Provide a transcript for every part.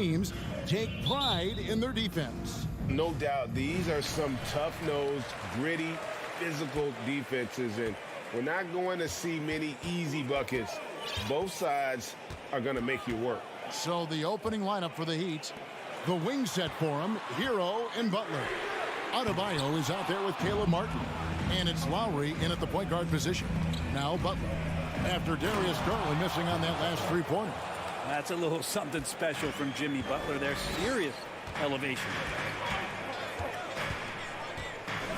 teams take pride in their defense. No doubt, these are some tough-nosed, gritty, physical defenses, and we're not going to see many easy buckets. Both sides are going to make you work. So the opening lineup for the Heat, the wing set for them, Hero and Butler. Adebayo is out there with Caleb Martin, and it's Lowry in at the point guard position. Now Butler, after Darius Garland missing on that last three-pointer. That's a little something special from Jimmy Butler there. Serious elevation.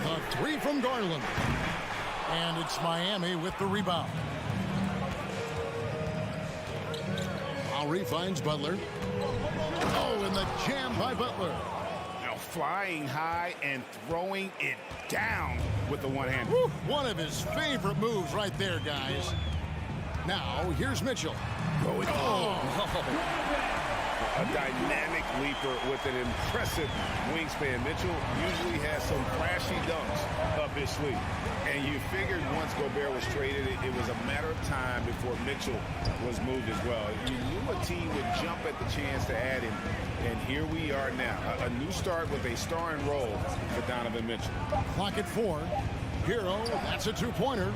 The three from Garland. And it's Miami with the rebound. Lowry finds Butler. Oh, and the jam by Butler. Now flying high and throwing it down with the one hand. Woo, one of his favorite moves right there, guys. Now, here's Mitchell. Going a dynamic leaper with an impressive wingspan. Mitchell usually has some flashy dunks up his sleeve. And you figured once Gobert was traded, it was a matter of time before Mitchell was moved as well. You knew a team would jump at the chance to add him. And here we are now. A new start with a starring role for Donovan Mitchell. Clock at 4. Hero, that's a two-pointer.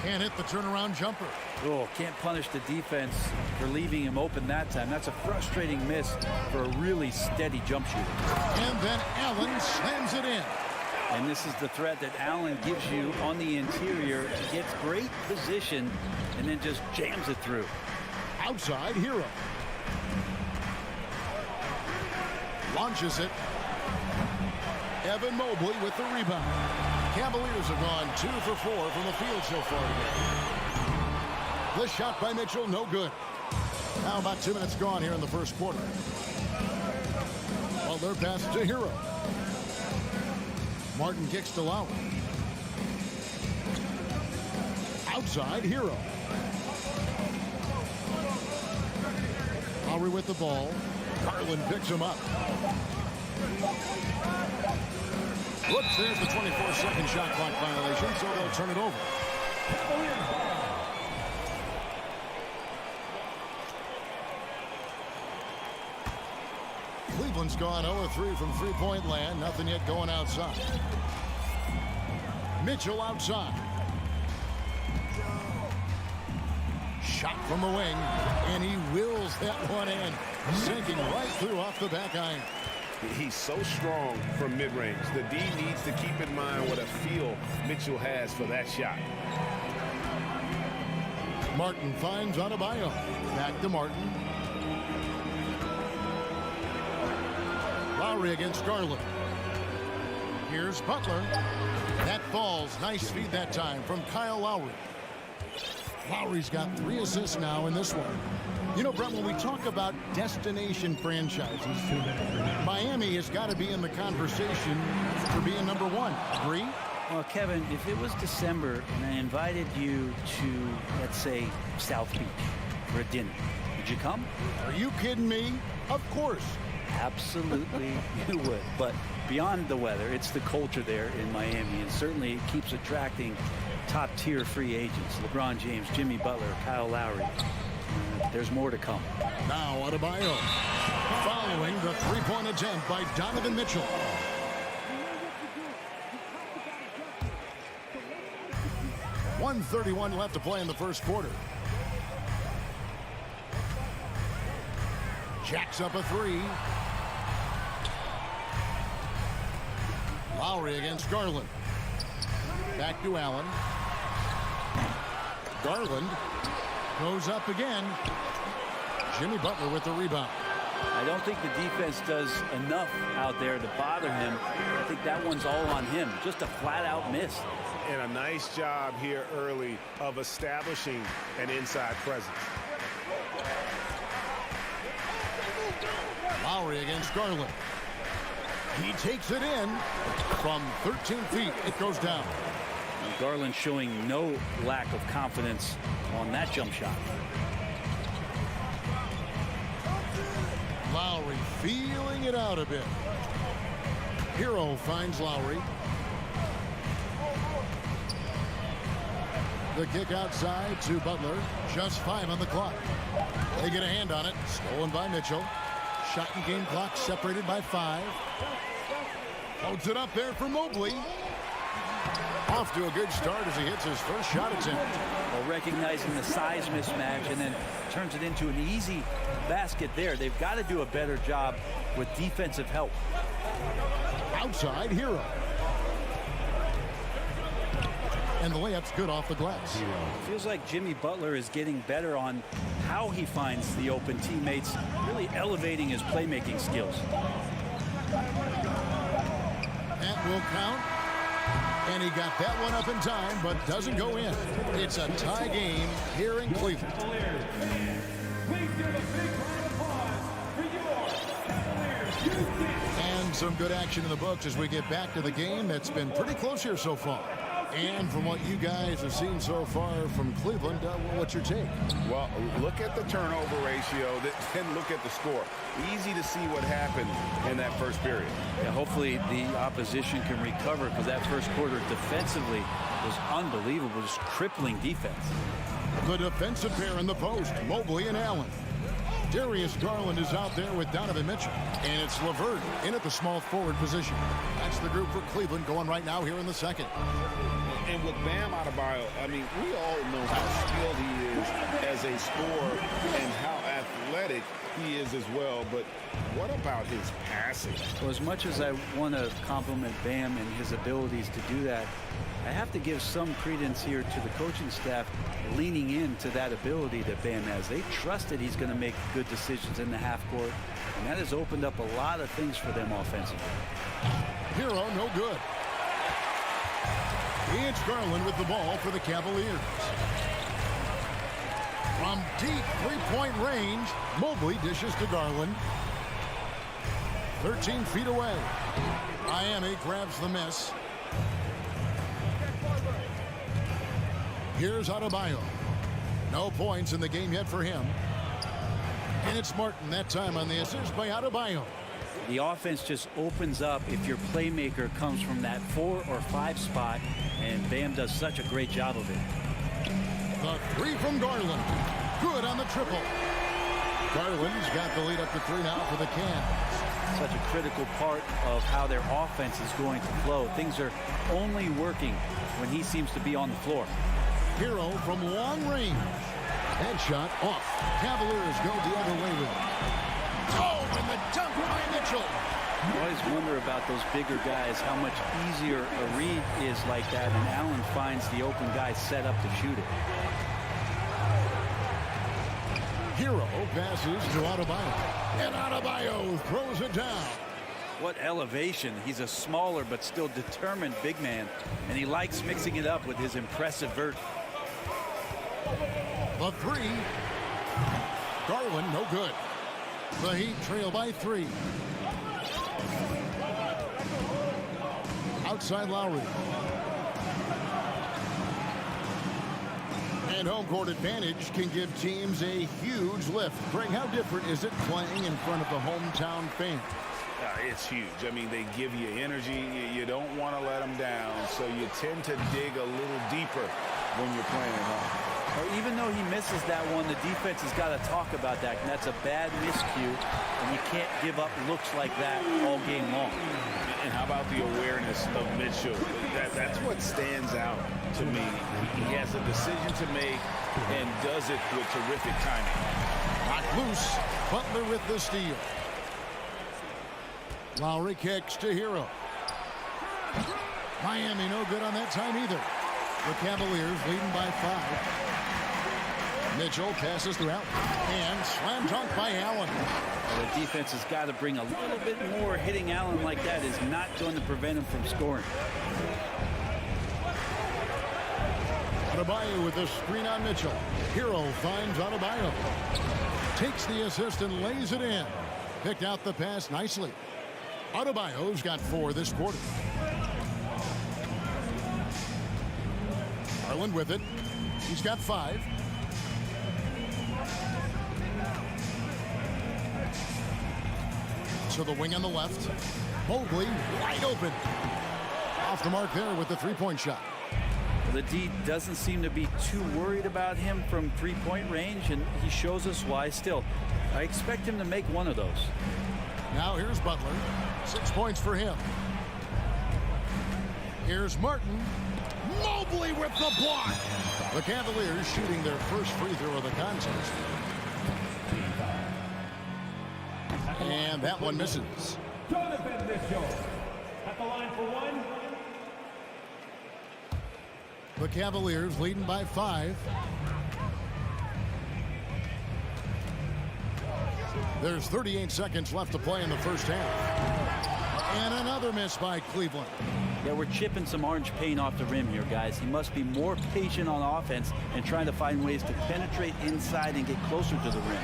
Can't hit the turnaround jumper. Oh, can't punish the defense for leaving him open that time. That's a frustrating miss for a really steady jump shooter. And then Allen slams it in. And this is the threat that Allen gives you on the interior. He gets great position and then just jams it through. Outside, Hero. Launches it. Evan Mobley with the rebound. Cavaliers have gone 2 for 4 from the field so far today. The shot by Mitchell, no good. Now about 2 minutes gone here in the first quarter. Butler passes to Hero. Martin kicks to Lowry. Outside, Hero. Lowry with the ball. Garland picks him up. Whoops, there's the 24-second shot clock violation, so they'll turn it over. Cleveland's gone 0-3 from three-point land. Nothing yet going outside. Mitchell outside. Shot from the wing, and he wills that one in, sinking right through off the back iron. He's so strong from mid-range. The D needs to keep in mind what a feel Mitchell has for that shot. Martin finds Adebayo. Back to Martin. Lowry against Garland. Here's Butler. That falls. Nice feed that time from Kyle Lowry. Lowry's got 3 assists now in this one. You know, Brent, when we talk about destination franchises, Miami has got to be in the conversation for being number 1. Agree? Well, Kevin, if it was December and I invited you to, let's say, South Beach for a dinner, would you come? Are you kidding me? Of course. Absolutely you would. But beyond the weather, it's the culture there in Miami, and certainly it keeps attracting top-tier free agents. LeBron James, Jimmy Butler, Kyle Lowry. There's more to come. Now Adebayo following the three-point attempt by Donovan Mitchell. .131 left to play in the first quarter. Jacks up a 3. Lowry against Garland. Back to Allen. Garland goes up again. Jimmy Butler with the rebound. I don't think the defense does enough out there to bother him. I think that one's all on him. Just a flat-out miss. And a nice job here early of establishing an inside presence. Lowry against Garland. He takes it in from 13 feet. It goes down. Garland showing no lack of confidence on that jump shot. Lowry feeling it out a bit. Hero finds Lowry. The kick outside to Butler. Just 5 on the clock. They get a hand on it. Stolen by Mitchell. Shot and game clock separated by 5. Holds it up there for Mobley. Off to a good start as he hits his first shot attempt. Well, recognizing the size mismatch and then turns it into an easy basket there. They've got to do a better job with defensive help. Outside, Hero. And the layup's good off the glass. Feels like Jimmy Butler is getting better on how he finds the open teammates, really elevating his playmaking skills. That will count. And he got that one up in time, but doesn't go in. It's a tie game here in Cleveland. And some good action in the books as we get back to the game that's been pretty close here so far. And from what you guys have seen so far from Cleveland, what's your take? Well, look at the turnover ratio, then look at the score. Easy to see what happened in that first period. Yeah, hopefully the opposition can recover, because that first quarter defensively was unbelievable, just crippling defense. The defensive pair in the post, Mobley and Allen. Darius Garland is out there with Donovan Mitchell. And it's LeVert in at the small forward position. That's the group for Cleveland going right now here in the second. And with Bam Adebayo, I mean, we all know how skilled he is as a scorer and how athletic he is as well. But what about his passing? Well, as much as I want to compliment Bam and his abilities to do that, I have to give some credence here to the coaching staff leaning into that ability that Bam has. They trusted he's going to make good decisions in the half court, and that has opened up a lot of things for them offensively. Hero, no good. It's Garland with the ball for the Cavaliers. From deep three-point range, Mobley dishes to Garland. 13 feet away. Miami grabs the miss. Here's Adebayo. No points in the game yet for him. And it's Martin that time on the assist by Adebayo. The offense just opens up if your playmaker comes from that 4 or 5 spot, and Bam does such a great job of it. The three from Garland. Good on the triple. Garland's got the lead up to 3 now for the Cavs. Such a critical part of how their offense is going to flow. Things are only working when he seems to be on the floor. Hero from long range. Headshot off. Cavaliers go the other way with it. Oh, and the dunk by Mitchell. I always wonder about those bigger guys, how much easier a read is like that, and Allen finds the open guy set up to shoot it. Hero passes to Adebayo. And Adebayo throws it down. What elevation. He's a smaller but still determined big man, and he likes mixing it up with his impressive vert. The three. Garland, no good. The Heat trail by 3. Outside Lowry. And home court advantage can give teams a huge lift. Greg, how different is it playing in front of the hometown fans? It's huge. I mean, they give you energy. You don't want to let them down, so you tend to dig a little deeper when you're playing at home. Or even though he misses that one, the defense has got to talk about that, and that's a bad miscue, and you can't give up looks like that all game long. And how about the awareness of Mitchell? That's what stands out to me. He has a decision to make and does it with terrific timing. Knocked loose. Butler with the steal. Lowry kicks to Hero. Miami no good on that time either. The Cavaliers leading by 5. Mitchell passes throughout and slam dunk by Allen. Well, the defense has got to bring a little bit more. Hitting Allen like that is not going to prevent him from scoring. Adebayo with the screen on Mitchell. Hero finds Adebayo. Takes the assist and lays it in. Picked out the pass nicely. Adebayo's got 4 this quarter. Garland with it. He's got 5. So the wing on the left. Mobley wide open. Off the mark there with the 3-point shot. The D doesn't seem to be too worried about him from 3-point range, and he shows us why. Still, I expect him to make one of those. Now here's Butler. 6 points for him. Here's Martin. Mobley with the block. The Cavaliers shooting their first free throw of the contest. And that one misses. Donovan Mitchell at the line for one. The Cavaliers leading by 5. There's 38 seconds left to play in the first half. And another miss by Cleveland. Yeah, we're chipping some orange paint off the rim here, guys. He must be more patient on offense and trying to find ways to penetrate inside and get closer to the rim.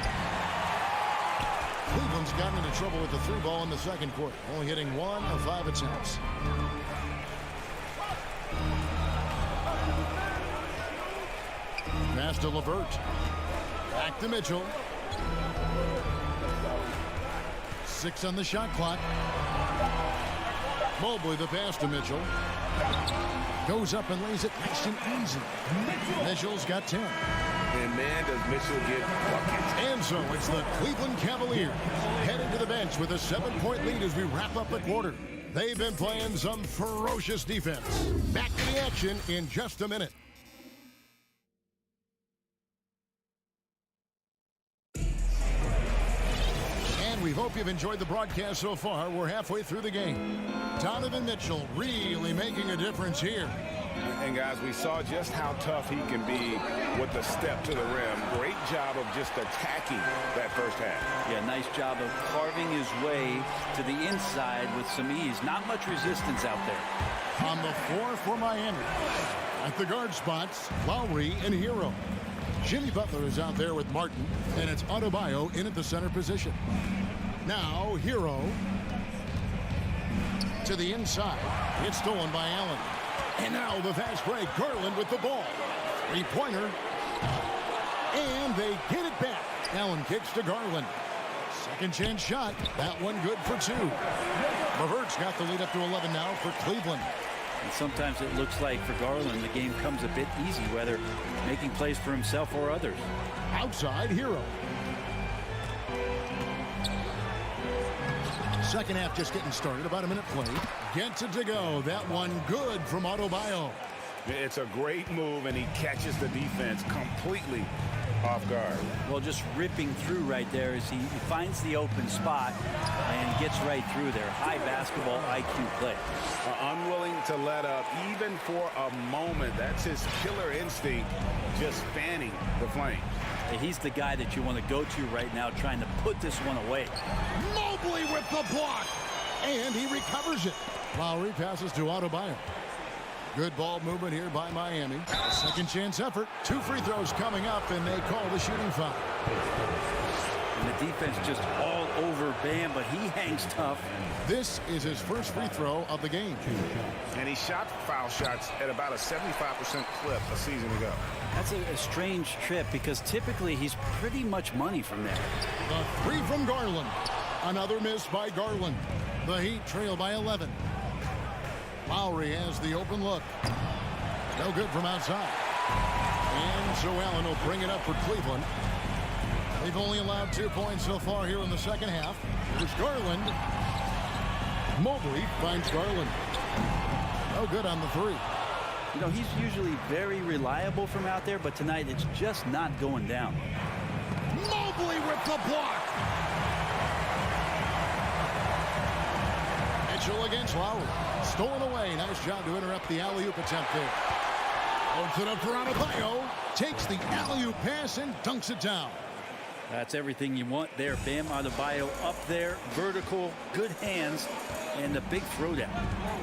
Cleveland's gotten into trouble with the 3 ball in the second quarter, only hitting 1 of 5 attempts. Pass to LeVert. Back to Mitchell. 6 on the shot clock. Mobley the pass to Mitchell. Goes up and lays it nice and easy. Mitchell's got 10. And man, does Mitchell get buckets. And so it's the Cleveland Cavaliers headed to the bench with a 7-point lead as we wrap up the quarter. They've been playing some ferocious defense. Back to the action in just a minute. We hope you've enjoyed the broadcast so far. We're halfway through the game. Donovan Mitchell really making a difference here. And guys, we saw just how tough he can be with the step to the rim. Great job of just attacking that first half. Yeah, nice job of carving his way to the inside with some ease. Not much resistance out there. On the floor for Miami. At the guard spots, Lowry and Hero. Jimmy Butler is out there with Martin, and it's Adebayo in at the center position. Now, Hero to the inside. It's stolen by Allen. And now the fast break. Garland with the ball. 3-pointer. And they get it back. Allen kicks to Garland. Second chance shot. That one good for 2. LeVert's got the lead up to 11 now for Cleveland. And sometimes it looks like for Garland the game comes a bit easy, whether making plays for himself or others. Outside, Hero. Second half just getting started. About a minute played. Gets it to go. That one good from Adebayo. It's a great move, and he catches the defense completely off guard. Well, just ripping through right there as he finds the open spot and gets right through there. High basketball IQ play. Unwilling to let up even for a moment. That's his killer instinct, just fanning the flame. He's the guy that you want to go to right now, trying to put this one away. Mobley with the block. And he recovers it. Lowry passes to Adebayo. Good ball movement here by Miami. A second chance effort. 2 free throws coming up, and they call the shooting foul. And the defense just all over Bam, but he hangs tough. This is his first free throw of the game. And he shot foul shots at about a 75% clip a season ago. That's a strange trip because typically he's pretty much money from there. The 3 from Garland. Another miss by Garland. The Heat trail by 11. Lowry has the open look. No good from outside. And so Allen will bring it up for Cleveland. They've only allowed 2 points so far here in the second half. Here's Garland. Mobley finds Garland. No good on the 3. You know, he's usually very reliable from out there, but tonight it's just not going down. Mobley with the block. Mitchell against Lowry. Stolen away. Nice job to interrupt the alley-oop attempt there. Holds it up for Adebayo. Takes the alley-oop pass and dunks it down. That's everything you want there. Bam Adebayo up there, vertical, good hands, and the big throwdown.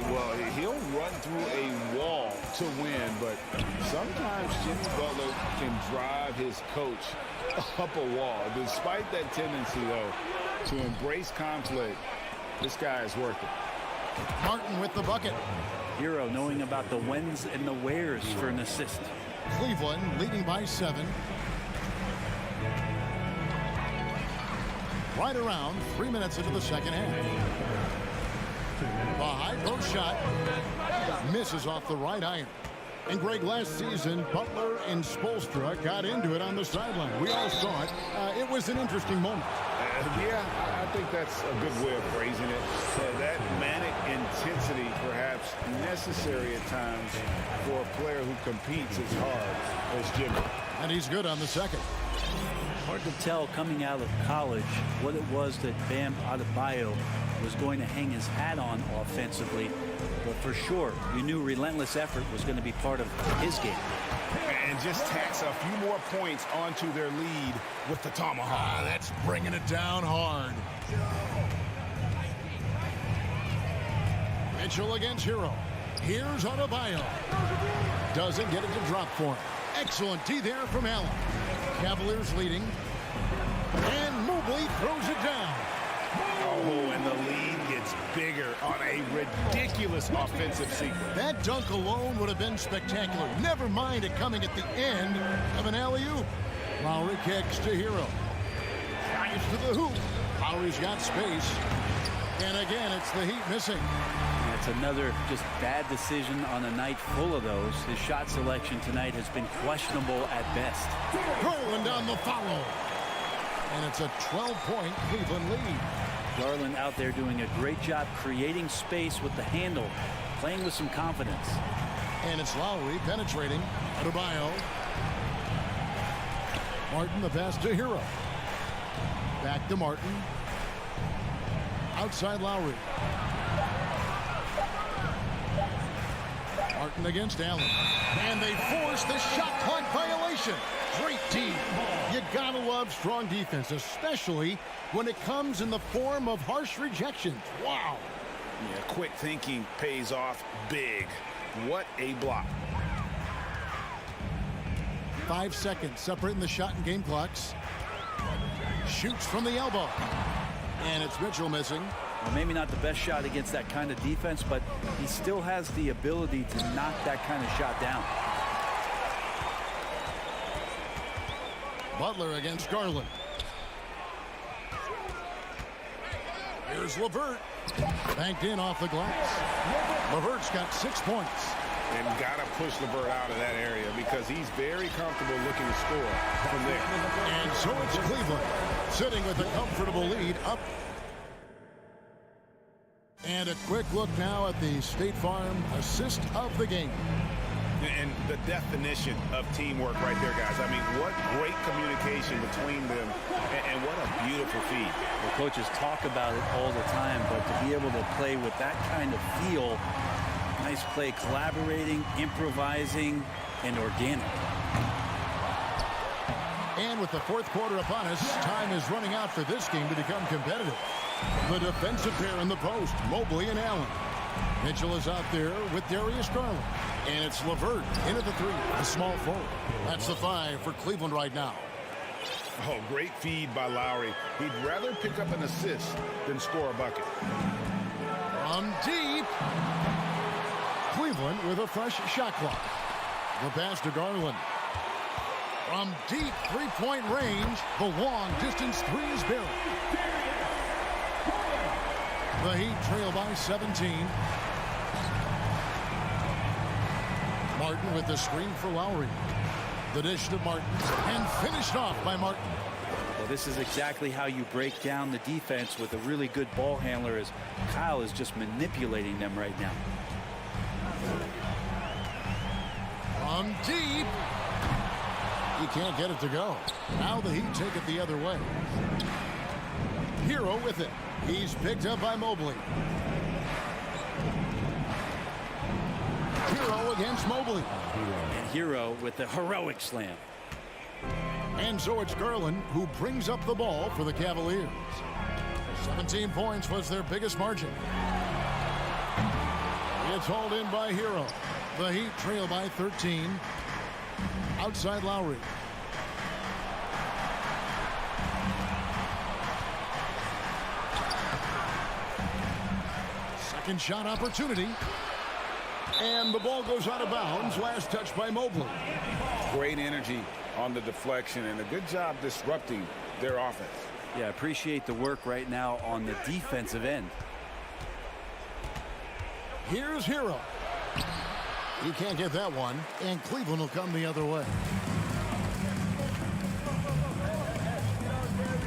Well, he'll run through a wall to win, but sometimes Jimmy Butler can drive his coach up a wall. Despite that tendency, though, to embrace conflict, this guy is worth it. Martin with the bucket. Hero knowing about the whens and the wheres for an assist. Cleveland leading by 7. Right around 3 minutes into the second half. The high post shot misses off the right iron. And Greg, last season, Butler and Spoelstra got into it on the sideline. We all saw it. It was an interesting moment. Yeah, I think that's a good way of phrasing it. That manic intensity, perhaps necessary at times for a player who competes as hard as Jimmy. And he's good on the second. Hard to tell coming out of college what it was that Bam Adebayo was going to hang his hat on offensively. But for sure, you knew relentless effort was going to be part of his game. And just tacks a few more points onto their lead with the tomahawk. That's bringing it down hard. Mitchell against Hero. Here's Adebayo. Doesn't get it to drop for him. Excellent D there from Allen. Cavaliers leading. And Mobley throws it down. Oh, and the lead gets bigger on a ridiculous offensive sequence. That dunk alone would have been spectacular. Never mind it coming at the end of an alley-oop. Lowry kicks to Hero. Drives to the hoop. Lowry's got space. And again, it's the Heat missing. That's another just bad decision on a night full of those. His shot selection tonight has been questionable at best. Garland on the follow. And it's a 12-point Cleveland lead. Garland out there doing a great job creating space with the handle, playing with some confidence. And it's Lowry penetrating. Adebayo. Martin the pass to Hero. Back to Martin. Outside Lowry. Martin against Allen. And they force the shot clock violation. Great team. You gotta love strong defense, especially when it comes in the form of harsh rejections. Wow. Yeah, quick thinking pays off big. What a block. 5 seconds separating the shot and game clocks. Shoots from the elbow. And it's Mitchell missing. Well, maybe not the best shot against that kind of defense, but he still has the ability to knock that kind of shot down. Butler against Garland. Here's LeVert. Banked in off the glass. LeVert's got 6 points. And got to push LeVert out of that area because he's very comfortable looking to score from there. And so it's Cleveland sitting with a comfortable lead up. And a quick look now at the State Farm assist of the game. And the definition of teamwork right there, guys. I mean, what great communication between them, and what a beautiful feed. The coaches talk about it all the time, but to be able to play with that kind of feel, nice play, collaborating, improvising, and organic. And with the fourth quarter upon us, time is running out for this game to become competitive. The defensive pair in the post, Mobley and Allen. Mitchell is out there with Darius Garland. And it's LeVert into the three, the small forward. That's the 5 for Cleveland right now. Oh, great feed by Lowry. He'd rather pick up an assist than score a bucket. From deep. Cleveland with a fresh shot clock. The pass to Garland. From deep three-point range, the long distance three is buried. The Heat trail by 17. Martin with the screen for Lowry. The dish to Martin. And finished off by Martin. Well, this is exactly how you break down the defense with a really good ball handler, as Kyle is just manipulating them right now. From deep. You can't get it to go. Now the Heat take it the other way. Hero with it. He's picked up by Mobley. Hero against Mobley. And Hero with the heroic slam. And so it's Garland who brings up the ball for the Cavaliers. 17 points was their biggest margin. It's hauled in by Hero. The Heat trail by 13. Outside Lowry. Second shot opportunity. And the ball goes out of bounds. Last touch by Mobley. Great energy on the deflection and a good job disrupting their offense. Yeah, appreciate the work right now on the defensive end. Here's Hero. He can't get that one, and Cleveland will come the other way.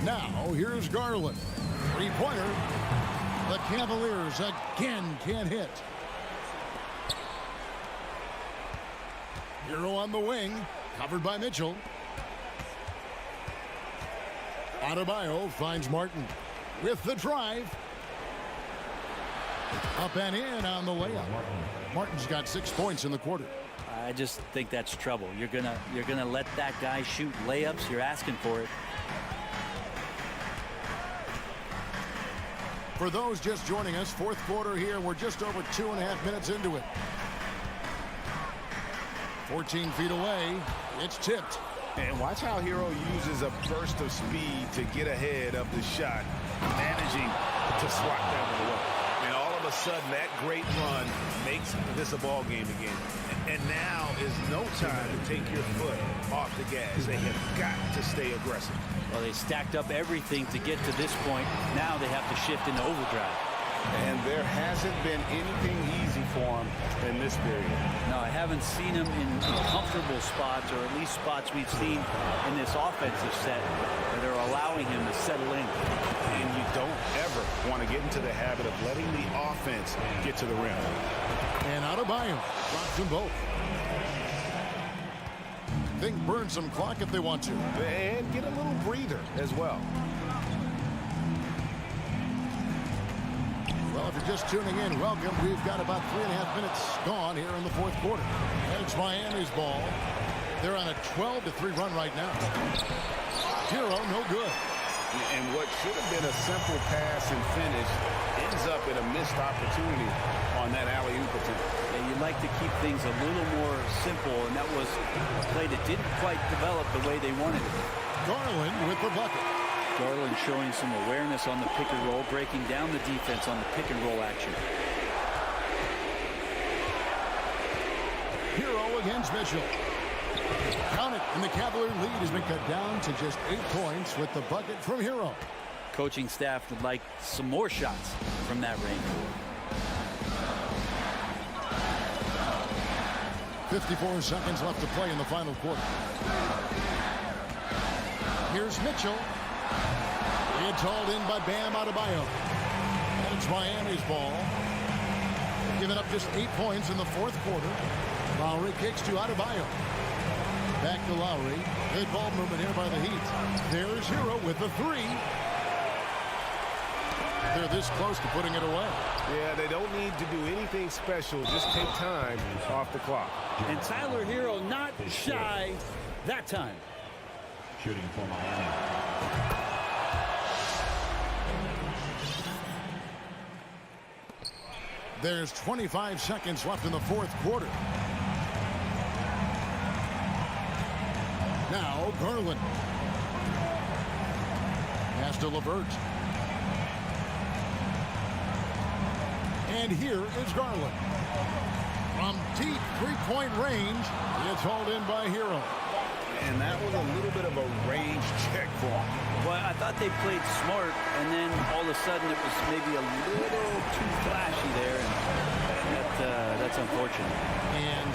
Now, here's Garland. Three-pointer. The Cavaliers again can't hit. Hero on the wing, covered by Mitchell. Adebayo finds Martin with the drive. Up and in on the layup. Martin's got 6 points in the quarter. I just think that's trouble. You're gonna let that guy shoot layups. You're asking for it. For those just joining us, fourth quarter here. We're just over 2.5 minutes into it. 14 feet away. It's tipped. And watch how Hero uses a burst of speed to get ahead of the shot, managing to swat that one away. And all of a sudden, that great run makes this a ball game again. And now is no time to take your foot off the gas. They have got to stay aggressive. Well, they stacked up everything to get to this point. Now they have to shift into overdrive. And there hasn't been anything easy for him in this period. No, I haven't seen him in comfortable spots, or at least spots we've seen in this offensive set that are allowing him to settle in. And you don't ever want to get into the habit of letting the offense get to the rim. And Adebayo drops them both. Think burn some clock if they want to. And get a little breather as well. Well, if you're just tuning in, welcome. We've got about 3.5 minutes gone here in the fourth quarter. And it's Miami's ball. They're on a 12-3 run right now. Hero, no good. And what should have been a simple pass and finish ends up in a missed opportunity on that alley-oop attempt. Yeah, you'd like to keep things a little more simple, and that was a play that didn't quite develop the way they wanted it. Garland with the bucket. Garland showing some awareness on the pick and roll, breaking down the defense on the pick and roll action. Hero against Mitchell. Count it, and the Cavalier lead has been cut down to just 8 points with the bucket from Hero. Coaching staff would like some more shots from that range. 54 seconds left to play in the final quarter. Here's Mitchell. It's hauled in by Bam Adebayo. And it's Miami's ball. Giving up just 8 points in the fourth quarter. Lowry kicks to Adebayo. Back to Lowry. Good ball movement here by the Heat. There's Hero with the three. They're this close to putting it away. Yeah, they don't need to do anything special. Just take time off the clock. And Tyler Hero not shy that time. Shooting for Miami. There's 25 seconds left in the fourth quarter. Now Garland. Pass to LeVert. And here is Garland. From deep three-point range, it's hauled in by Hero. And that was a little bit of a range check for him. Well, I thought they played smart, and then all of a sudden it was maybe a little too flashy there. And that's unfortunate. And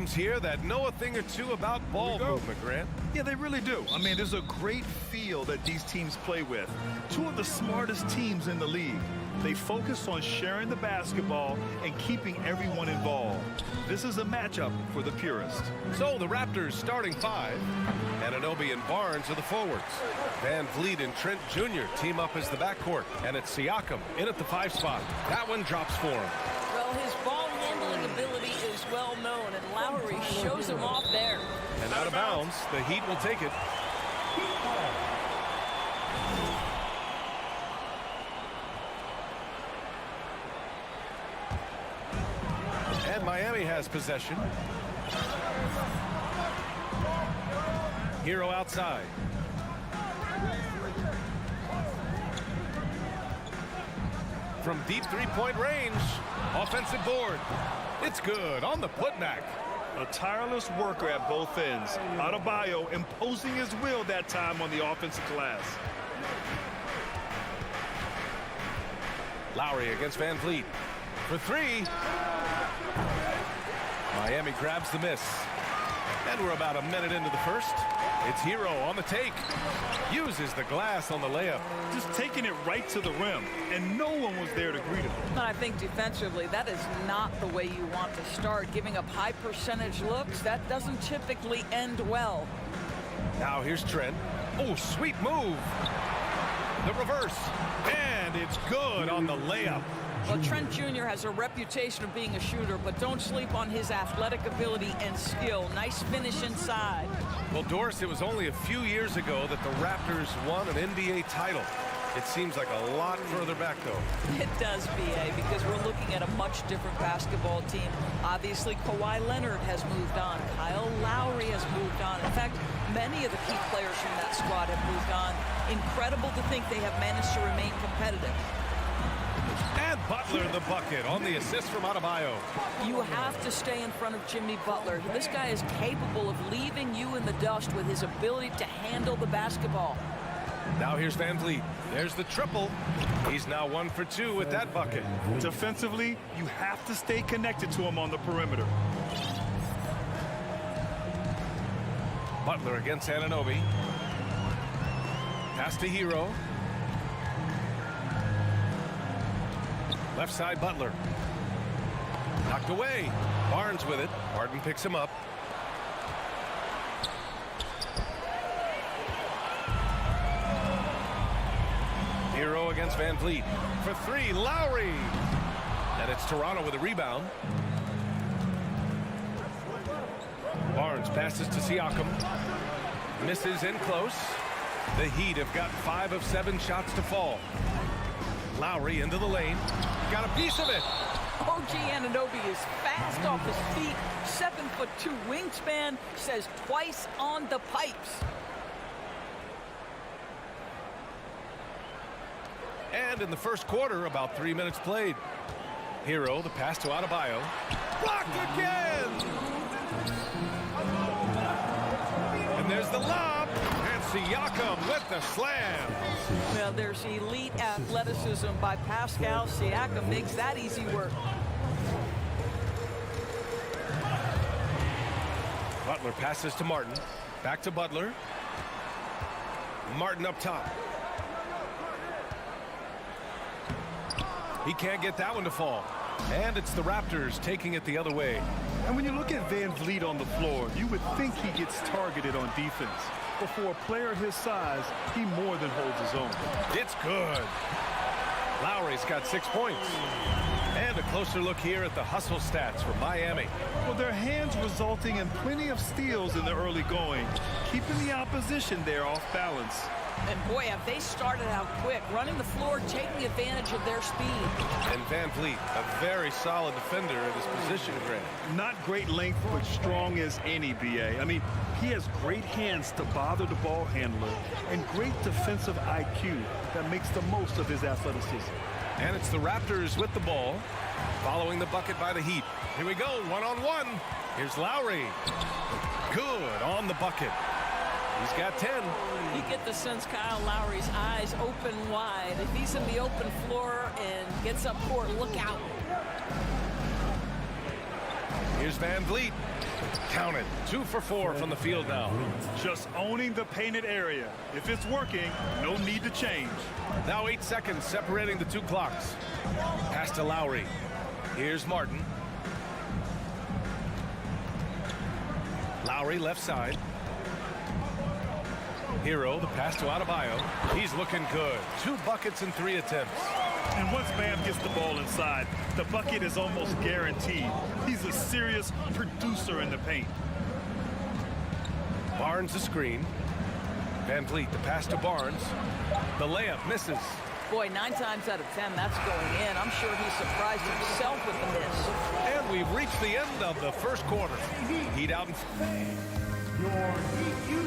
teams here that know a thing or two about ball movement, Grant. Yeah, they really do. I mean, there's a great feel that these teams play with. Two of the smartest teams in the league. They focus on sharing the basketball and keeping everyone involved. This is a matchup for the purist. So the Raptors starting five. Anunoby and Barnes are the forwards. Van Vliet and Trent Jr. team up as the backcourt. And it's Siakam in at the 5 spot. That one drops for him. Well, his ball handling ability is well known, and Lowry shows him off there. And out of bounds, the Heat will take it. And Miami has possession. Hero outside. From deep three-point range, offensive board. It's good on the putback. A tireless worker at both ends. Adebayo imposing his will that time on the offensive glass. Lowry against Van Vliet for three. Miami grabs the miss. And we're about a minute into the first. It's Hero on the take. Uses the glass on the layup. Just taking it right to the rim, and no one was there to greet him. But I think defensively, that is not the way you want to start. Giving up high percentage looks, that doesn't typically end well. Now here's Trent. Oh, sweet move. The reverse. And it's good on the layup. Well, Trent Jr. has a reputation of being a shooter, but don't sleep on his athletic ability and skill. Nice finish inside. Well, Doris, it was only a few years ago that the Raptors won an NBA title. It seems like a lot further back, though. It does, B.A., because we're looking at a much different basketball team. Obviously, Kawhi Leonard has moved on. Kyle Lowry has moved on. In fact, many of the key players from that squad have moved on. Incredible to think they have managed to remain competitive. And Butler the bucket on the assist from Adebayo. You have to stay in front of Jimmy Butler. This guy is capable of leaving you in the dust with his ability to handle the basketball. Now here's Van Vliet. There's the triple. He's now 1 for 2 with that bucket. Defensively, you have to stay connected to him on the perimeter. Butler against Anunoby. Pass to Hero. Left side, Butler. Knocked away. Barnes with it. Harden picks him up. Hero against Van Vliet. For three, Lowry. And it's Toronto with a rebound. Barnes passes to Siakam. Misses in close. The Heat have got 5 of 7 shots to fall. Lowry into the lane. Got a piece of it. OG Anunoby is fast off his feet. 7'2" wingspan. Says twice on the pipes. And in the first quarter, about 3 minutes played. Hero, the pass to Adebayo. Blocked again! And there's the lob. And Siakam with the slam. Well, there's elite athleticism by Pascal Siakam. Makes that easy work. Butler passes to Martin. Back to Butler. Martin up top. He can't get that one to fall. And it's the Raptors taking it the other way. And when you look at Van Vliet on the floor, you would think he gets targeted on defense. But for a player his size, he more than holds his own. It's good. Lowry's got 6 points. And a closer look here at the hustle stats for Miami. Well, their hands resulting in plenty of steals in the early going, keeping the opposition there off balance. And boy, have they started out quick, running the floor, taking advantage of their speed. And Van Vliet, a very solid defender at his position, Grant. Not great length, but strong as any, B.A. I mean, he has great hands to bother the ball handler and great defensive IQ that makes the most of his athleticism. And it's the Raptors with the ball, following the bucket by the Heat. Here we go, one-on-one. Here's Lowry. Good on the bucket. He's got 10. You get the sense Kyle Lowry's eyes open wide. If he's in the open floor and gets up court, look out. Here's Van Vliet. Counted. 2 for 4 from the field now. Just owning the painted area. If it's working, no need to change. Now 8 seconds separating the 2 clocks. Pass to Lowry. Here's Martin. Lowry left side. Hero, the pass to Adebayo. He's looking good. 2 buckets in 3 attempts. And once Bam gets the ball inside, the bucket is almost guaranteed. He's a serious producer in the paint. Barnes the screen. Van Vliet, the pass to Barnes. The layup misses. Boy, 9 times out of 10, that's going in. I'm sure he's surprised himself with the miss. And we've reached the end of the first quarter. Heat out. Your Heat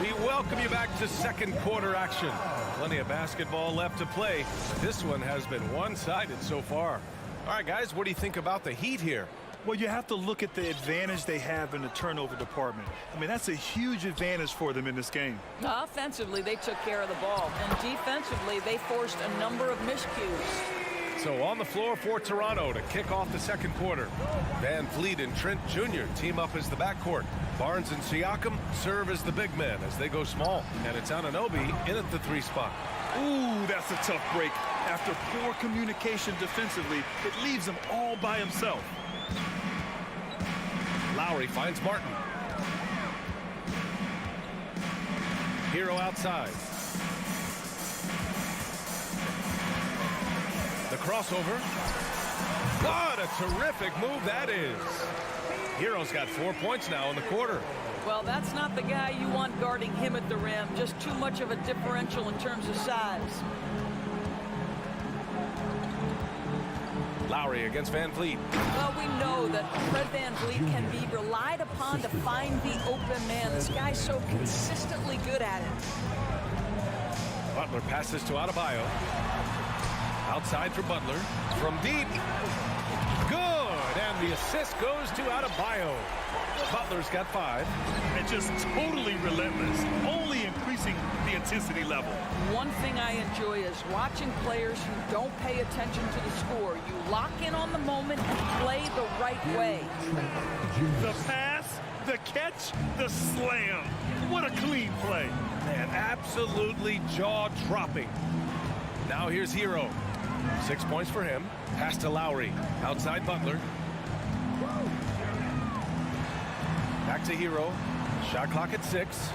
We welcome you back to second quarter action. Plenty of basketball left to play. This one has been one-sided so far. All right, guys, what do you think about the Heat here? Well, you have to look at the advantage they have in the turnover department. I mean, that's a huge advantage for them in this game. Offensively, they took care of the ball. And defensively, they forced a number of miscues. So on the floor for Toronto to kick off the second quarter. Van Vliet and Trent Jr. team up as the backcourt. Barnes and Siakam serve as the big men as they go small. And it's Anunoby in at the 3 spot. Ooh, that's a tough break. After poor communication defensively, it leaves him all by himself. Lowry finds Martin. Hero outside. The crossover. What a terrific move that is. Hero's got 4 points now in the quarter. Well, that's not the guy you want guarding him at the rim. Just too much of a differential in terms of size. Lowry against Van Vliet. Well, we know that Fred Van Vliet can be relied upon to find the open man. This guy's so consistently good at it. Butler passes to Adebayo. Outside for Butler. From deep. Good. And the assist goes to Adebayo. Butler's got 5. And just totally relentless, only increasing the intensity level. One thing I enjoy is watching players who don't pay attention to the score. You lock in on the moment and play the right way. The pass, the catch, the slam. What a clean play. Man, absolutely jaw-dropping. Now here's Hero. 6 points for him. Pass to Lowry. Outside Butler. Back to Hero. Shot clock at 6.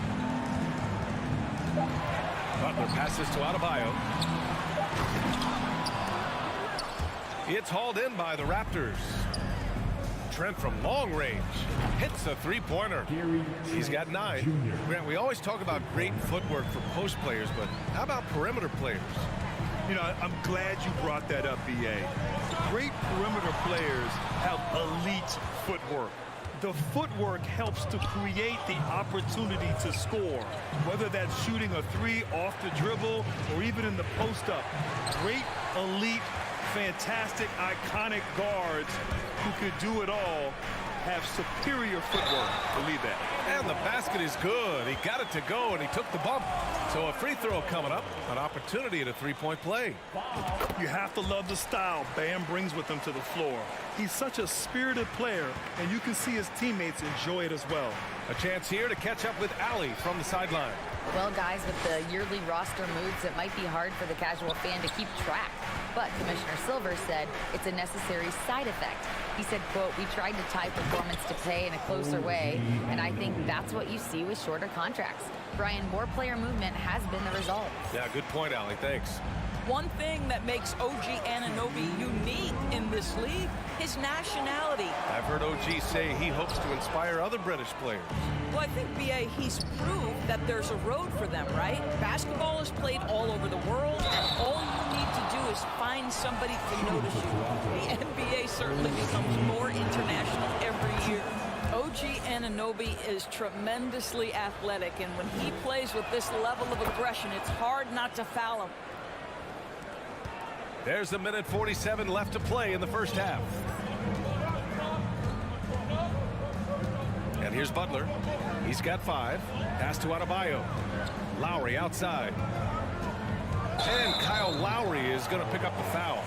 Butler passes to Adebayo. It's hauled in by the Raptors. Trent from long range hits a 3-pointer. He's got 9. Grant, we always talk about great footwork for post players, but how about perimeter players? You know, I'm glad you brought that up, B.A. Great perimeter players have elite footwork. The footwork helps to create the opportunity to score, whether that's shooting a 3 off the dribble or even in the post-up. Great, elite, fantastic, iconic guards who could do it all have superior footwork. Believe that. And the basket is good. He got it to go, and he took the bump. So a free throw coming up, an opportunity at a 3-point play. You have to love the style Bam brings with him to the floor. He's such a spirited player, and you can see his teammates enjoy it as well. A chance here to catch up with Allie from the sideline. Well, guys, with the yearly roster moves, it might be hard for the casual fan to keep track. But Commissioner Silver said it's a necessary side effect. He said, quote, "We tried to tie performance to pay in a closer way, and I think that's what you see with shorter contracts." Brian, more player movement has been the result. Yeah, good point, Allie. Thanks. One thing that makes OG Anunoby unique in this league, his nationality. I've heard OG say he hopes to inspire other British players. Well, I think, B.A., he's proved that there's a road for them, right? Basketball is played all over the world, and all you need to do is find somebody to notice you. The NBA certainly becomes more international every year. OG Anunoby is tremendously athletic, and when he plays with this level of aggression, it's hard not to foul him. There's a minute 47 left to play in the first half. And here's Butler. He's got 5. Pass to Adebayo. Lowry outside. And Kyle Lowry is going to pick up the foul.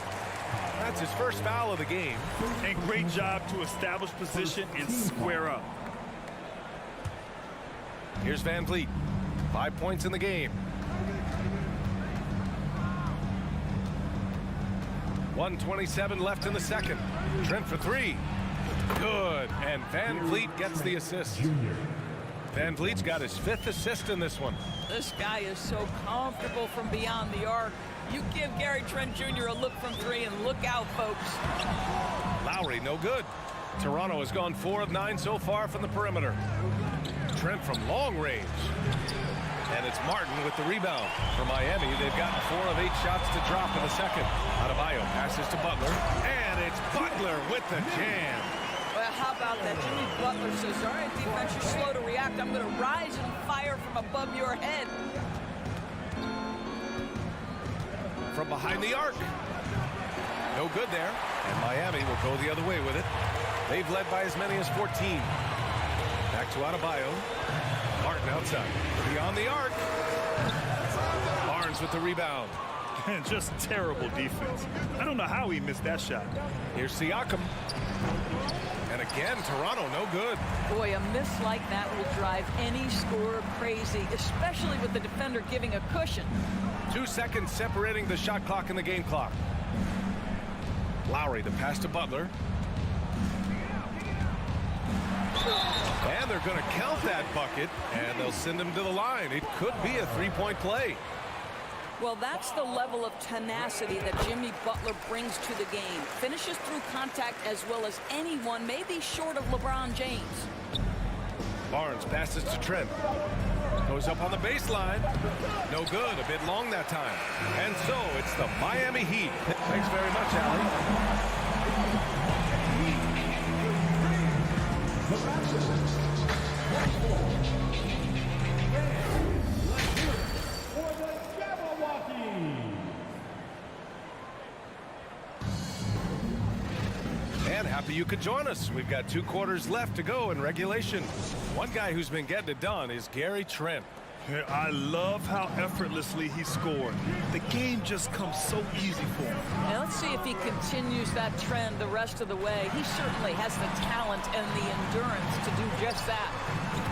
That's his first foul of the game. And great job to establish position and square up. Here's Van Vliet. 5 points in the game. 1:27 left in the second. Trent for three. Good. And Van Vliet gets the assist. Van Vliet's got his 5th assist in this one. This guy is so comfortable from beyond the arc. You give Gary Trent Jr. a look from 3 and look out, folks. Lowry, no good. Toronto has gone 4 of 9 so far from the perimeter. Trent from long range. And it's Martin with the rebound. For Miami, they've gotten 4 of 8 shots to drop in the second. Adebayo passes to Butler. And it's Butler with the jam. Well, how about that? Jimmy Butler says, all right, defense, you're slow to react. I'm going to rise and fire from above your head. From behind the arc. No good there. And Miami will go the other way with it. They've led by as many as 14. Back to Adebayo. Martin outside. Beyond the arc. Barnes with the rebound. Just terrible defense. I don't know how he missed that shot. Here's Siakam. And again, Toronto, no good. Boy, a miss like that will drive any scorer crazy, especially with the defender giving a cushion. 2 seconds separating the shot clock and the game clock. Lowry, the pass to Butler. And they're going to count that bucket, and they'll send him to the line. It could be a 3-point play. Well, that's the level of tenacity that Jimmy Butler brings to the game. Finishes through contact as well as anyone, maybe short of LeBron James. Barnes passes to Trent. Goes up on the baseline. No good. A bit long that time. And so it's the Miami Heat. Thanks very much, Allie. And happy you could join us. We've got 2 quarters left to go in regulation. One guy who's been getting it done is Gary Trent. I love how effortlessly he scored. The game just comes so easy for him. Now let's see if he continues that trend the rest of the way. He certainly has the talent and the endurance to do just that.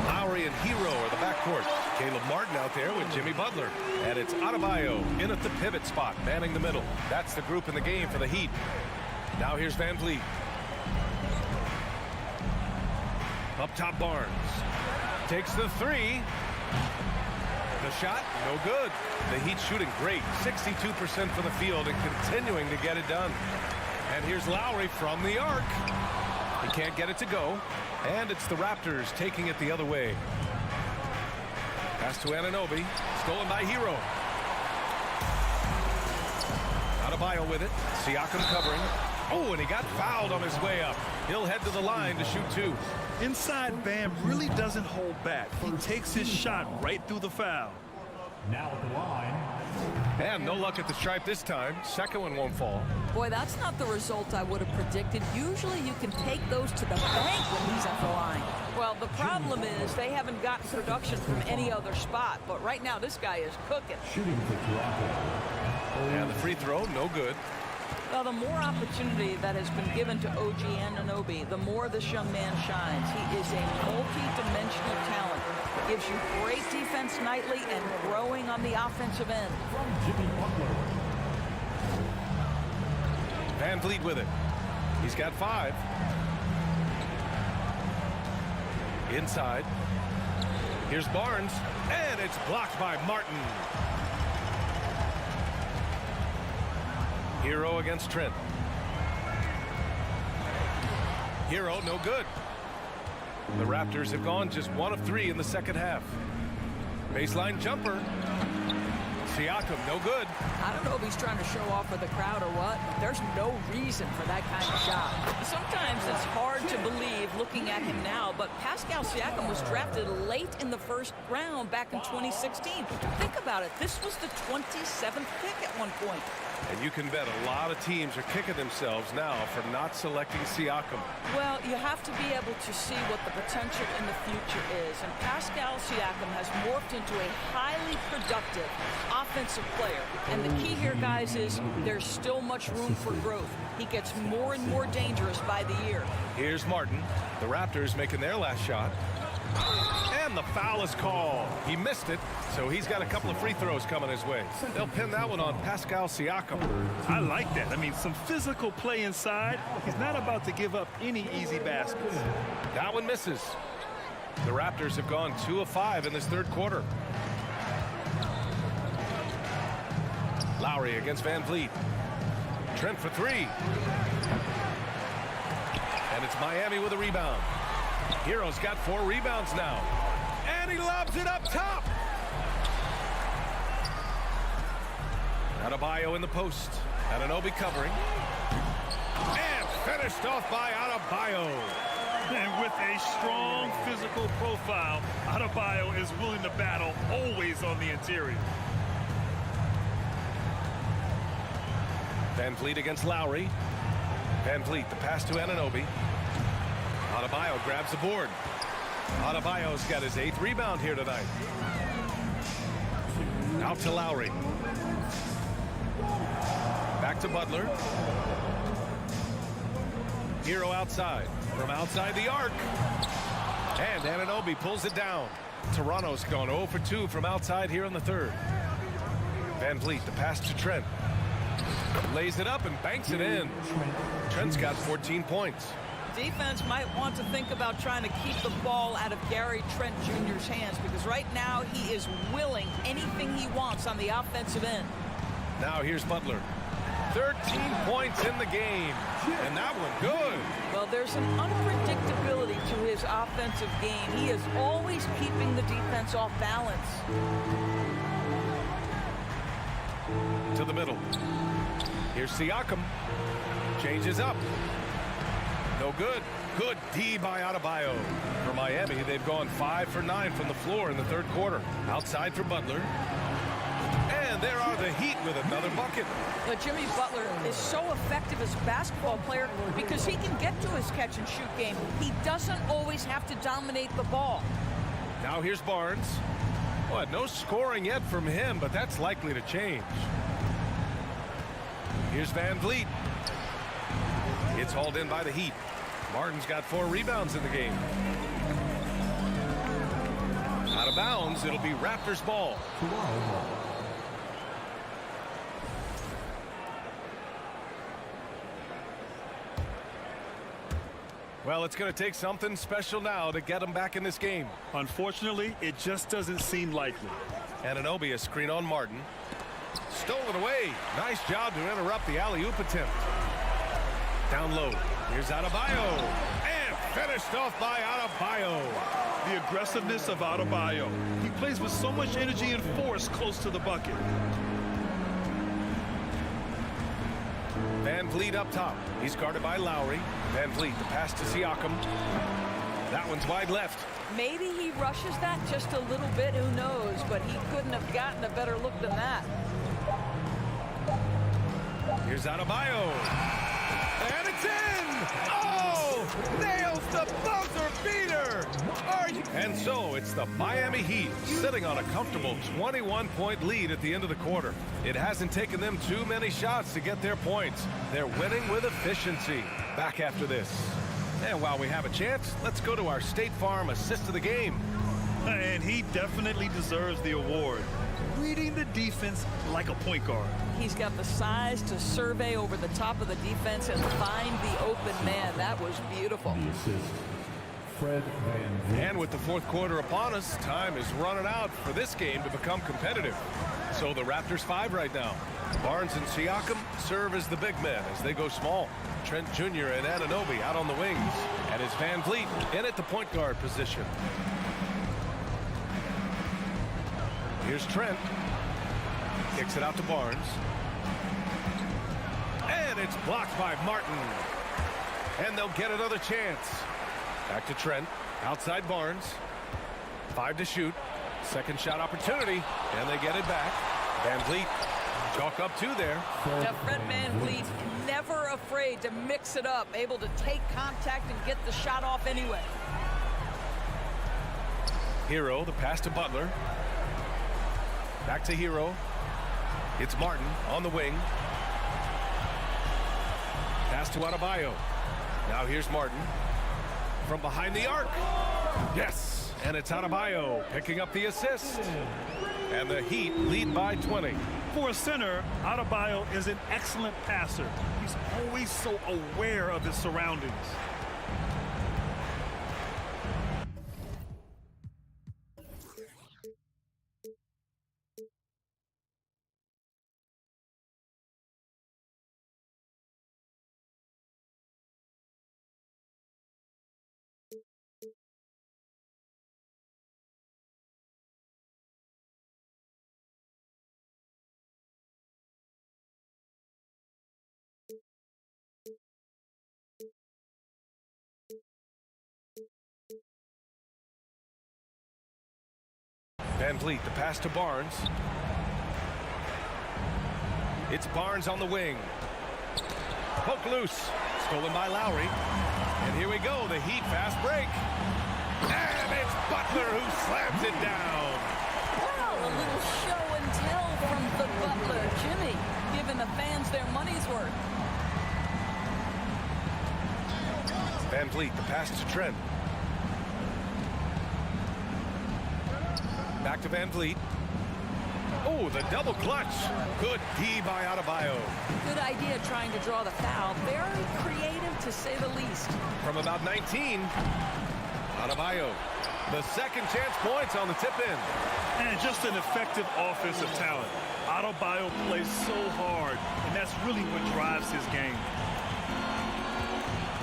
Lowry and Hero are the backcourt. Caleb Martin out there with Jimmy Butler. And it's Adebayo in at the pivot spot, manning the middle. That's the group in the game for the Heat. Now here's Van Vliet. Up top, Barnes. Takes the 3. The shot, no good. The Heat shooting great. 62% from the field and continuing to get it done. And here's Lowry from the arc. He can't get it to go. And it's the Raptors taking it the other way. Pass to Anunoby. Stolen by Hero. Adebayo with it. Siakam covering. Oh, and he got fouled on his way up. He'll head to the line to shoot 2. Inside, Bam really doesn't hold back. He takes his shot right through the foul. Now at the line. And no luck at the stripe this time. Second one won't fall. Boy, that's not the result I would have predicted. Usually you can take those to the bank when he's at the line. Well, the problem is they haven't gotten production from any other spot. But right now, this guy is cooking. Shooting for Toronto. And the free throw, no good. Well, the more opportunity that has been given to OG Anunoby, the more this young man shines. He is a multi-dimensional talent. Gives you great defense nightly and growing on the offensive end. From Jimmy Butler. Van Vliet with it. He's got 5. Inside. Here's Barnes. And it's blocked by Martin. Hero against Trent. Hero, no good. The Raptors have gone just 1 of 3 in the second half. Baseline jumper. Siakam, no good. I don't know if he's trying to show off for the crowd or what. There's no reason for that kind of shot. Sometimes it's hard to believe looking at him now, but Pascal Siakam was drafted late in the first round back in 2016. Think about it. This was the 27th pick at one point. And you can bet a lot of teams are kicking themselves now for not selecting Siakam. Well, you have to be able to see what the potential in the future is. And Pascal Siakam has morphed into a highly productive offensive player. And the key here, guys, is there's still much room for growth. He gets more and more dangerous by the year. Here's Martin. The Raptors making their last shot. And the foul is called. He missed it, so he's got a couple of free throws coming his way. They'll pin that one on Pascal Siakam. I like that. I mean, some physical play inside. He's not about to give up any easy baskets. That one misses. The Raptors have gone 2 of 5 in this third quarter. Lowry against Van Vliet. Trent for 3. And it's Miami with a rebound. Hero's got 4 rebounds now. And he lobs it up top. Adebayo in the post. Anunoby covering. And finished off by Adebayo. And with a strong physical profile, Adebayo is willing to battle, always on the interior. Van Vliet against Lowry. Van Vliet, the pass to Anunoby. Adebayo grabs the board. Adebayo's got his 8th rebound here tonight. Out to Lowry. Back to Butler. Hero outside. From outside the arc. And Anunoby pulls it down. Toronto's gone 0 for 2 from outside here in the third. Van Vliet, the pass to Trent. Lays it up and banks it in. Trent's got 14 points. Defense might want to think about trying to keep the ball out of Gary Trent Jr.'s hands, because right now he is willing anything he wants on the offensive end. Now here's Butler. 13 points in the game. And that one good. Well, there's an unpredictability to his offensive game. He is always keeping the defense off balance. To the middle. Here's Siakam. Changes up. No good. Good D by Adebayo. For Miami, they've gone 5 for 9 from the floor in the third quarter. Outside for Butler. And there are the Heat with another bucket. But Jimmy Butler is so effective as a basketball player because he can get to his catch-and-shoot game. He doesn't always have to dominate the ball. Now here's Barnes. Well, no scoring yet from him, but that's likely to change. Here's Van Vliet. It's hauled in by the Heat. Martin's got 4 rebounds in the game. Out of bounds, it'll be Raptors ball. Well, it's going to take something special now to get them back in this game. Unfortunately, it just doesn't seem likely. Anunoby, a screen on Martin. Stolen away. Nice job to interrupt the alley-oop attempt. Down low. Here's Adebayo. And finished off by Adebayo. The aggressiveness of Adebayo. He plays with so much energy and force close to the bucket. Van Vliet up top. He's guarded by Lowry. Van Vliet, the pass to Siakam. That one's wide left. Maybe he rushes that just a little bit, who knows, but he couldn't have gotten a better look than that. Here's Adebayo. And it's in! Oh! Nails the buzzer beater! And so it's the Miami Heat sitting on a comfortable 21-point lead at the end of the quarter. It hasn't taken them too many shots to get their points. They're winning with efficiency. Back after this. And while we have a chance, let's go to our State Farm assist of the game. And he definitely deserves the award. Reading the defense like a point guard. He's got the size to survey over the top of the defense and find the open man. That was beautiful. The assist, Fred Van Vliet. And with the fourth quarter upon us, time is running out for this game to become competitive. So the Raptors 5 right now. Barnes and Siakam serve as the big men as they go small. Trent Jr. and Anunoby out on the wings. And it's Van Vliet in at the point guard position. Here's Trent. Kicks it out to Barnes. And it's blocked by Martin. And they'll get another chance. Back to Trent. Outside Barnes. 5 to shoot. Second shot opportunity. And they get it back. Van Vliet Chalk up 2 there. Now, Fred VanVleet, never afraid to mix it up, able to take contact and get the shot off anyway. Hero, the pass to Butler. Back to Hero. It's Martin on the wing. Pass to Adebayo. Now here's Martin. From behind the arc. Yes, and it's Adebayo picking up the assist. And the Heat lead by 20. For a center, Adebayo is an excellent passer. He's always so aware of his surroundings. VanVleet, the pass to Barnes. It's Barnes on the wing. Poke loose. Stolen by Lowry. And here we go, the Heat fast break. And it's Butler who slams it down. Well, a little show and tell from the Butler. Jimmy giving the fans their money's worth. VanVleet, the pass to Trent. Back to VanVleet. Oh, the double clutch. Good D by Adebayo. Good idea trying to draw the foul. Very creative, to say the least. From about 19, Adebayo. The second chance points on the tip-in. And just an effective offensive talent. Adebayo plays so hard, and that's really what drives his game.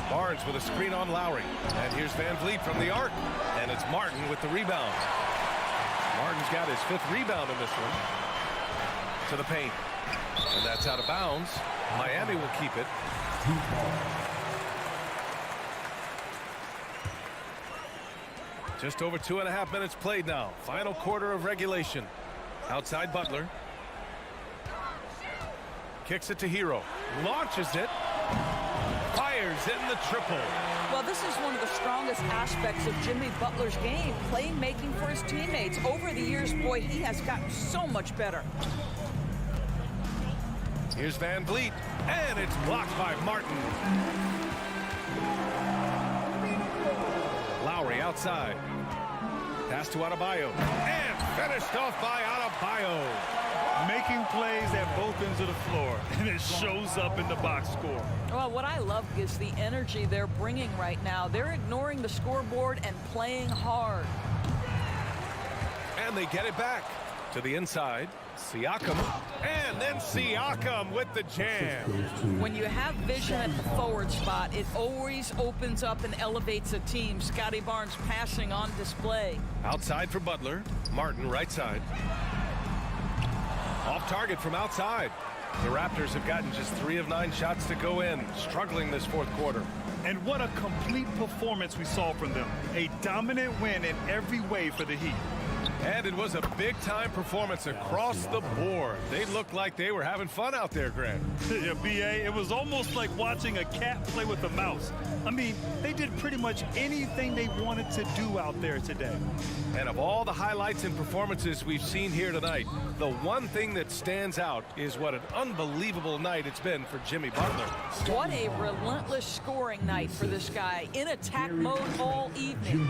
Barnes with a screen on Lowry. And here's VanVleet from the arc. And it's Martin with the rebound. Martin's got his 5th rebound in this one. To the paint. And that's out of bounds. Miami will keep it. Just over 2.5 minutes played now. Final quarter of regulation. Outside Butler. Kicks it to Hero. Launches it. Fires in the triple. Well, this is one of the strongest aspects of Jimmy Butler's game, playmaking for his teammates. Over the years, boy, he has gotten so much better. Here's VanVleet, and it's blocked by Martin. Lowry outside. Pass to Adebayo, and finished off by Adebayo. Making plays at both ends of the floor, and it shows up in the box score. Well, what I love is the energy they're bringing right now. They're ignoring the scoreboard and playing hard. And they get it back to the inside. Siakam, and then Siakam with the jam. When you have vision at the forward spot, it always opens up and elevates a team. Scotty Barnes passing on display. Outside for Butler. Martin right side. Off target from outside. The Raptors have gotten just 3 of 9 shots to go in, struggling this 4th quarter. And what a complete performance we saw from them. A dominant win in every way for the Heat. And it was a big-time performance across the board. They looked like they were having fun out there, Grant. Yeah, B.A., it was almost like watching a cat play with a mouse. I mean, they did pretty much anything they wanted to do out there today. And of all the highlights and performances we've seen here tonight, the one thing that stands out is what an unbelievable night it's been for Jimmy Butler. What a relentless scoring night for this guy. In attack mode all evening.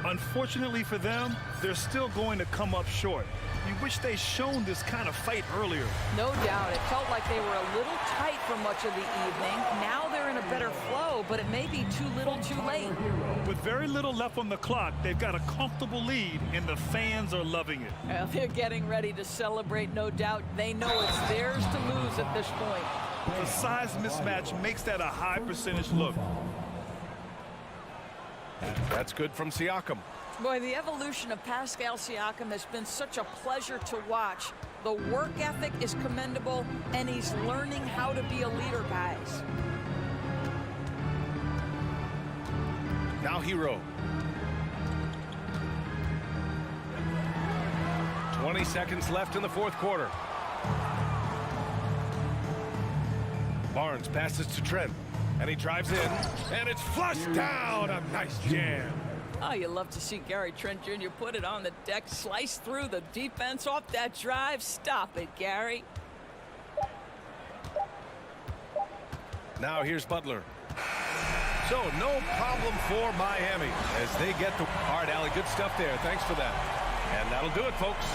Unfortunately for them, they're still going to come up short. You wish they'd shown this kind of fight earlier. No doubt. It felt like they were a little tight for much of the evening. Now they're in a better flow, but it may be too little too late. With very little left on the clock, they've got a comfortable lead, and the fans are loving it. Well, they're getting ready to celebrate, no doubt. They know it's theirs to lose at this point. The size mismatch makes that a high percentage look. That's good from Siakam. Boy, the evolution of Pascal Siakam has been such a pleasure to watch. The work ethic is commendable, and he's learning how to be a leader, guys. Now Hero. 20 seconds left in the 4th quarter. Barnes passes to Trent, and he drives in, and it's flushed down. A nice jam. Oh, you love to see Gary Trent Jr. put it on the deck, slice through the defense off that drive. Stop it, Gary. Now here's Butler. So no problem for Miami as they get the... All right, Allie, good stuff there. Thanks for that. And that'll do it, folks.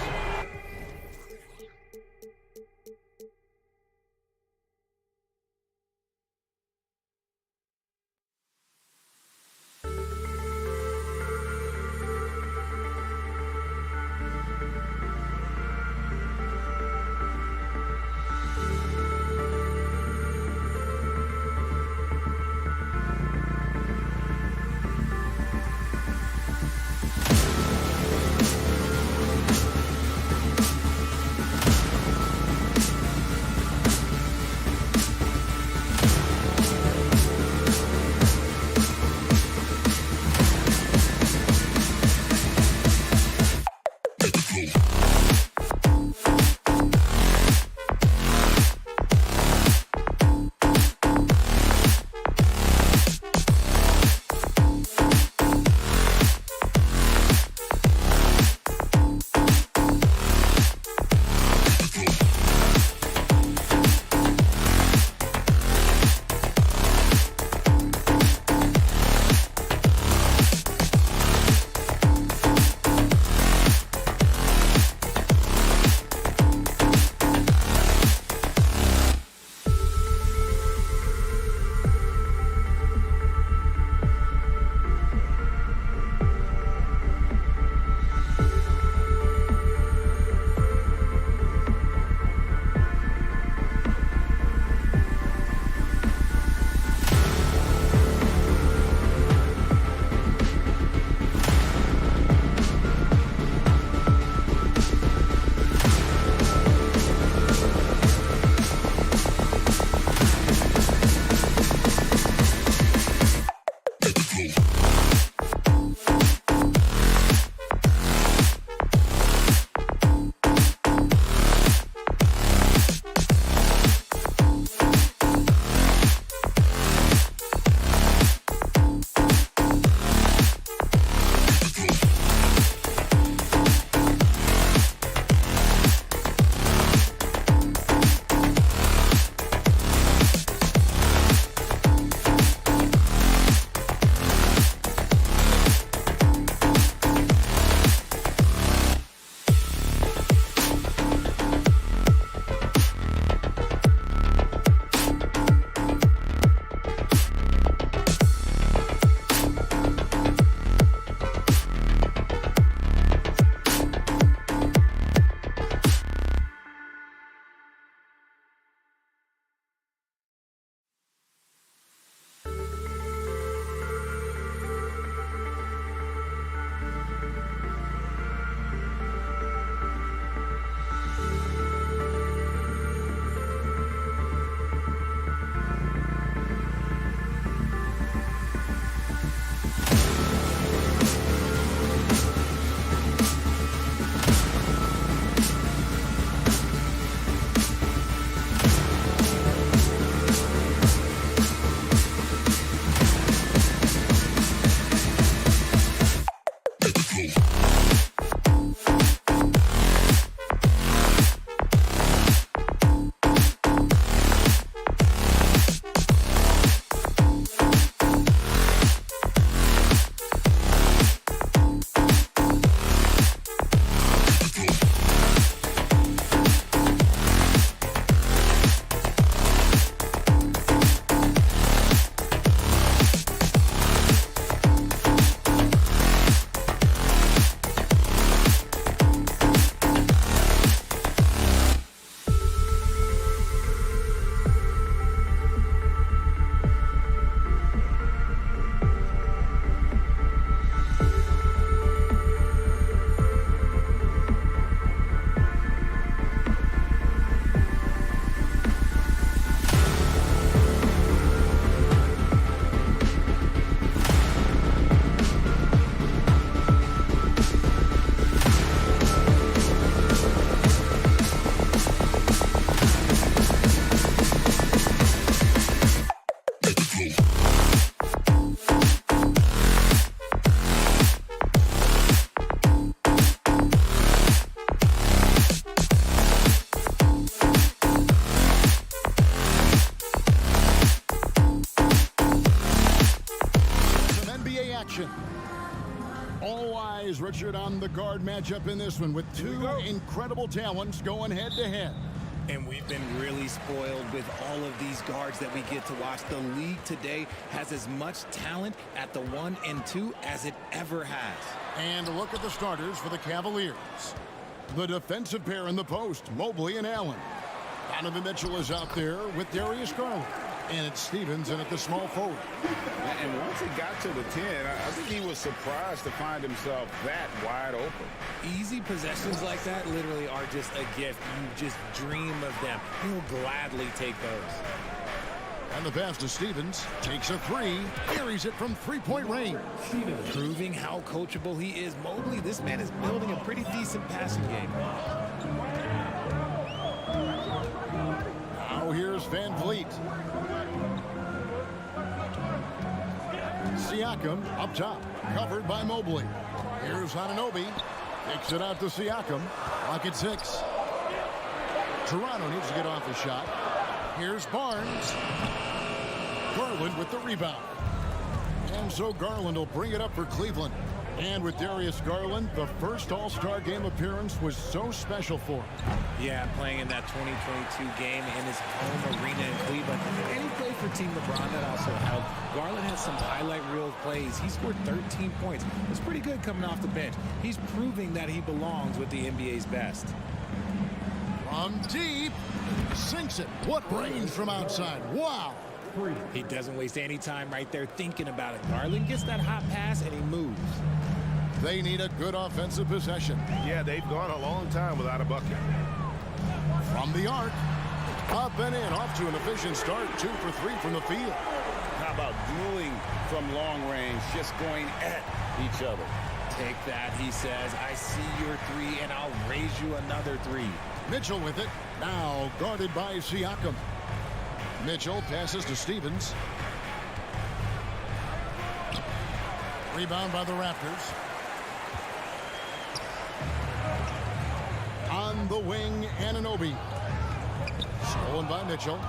guard matchup in this one with two incredible talents going head-to-head. And we've been really spoiled with all of these guards that we get to watch. The league today has as much talent at the 1 and 2 as it ever has. And a look at the starters for the Cavaliers. The defensive pair in the post, Mobley and Allen. Donovan Mitchell is out there with Darius Garland. And it's Stevens in at the small forward. And once he got to the 10, I think he was surprised to find himself that wide open. Easy possessions like that literally are just a gift. You just dream of them. He'll gladly take those. And the pass to Stevens. Takes a three. Carries it from three-point range. Proving how coachable he is. Mobley, this man is building a pretty decent passing game. Now here's Van Vliet. Siakam up top, covered by Mobley. Here's Anunoby. Takes it out to Siakam. Clock at 6. Toronto needs to get off the shot. Here's Barnes. Garland with the rebound. And so Garland will bring it up for Cleveland. And with Darius Garland, the first All-Star game appearance was so special for him. Yeah, playing in that 2022 game in his home arena in Cleveland. And he played for Team LeBron. That also helped. Garland has some highlight reel plays. He scored 13 points. It's pretty good coming off the bench. He's proving that he belongs with the NBA's best. From deep, sinks it. What range from outside. Wow. He doesn't waste any time right there thinking about it. Garland gets that hot pass and he moves. They need a good offensive possession. Yeah, they've gone a long time without a bucket. From the arc, up and in, off to an efficient start. 2 for 3 from the field. How about dueling from long range, just going at each other? Take that, he says. I see your 3 and I'll raise you another 3. Mitchell with it. Now guarded by Siakam. Mitchell passes to Stevens. Rebound by the Raptors. On the wing, Anunoby. Stolen by Mitchell.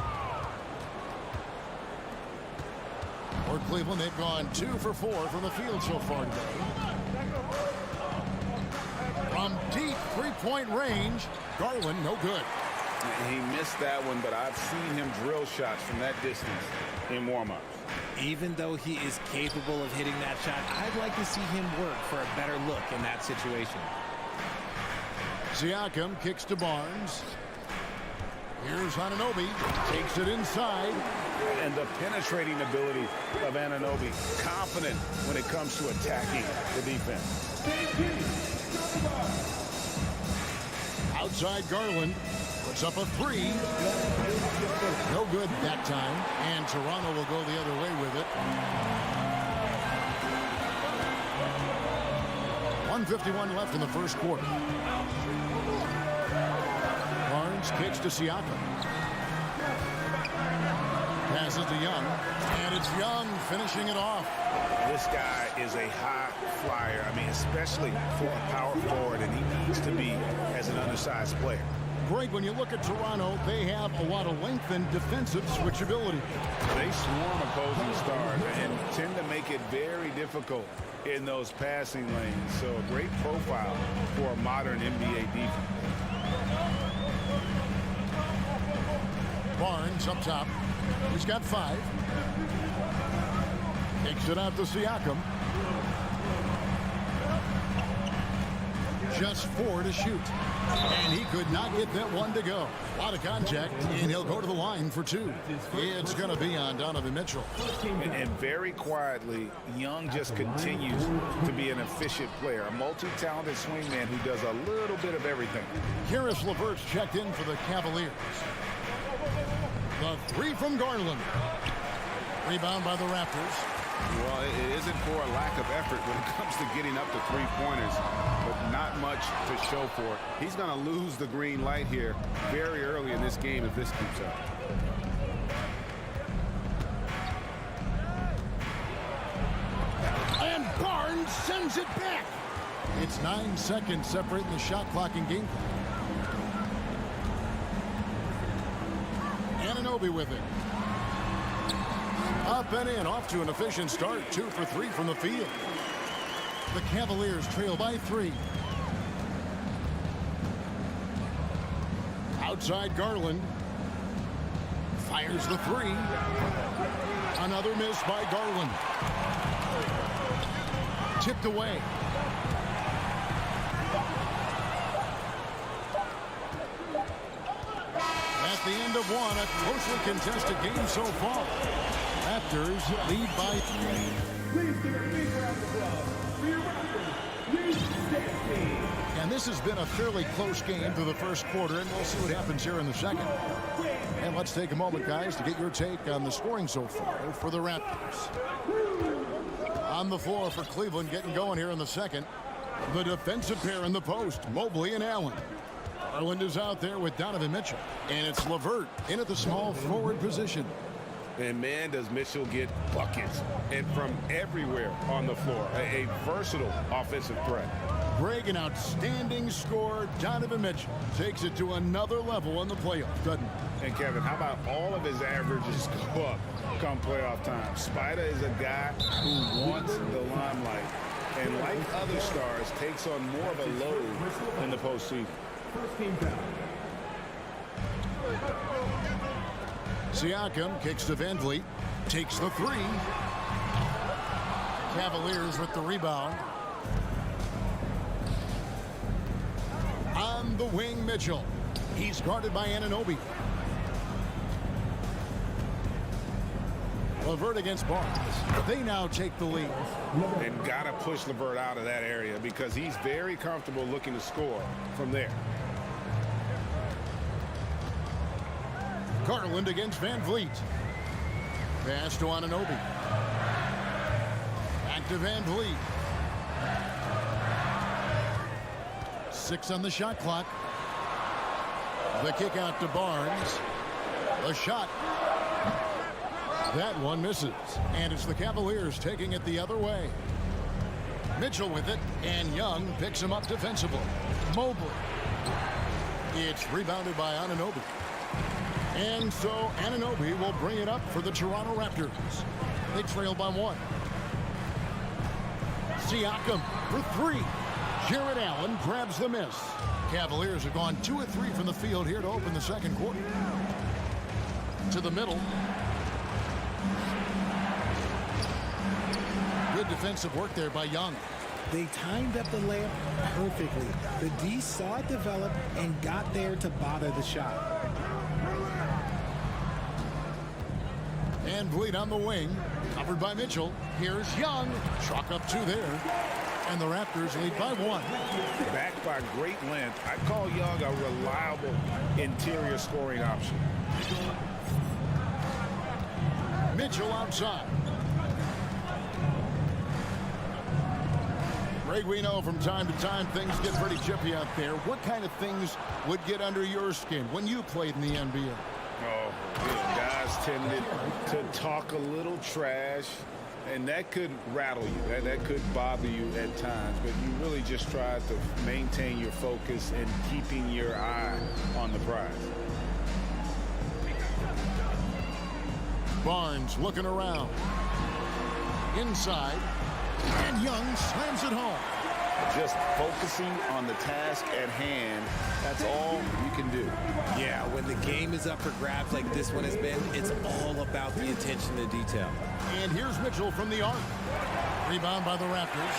For Cleveland, they've gone 2 for 4 from the field so far today. From deep three-point range, Garland, no good. He missed that one, but I've seen him drill shots from that distance in warm-ups. Even though he is capable of hitting that shot, I'd like to see him work for a better look in that situation. Siakam kicks to Barnes. Here's Anunoby. Takes it inside. And the penetrating ability of Anunoby. Confident when it comes to attacking the defense. Outside Garland. Puts up a 3. No good that time. And Toronto will go the other way with it. 1:51 left in the first quarter. Barnes kicks to Siakam. Passes to Young. And it's Young finishing it off. This guy is a high flyer. I mean, especially for a power forward, and he needs to be as an undersized player. Greg, when you look at Toronto, they have a lot of length and defensive switchability. They swarm opposing stars and tend to make it very difficult in those passing lanes. So a great profile for a modern NBA defense. Barnes up top. He's got 5. Takes it out to Siakam. Just 4 to shoot. And he could not get that one to go. A lot of contact, and he'll go to the line for 2. It's going to be on Donovan Mitchell. And very quietly, Young just continues to be an efficient player, a multi-talented swingman who does a little bit of everything. Karis LeVert's checked in for the Cavaliers. The 3 from Garland. Rebound by the Raptors. Well, it isn't for a lack of effort when it comes to getting up to three-pointers, but not much to show for it. He's going to lose the green light here very early in this game if this keeps up. And Barnes sends it back. It's 9 seconds separating the shot clock and game clock. Anunoby with it. Up and in, off to an efficient start. 2 for 3 from the field. The Cavaliers trail by 3. Outside Garland. Fires the three. Another miss by Garland. Tipped away. At the end of one, a closely contested game so far. Raptors lead by 3. Please give a big round of applause for your Raptors, New State team. And this has been a fairly close game through the first quarter, and we'll see what happens here in the second. And let's take a moment, guys, to get your take on the scoring so far for the Raptors. On the floor for Cleveland, getting going here in the second. The defensive pair in the post, Mobley and Allen. Garland is out there with Donovan Mitchell. And it's LeVert in at the small forward position. And man, does Mitchell get buckets. And from everywhere on the floor. A versatile offensive threat. Greg, an outstanding scorer. Donovan Mitchell takes it to another level in the playoffs, doesn't he? And Kevin, how about all of his averages go up come playoff time? Spider is a guy who wants the limelight. And like other stars, takes on more of a load in the postseason. First team foul. Siakam kicks to Van Vliet. Takes the three. Cavaliers with the rebound. On the wing, Mitchell. He's guarded by Anunoby. LeVert against Barnes. They now take the lead. And got to push LeVert out of that area because he's very comfortable looking to score from there. Garland against Van Vliet. Pass to Anunoby. Back to Van Vliet. 6 on the shot clock. The kick out to Barnes. The shot. That one misses. And it's the Cavaliers taking it the other way. Mitchell with it. And Young picks him up defensively. Mobley. It's rebounded by Anunoby. And so Anunoby will bring it up for the Toronto Raptors. They trail by 1. Siakam for 3. Jared Allen grabs the miss. Cavaliers have gone 2 of 3 from the field here to open the second quarter. To the middle. Good defensive work there by Young. They timed up the layup perfectly. The D saw it develop and got there to bother the shot. Van Vliet on the wing, covered by Mitchell. Here's Young. Chalk up 2 there. And the Raptors lead by 1. Backed by great length, I call Young a reliable interior scoring option. Mitchell outside. Greg, we know from time to time things get pretty chippy out there. What kind of things would get under your skin when you played in the NBA? Oh, guys tended to talk a little trash, and that could rattle you. That could bother you at times, but you really just try to maintain your focus and keeping your eye on the prize. Barnes looking around. Inside. And Young slams it home. Just focusing on the task at hand, that's all you can do. Yeah, when the game is up for grabs like this one has been, it's all about the attention to detail. And here's Mitchell from the arc. Rebound by the Raptors.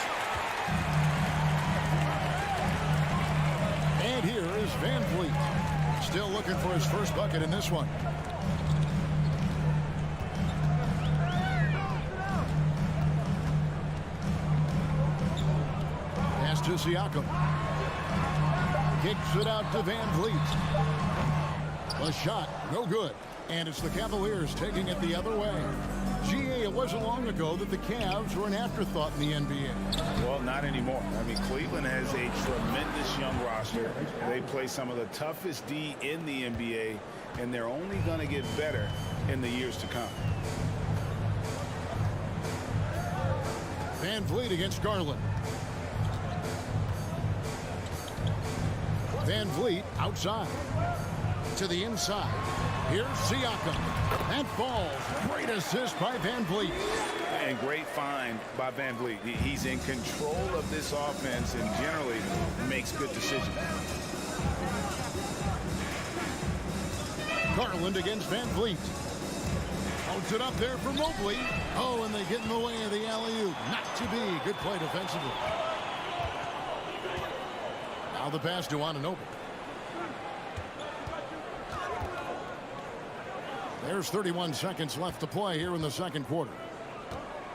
And here is Van Vliet. Still looking for his first bucket in this one. Pass to Siakam. Kicks it out to Van Vliet. The shot, no good. And it's the Cavaliers taking it the other way. GA, it wasn't long ago that the Cavs were an afterthought in the NBA. Well, not anymore. I mean, Cleveland has a tremendous young roster. They play some of the toughest D in the NBA, and they're only going to get better in the years to come. Van Vliet against Garland. Van Vliet outside. To the inside. Here's Siakam. That falls. Great assist by Van Vliet. And great find by Van Vliet. He's in control of this offense and generally makes good decisions. Garland against Van Vliet. Holds it up there for Mobley. Oh, and they get in the way of the alley-oop. Not to be. Good play defensively. Now the pass to Anunoby. There's 31 seconds left to play here in the second quarter.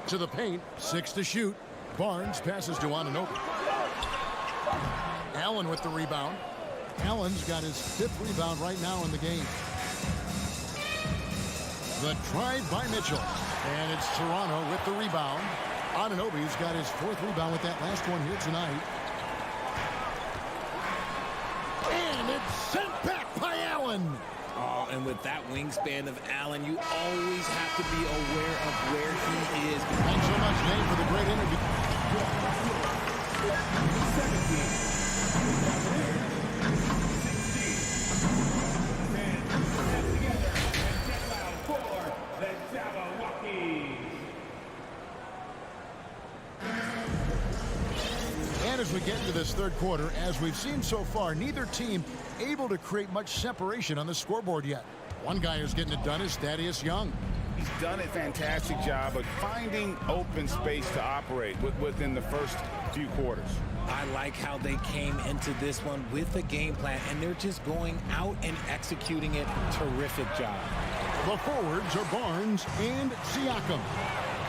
To the paint, 6 to shoot. Barnes passes to Anunoby. Allen with the rebound. Allen's got his 5th rebound right now in the game. The drive by Mitchell. And it's Toronto with the rebound. Anunoby's got his 4th rebound with that last one here tonight. And it's sent back by Allen. Oh, and with that wingspan of Allen, you always have to be aware of where he is. Thanks so much, Dave, for the great interview. 17. And as we get into this third quarter, as we've seen so far, neither team able to create much separation on the scoreboard yet. One guy who's getting it done is Thaddeus Young. He's done a fantastic job of finding open space to operate within the first few quarters. I like how they came into this one with a game plan, and they're just going out and executing it. Terrific job. The forwards are Barnes and Siakam.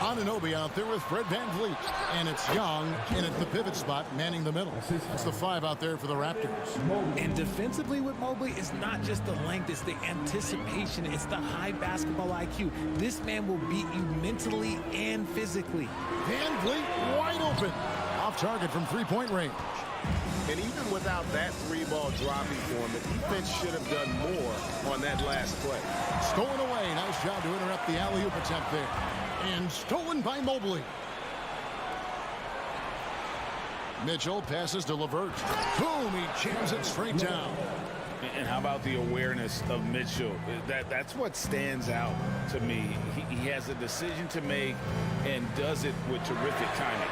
Anunoby out there with Fred Van Vliet. And it's Young in at the pivot spot, manning the middle. That's the 5 out there for the Raptors. And defensively with Mobley, it's not just the length, it's the anticipation, it's the high basketball IQ. This man will beat you mentally and physically. Van Vliet wide open. Off target from 3-point range. And even without that 3-ball dropping for him, the defense should have done more on that last play. Stolen away. Nice job to interrupt the alley-oop attempt there. And stolen by Mobley. Mitchell passes to LeVert. Boom, he jams it straight down. And how about the awareness of Mitchell? That's what stands out to me. He has a decision to make and does it with terrific timing.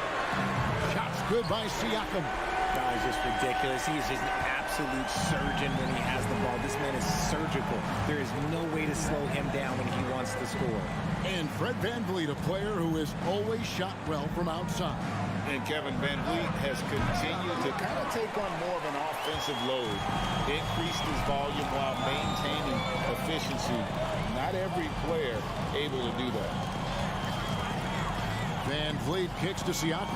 Shots good by Siakam. That is just ridiculous. He is just an absolute surgeon when he has the ball. This man is surgical. There is no way to slow him down when he wants to score. And Fred Van Vliet, a player who has always shot well from outside. And Kevin Van Vliet has continued to kind of take on more of an offensive load. Increased his volume while maintaining efficiency. Not every player able to do that. Van Vliet kicks to Siakam.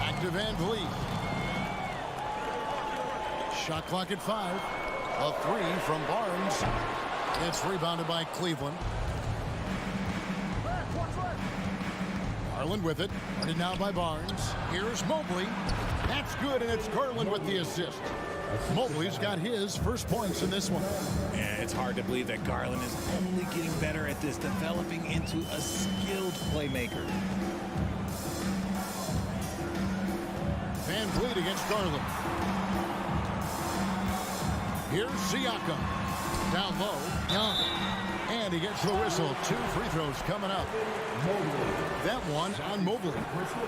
Back to Van Vliet. Shot clock at 5. A 3 from Barnes. It's rebounded by Cleveland. Garland with it. Guarded now by Barnes. Here's Mobley. That's good, and it's Garland with the assist. Mobley's got his first points in this one. Yeah, it's hard to believe that Garland is only getting better at this, developing into a skilled playmaker. Van Vliet against Garland. Here's Siakam. Down low, Young. And he gets the whistle. 2 free throws coming up. That one's on Mobley.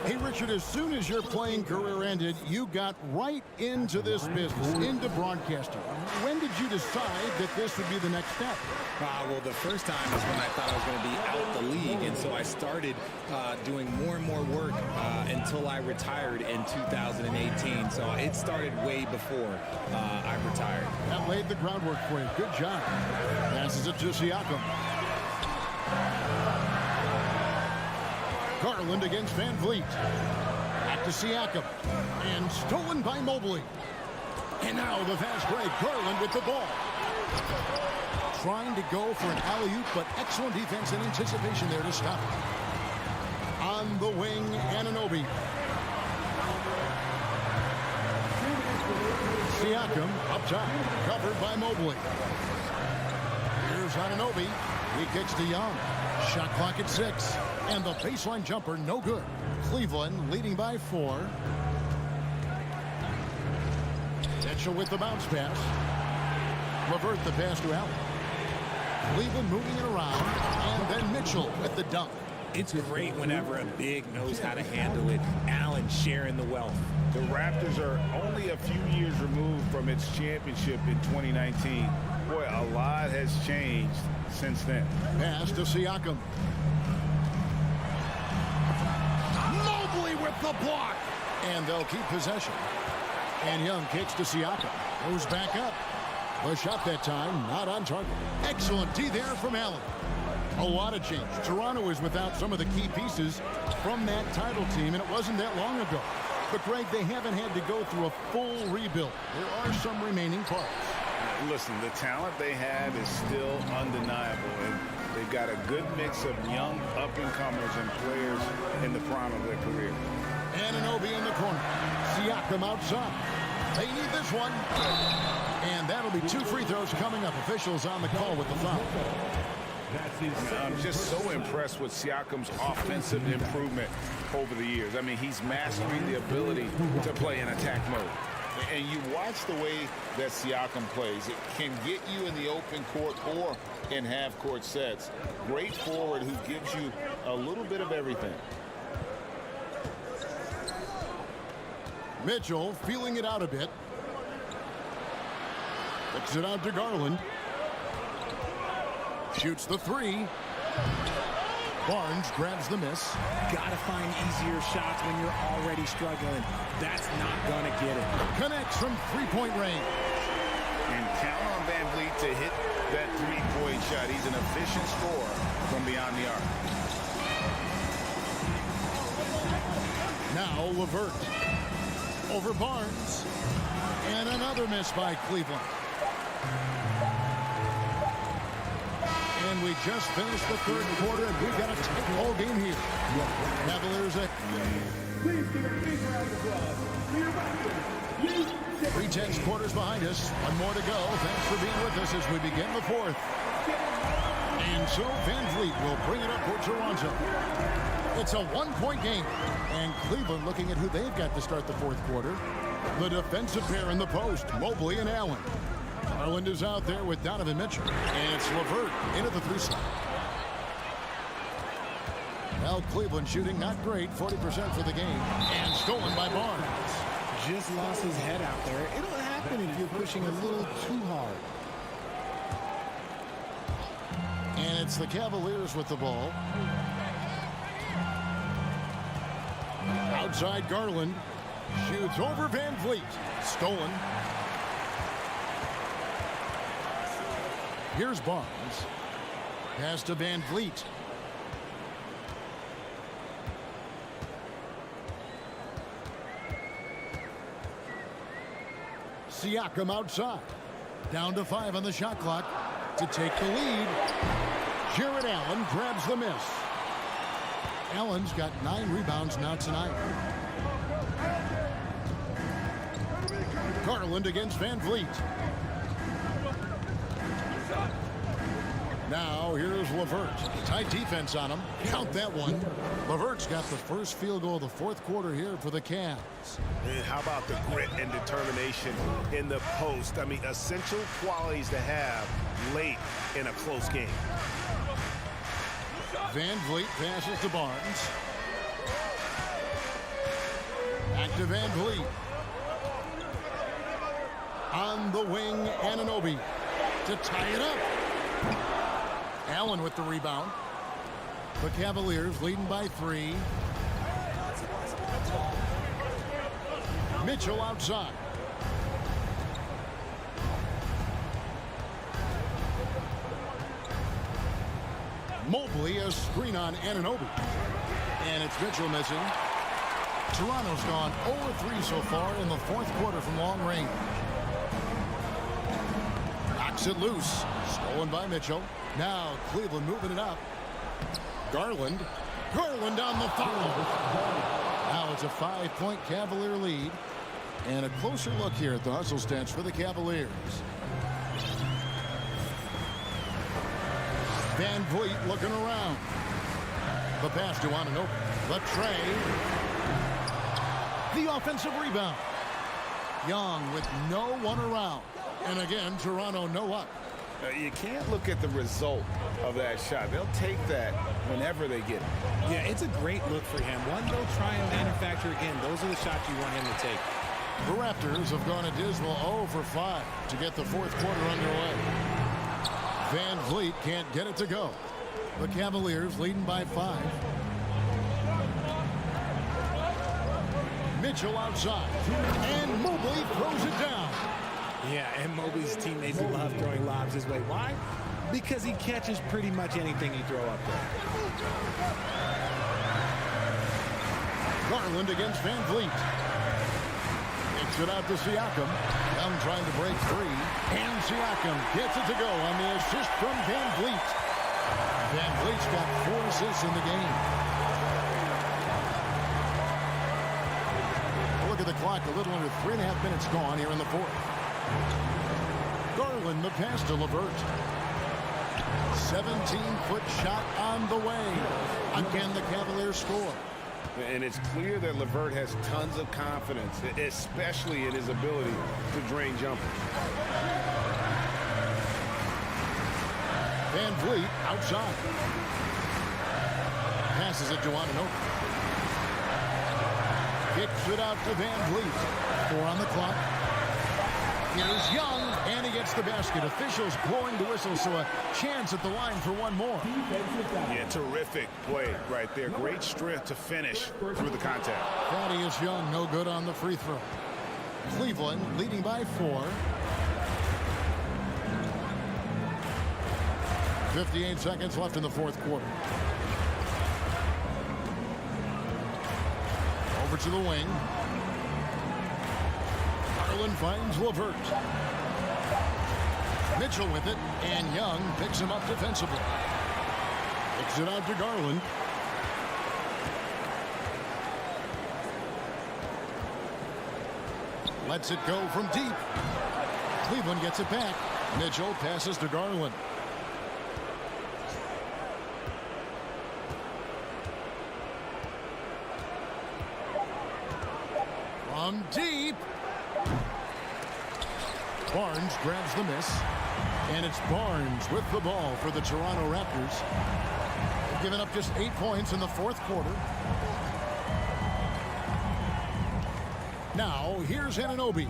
Hey, Richard, as soon as your playing career ended, you got right into this business, into broadcasting. When did you decide that this would be the next step? Well, the first time is when I thought I was going to be out the league, and so I started doing more and more work until I retired in 2018. So it started way before I retired. That laid the groundwork for you. Good job. Passes it to Siakam. Garland against Van Vliet. Back to Siakam. And stolen by Mobley. And now the fast break. Garland with the ball. Trying to go for an alley-oop, but excellent defense and anticipation there to stop it. On the wing, Anunoby. Siakam up top, covered by Mobley. Here's Anunoby. He kicks to Young. Shot clock at 6. And the baseline jumper, no good. Cleveland leading by 4. Mitchell with the bounce pass. LeVert the pass to Allen. Cleveland moving it around. And then Mitchell with the dunk. It's great whenever a big knows how to handle it. Allen sharing the wealth. The Raptors are only a few years removed from its championship in 2019. Boy, a lot has changed since then. Pass to Siakam. Mobley with the block. And they'll keep possession. And Young kicks to Siakam. Goes back up. The shot that time, not on target. Excellent D there from Allen. A lot of change. Toronto is without some of the key pieces from that title team, and it wasn't that long ago. But, Greg, they haven't had to go through a full rebuild. There are some remaining parts. Listen, the talent they have is still undeniable, and they've got a good mix of young up-and-comers and players in the prime of their career. Anunoby in the corner. Siakam outside. They need this one. And that'll be 2 free throws coming up. Officials on the call with the foul. I'm just so impressed with Siakam's offensive improvement over the years. I mean, he's mastering the ability to play in attack mode. And you watch the way that Siakam plays. It can get you in the open court or in half-court sets. Great forward who gives you a little bit of everything. Mitchell feeling it out a bit. Puts it out to Garland. Shoots the 3. Barnes grabs the miss. Gotta find easier shots when you're already struggling. That's not gonna get it. Connects from 3-point range. And count on Van Vliet to hit that 3-point shot. He's an efficient scorer from beyond the arc. Now LeVert. Over Barnes. And another miss by Cleveland. And we just finished the 3rd quarter, and we've got a tight ball game here. Cavaliers at Please give a big round of applause for your Raptors. 3/10 quarters behind us. One more to go. Thanks for being with us as we begin the 4th. And so Van Vliet will bring it up for Toronto. It's a 1-point game. And Cleveland looking at who they've got to start the 4th quarter. The defensive pair in the post, Mobley and Allen. Garland is out there with Donovan Mitchell. And it's LeVert into the 3 slot. Well, Cleveland shooting not great, 40% for the game. And stolen by Barnes. Just lost his head out there. It'll happen if you're pushing a little too hard. And it's the Cavaliers with the ball. Outside Garland. Shoots over Van Vliet. Stolen. Here's Barnes. Pass to Van Vliet. Siakam outside. Down to 5 on the shot clock to take the lead. Jared Allen grabs the miss. Allen's got 9 rebounds now tonight. Garland against Van Vliet. Now here's LeVert. Tight defense on him. Count that one. LeVert's got the first field goal of the 4th quarter here for the Cavs. And how about the grit and determination in the post? I mean, essential qualities to have late in a close game. Van Vliet passes to Barnes. Back to Van Vliet. On the wing, Anunoby to tie it up. Allen with the rebound. The Cavaliers leading by 3. Mitchell outside. Mobley a screen on Anunoby. And it's Mitchell missing. Toronto's gone 0-3 so far in the 4th quarter from long range. Knocks it loose. Stolen by Mitchell. Now Cleveland moving it up. Garland. Garland on the foul. Now it's a 5-point Cavalier lead. And a closer look here at the hustle stats for the Cavaliers. Van Vliet looking around. The pass to Anunoby. The tray. The offensive rebound. Young with no one around. And again, Toronto no up. You can't look at the result of that shot. They'll take that whenever they get it. Yeah, it's a great look for him. One, they'll try and manufacture again. Those are the shots you want him to take. The Raptors have gone a dismal 0 for 5 to get the 4th quarter underway. Van Vliet can't get it to go. The Cavaliers leading by 5. Mitchell outside. And Mobley throws it down. Yeah, and Mobley's teammates love throwing lobs his way. Why? Because he catches pretty much anything you throw up there. Garland against Van Vliet. Kicks it out to Siakam. Young trying to break free. And Siakam gets it to go on the assist from Van Vliet. Van Vliet's got 4 assists in the game. Look at the clock. A little under 3.5 minutes gone here in the 4th. Garland the pass to LeVert. 17-foot shot on the way. Again, the Cavaliers score. And it's clear that LeVert has tons of confidence, especially in his ability to drain jumpers. Van Vliet outside. Passes it to Anunoby. Kicks it out to Van Vliet. 4 on the clock. Here's Young, and he gets the basket. Officials blowing the whistle, so a chance at the line for one more. Yeah, terrific play right there. Great strength to finish through the contact. Thaddeus Young, no good on the free throw. Cleveland leading by 4. 58 seconds left in the 4th quarter. Over to the wing. Garland finds LeVert. Mitchell with it, and Young picks him up defensively. Kicks it out to Garland. Lets it go from deep. Cleveland gets it back. Mitchell passes to Garland. From deep. Barnes grabs the miss. And it's Barnes with the ball for the Toronto Raptors. They've given up just 8 points in the 4th quarter. Now, here's Anunoby.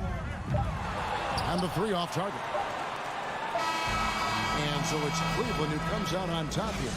And the 3 off target. And so it's Cleveland who comes out on top here.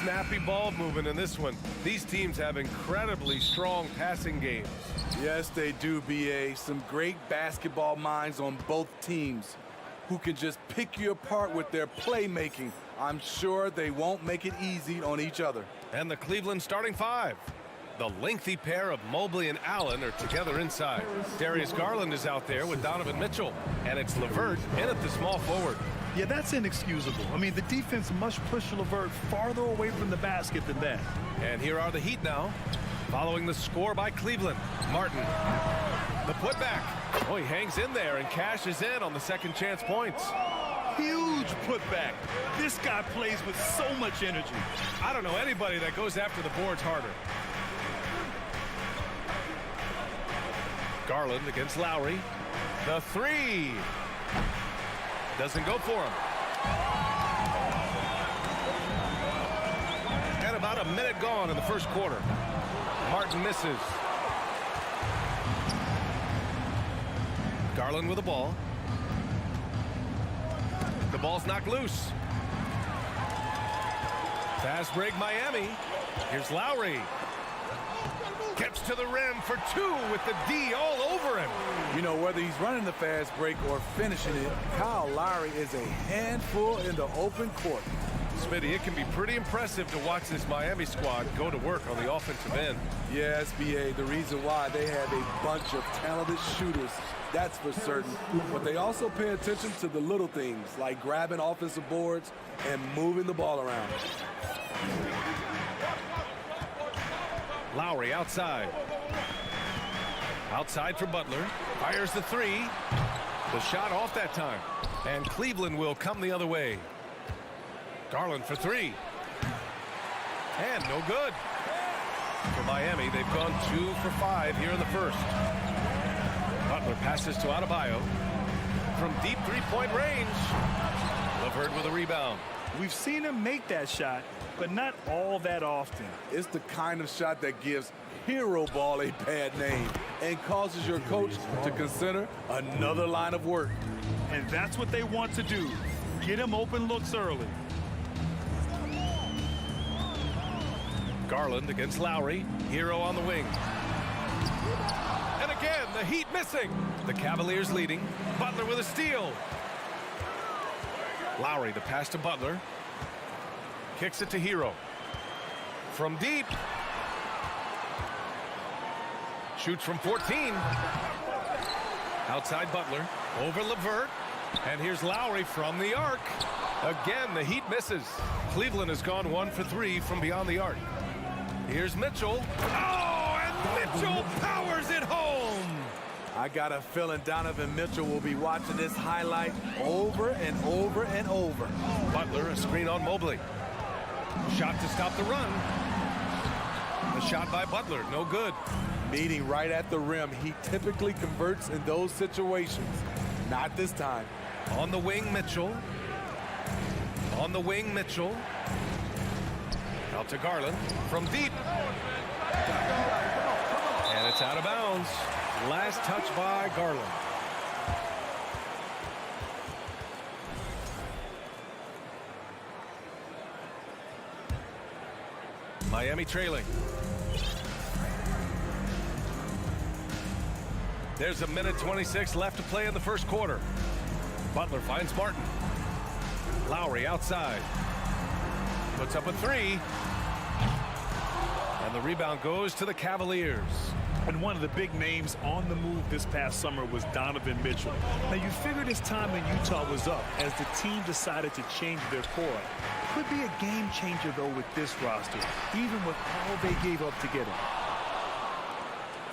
Snappy ball movement in this one. These teams have incredibly strong passing games. Yes, they do, BA. Some great basketball minds on both teams who can just pick you apart with their playmaking. I'm sure they won't make it easy on each other. And the Cleveland starting five. The lengthy pair of Mobley and Allen are together inside. Darius Garland is out there with Donovan Mitchell. And it's LeVert in at the small forward. Yeah, that's inexcusable. I mean, the defense must push LeVert farther away from the basket than that. And here are the Heat now, following the score by Cleveland. Martin, the putback. Oh, he hangs in there and cashes in on the second chance points. Huge putback. This guy plays with so much energy. I don't know anybody that goes after the boards harder. Garland against Lowry. The three. Doesn't go for him. And about a minute gone in the first quarter. Martin misses. Garland with the ball. The ball's knocked loose. Fast break Miami. Here's Lowry. Gets to the rim for two with the D all over him. You know, whether he's running the fast break or finishing it, Kyle Lowry is a handful in the open court. Smitty, it can be pretty impressive to watch this Miami squad go to work on the offensive end. Yeah, SBA, the reason why they have a bunch of talented shooters, that's for certain. But they also pay attention to the little things, like grabbing offensive boards and moving the ball around. Lowry outside. Outside for Butler. Fires the three. The shot off that time. And Cleveland will come the other way. Garland for three. And no good. For Miami, they've gone 2 for 5 here in the first. Butler passes to Adebayo. From deep three-point range. LeVert with a rebound. We've seen him make that shot, but not all that often. It's the kind of shot that gives hero ball a bad name and causes your coach to consider another line of work. And that's what they want to do. Get him open looks early. Garland against Lowry. Hero on the wing. And again, the Heat missing. The Cavaliers leading. Butler with a steal. Lowry, the pass to Butler. Kicks it to Hero. From deep. Shoots from 14. Outside Butler. Over LeVert. And here's Lowry from the arc. Again, the Heat misses. Cleveland has gone 1 for 3 from beyond the arc. Here's Mitchell. Oh, and Mitchell powers it home. I got a feeling Donovan Mitchell will be watching this highlight over and over and over. Butler, a screen on Mobley. Shot to stop the run. The shot by Butler, no good. Meeting right at the rim. He typically converts in those situations. Not this time. On the wing, Mitchell. On the wing, Mitchell. Out to Garland from deep. And it's out of bounds. Last touch by Garland. Miami trailing. There's a minute 26 left to play in the first quarter. Butler finds Martin. Lowry outside. Puts up a three. And the rebound goes to the Cavaliers. And one of the big names on the move this past summer was Donovan Mitchell. Now, you figured his time in Utah was up as the team decided to change their core. Could be a game changer, though, with this roster, even with all they gave up to get him.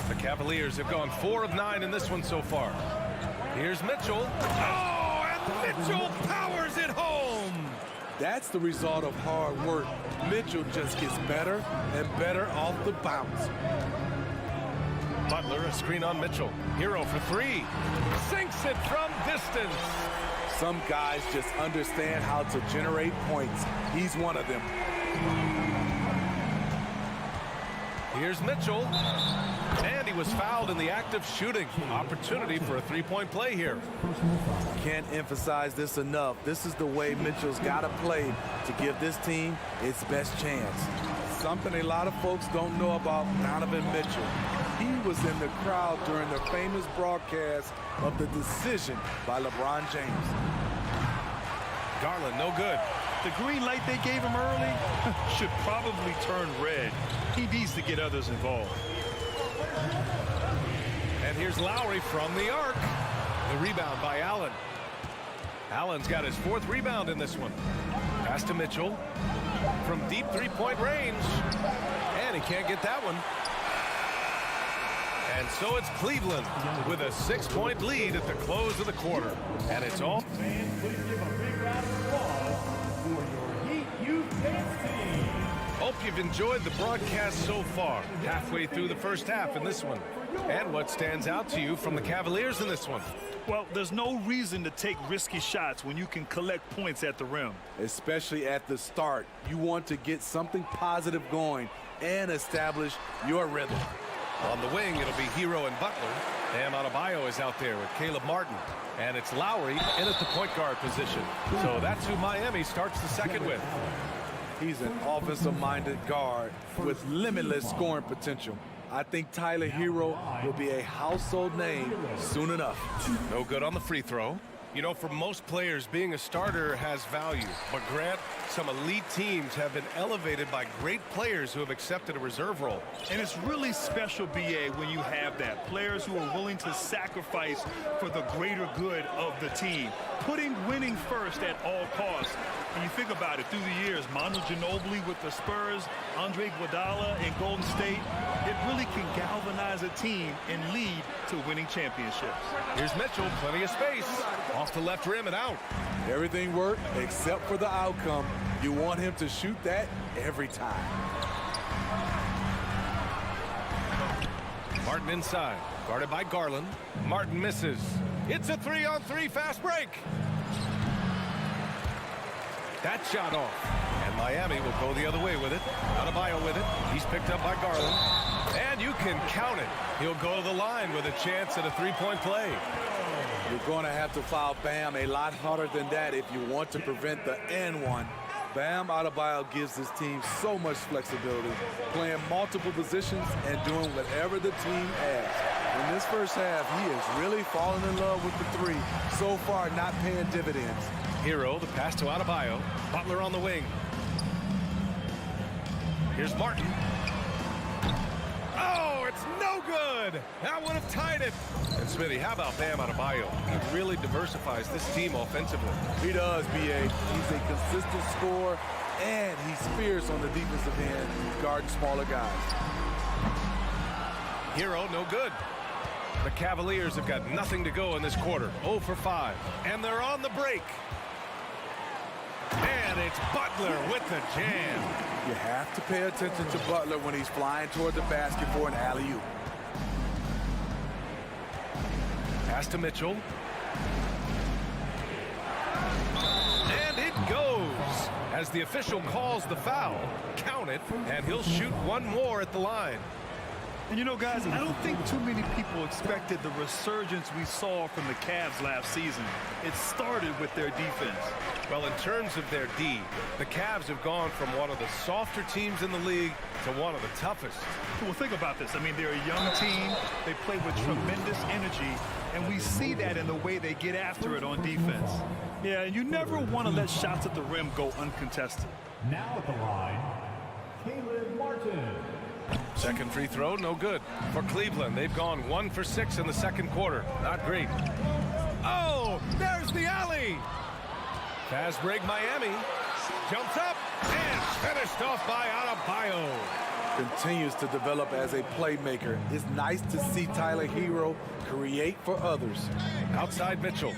The Cavaliers have gone 4 of 9 in this one so far. Here's Mitchell. Oh, and Mitchell powers it home. That's the result of hard work. Mitchell just gets better and better off the bounce. Butler, a screen on Mitchell. Hero for three. Sinks it from distance. Some guys just understand how to generate points. He's one of them. Here's Mitchell. And he was fouled in the act of shooting. Opportunity for a three-point play here. Can't emphasize this enough. This is the way Mitchell's got to play to give this team its best chance. Something a lot of folks don't know about Donovan Mitchell. He was in the crowd during the famous broadcast of the decision by LeBron James. Garland, no good. The green light they gave him early should probably turn red. He needs to get others involved. And here's Lowry from the arc. The rebound by Allen. Allen's got his 4th rebound in this one. Pass to Mitchell from deep three-point range. And he can't get that one. And so it's Cleveland with a 6-point lead at the close of the quarter. And it's all. Fans, please give a big round of applause for your Heat Youth Dance Team. Hope you've enjoyed the broadcast so far. Halfway through the first half in this one. And what stands out to you from the Cavaliers in this one? Well, there's no reason to take risky shots when you can collect points at the rim. Especially at the start. You want to get something positive going and establish your rhythm. On the wing, it'll be Hero and Butler. Bam Adebayo is out there with Caleb Martin. And it's Lowry in at the point guard position. So that's who Miami starts the second with. He's an offensive-minded guard with limitless scoring potential. I think Tyler Hero will be a household name soon enough. No good on the free throw. You know, for most players, being a starter has value. But Grant, some elite teams have been elevated by great players who have accepted a reserve role. And it's really special, B.A., when you have that. Players who are willing to sacrifice for the greater good of the team. Putting winning first at all costs. When you think about it, through the years, Manu Ginobili with the Spurs, Andre Iguodala in Golden State, it really can galvanize a team and lead to winning championships. Here's Mitchell, plenty of space. Off the left rim and out. Everything worked except for the outcome. You want him to shoot that every time. Martin inside, guarded by Garland. Martin misses. It's a 3-on-3 fast break. That shot off. And Miami will go the other way with it. Adebayo with it. He's picked up by Garland. And you can count it. He'll go to the line with a chance at a three-point play. You're going to have to foul Bam a lot harder than that if you want to prevent the and-one. Bam Adebayo gives this team so much flexibility, playing multiple positions and doing whatever the team asks. In this first half, he is really falling in love with the three. So far, not paying dividends. Hero, the pass to Adebayo. Butler on the wing. Here's Martin. Oh, it's no good. That would have tied it. And Smithy, how about Bam Adebayo? He really diversifies this team offensively. He does, B.A. He's a consistent scorer, and he's fierce on the defensive end, guarding smaller guys. Hero, no good. The Cavaliers have got nothing to go in this quarter. 0 for 5. And they're on the break. And it's Butler with the jam. You have to pay attention to Butler when he's flying toward the basket for an alley-oop. Pass to Mitchell. And it goes. As the official calls the foul, count it, and he'll shoot one more at the line. And you know, guys, I don't think too many people expected the resurgence we saw from the Cavs last season. It started with their defense. Well, in terms of their D, the Cavs have gone from one of the softer teams in the league to one of the toughest. Well, think about this. I mean, they're a young team. They play with tremendous energy, and we see that in the way they get after it on defense. Yeah, and you never want to let shots at the rim go uncontested. Now at the line, Caleb Martin. Second free throw, no good. For Cleveland, they've gone 1 for 6 in the second quarter. Not great. Oh, there's the alley. Fast break, Miami. Jumps up and finished off by Adebayo. Continues to develop as a playmaker. It's nice to see Tyler Hero create for others. Outside Mitchell.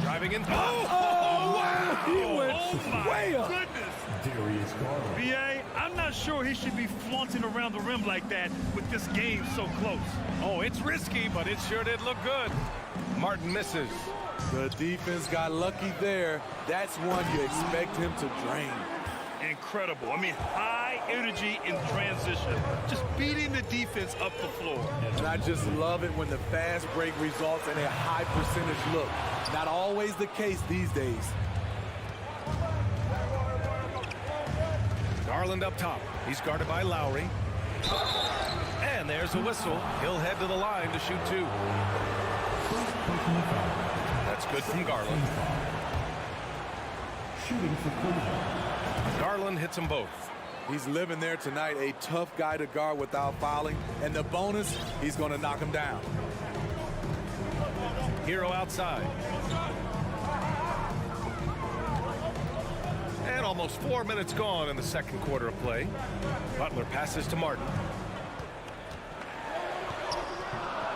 Driving in. Oh, wow! He went way up. Goodness. Darius Garland. B.A., I'm not sure he should be flaunting around the rim like that with this game so close. Oh, it's risky, but it sure did look good. Martin misses. The defense got lucky there. That's one you expect him to drain. Incredible. I mean, high energy in transition. Just beating the defense up the floor. And I just love it when the fast break results in a high percentage look. Not always the case these days. Garland up top. He's guarded by Lowry. And there's a whistle. He'll head to the line to shoot 2. That's good from Garland. Shooting for Cleveland. Garland hits them both. He's living there tonight, a tough guy to guard without fouling. And the bonus, he's going to knock him down. Hero outside. And almost 4 minutes gone in the second quarter of play. Butler passes to Martin.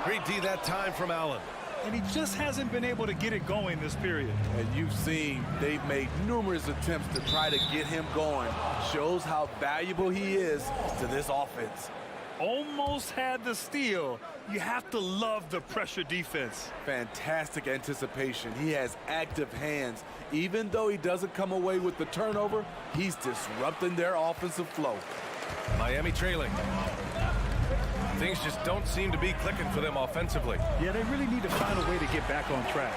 Great D that time from Allen. And he just hasn't been able to get it going this period. And you've seen they've made numerous attempts to try to get him going. Shows how valuable he is to this offense. Almost had the steal. You have to love the pressure defense. Fantastic anticipation. He has active hands. Even though he doesn't come away with the turnover, he's disrupting their offensive flow. Miami trailing. Things just don't seem to be clicking for them offensively. Yeah, they really need to find a way to get back on track.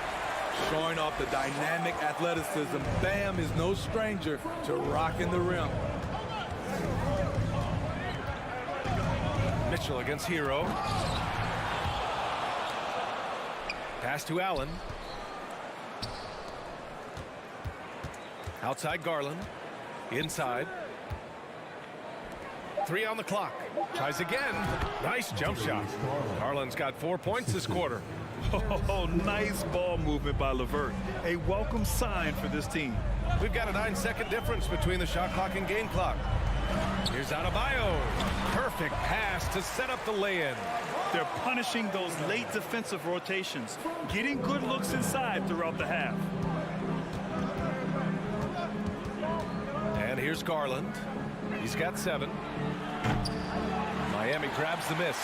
Showing off the dynamic athleticism, Bam is no stranger to rocking the rim. Mitchell against Hero. Pass to Allen. Outside Garland. Inside. 3 on the clock. Tries again. Nice jump shot. Garland's got 4 points this quarter. Oh, nice ball movement by LeVert. A welcome sign for this team. We've got a 9-second difference between the shot clock and game clock. Here's Adebayo. Perfect pass to set up the lay-in. They're punishing those late defensive rotations, getting good looks inside throughout the half. And here's Garland. He's got 7. Miami grabs the miss.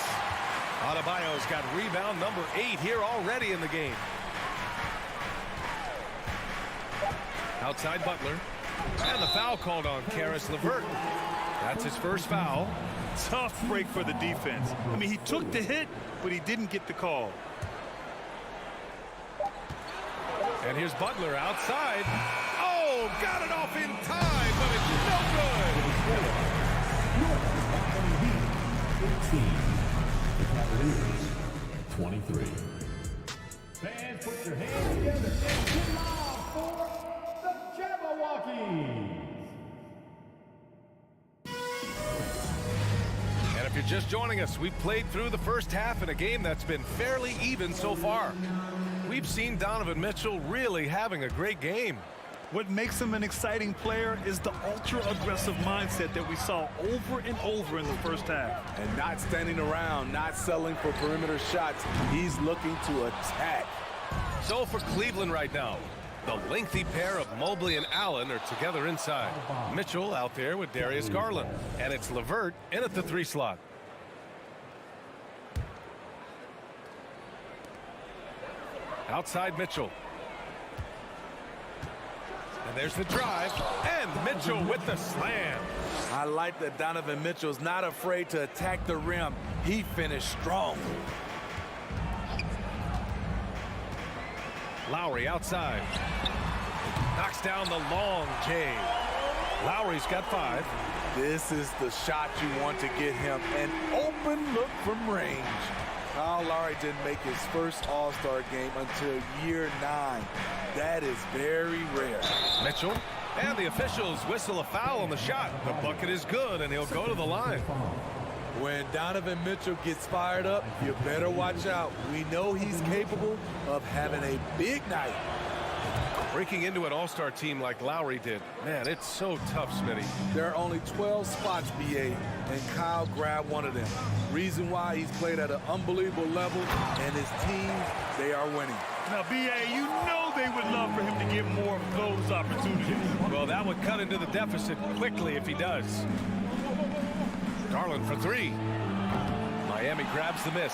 Adebayo's got rebound number 8 here already in the game. Outside Butler. And the foul called on Caris LeVert. That's his first foul. Tough break for the defense. I mean, he took the hit, but he didn't get the call. And here's Butler outside. Oh, got it off in time, but it's no good. 15. The Cavaliers, 23. Fans, put your hands together and get loud for the Jabberwockies. And if you're just joining us, we've played through the first half in a game that's been fairly even so far. We've seen Donovan Mitchell really having a great game. What makes him an exciting player is the ultra-aggressive mindset that we saw over and over in the first half. And not standing around, not settling for perimeter shots. He's looking to attack. So for Cleveland right now, the lengthy pair of Mobley and Allen are together inside. Mitchell out there with Darius Garland. And it's LeVert in at the 3 slot. Outside Mitchell. And there's the drive, and Mitchell with the slam. I like that Donovan Mitchell's not afraid to attack the rim. He finished strong. Lowry outside. Knocks down the long J. Lowry's got 5. This is the shot you want to get him, an open look from range. Kyle Lowry didn't make his first All-Star game until year 9. That is very rare. Mitchell, and the officials whistle a foul on the shot. The bucket is good, and he'll go to the line. When Donovan Mitchell gets fired up, you better watch out. We know he's capable of having a big night. Breaking into an all-star team like Lowry did. Man, it's so tough, Smitty. There are only 12 spots, BA, and Kyle grabbed one of them. Reason why he's played at an unbelievable level, and his team, they are winning. Now, BA, you know they would love for him to get more of those opportunities. Well, that would cut into the deficit quickly if he does. Garland for 3. Miami grabs the miss.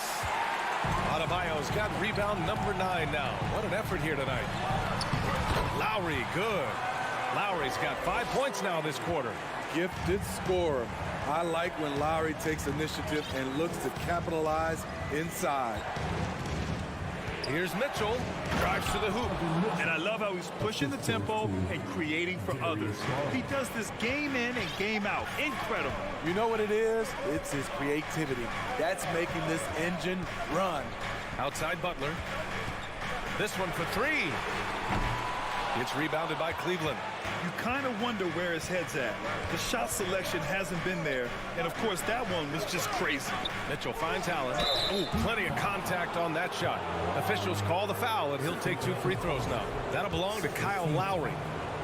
Adebayo's got rebound number 9 now. What an effort here tonight. Lowry, good. Lowry's got 5 points now this quarter. Gifted scorer. I like when Lowry takes initiative and looks to capitalize inside. Here's Mitchell, drives to the hoop. And I love how he's pushing the tempo and creating for others. He does this game in and game out. Incredible. You know what it is? It's his creativity. That's making this engine run. Outside Butler. This one for 3. It's rebounded by Cleveland. You kind of wonder where his head's at. The shot selection hasn't been there. And, of course, that one was just crazy. Mitchell finds Allen. Ooh, plenty of contact on that shot. Officials call the foul, and he'll take 2 free throws now. That'll belong to Kyle Lowry.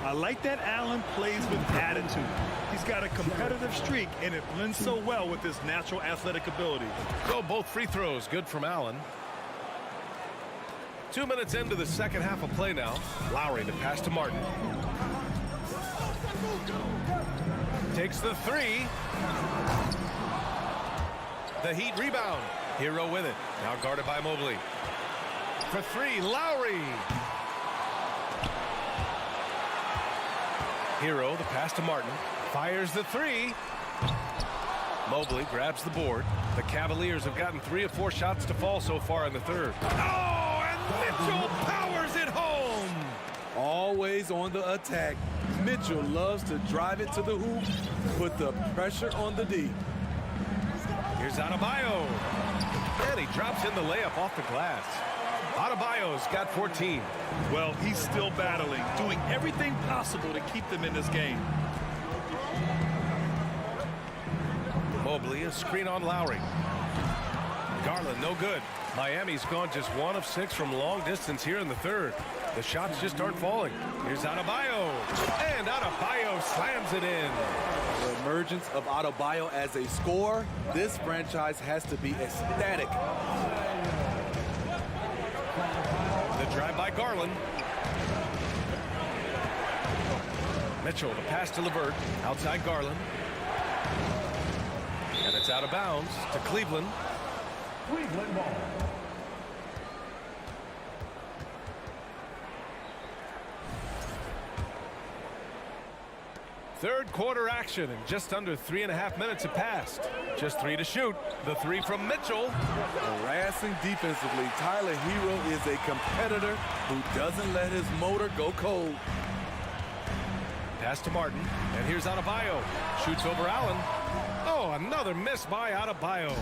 I like that Allen plays with attitude. He's got a competitive streak, and it blends so well with his natural athletic ability. So both free throws good from Allen. 2 minutes into the second half of play now. Lowry, the pass to Martin. Takes the 3. The Heat rebound. Hero with it. Now guarded by Mobley. For 3, Lowry. Hero, the pass to Martin. Fires the 3. Mobley grabs the board. The Cavaliers have gotten 3 of 4 shots to fall so far in the third. Oh, and Mitchell powers it home. Always on the attack. Mitchell loves to drive it to the hoop, put the pressure on the D. Here's Adebayo. And he drops in the layup off the glass. Adebayo's got 14. Well, he's still battling, doing everything possible to keep them in this game. Mobley, a screen on Lowry. Garland, no good. Miami's gone just 1 of 6 from long distance here in the third. The shots just aren't falling. Here's Adebayo. And Adebayo slams it in. The emergence of Adebayo as a scorer, this franchise has to be ecstatic. The drive by Garland. Mitchell, the pass to LeVert. Outside Garland. And it's out of bounds to Cleveland. Cleveland ball. Third quarter action, and just under 3.5 minutes have passed. Just 3 to shoot. The 3 from Mitchell. Harassing defensively, Tyler Hero is a competitor who doesn't let his motor go cold. Pass to Martin, and here's Adebayo. Shoots over Allen. Oh, another miss by Adebayo.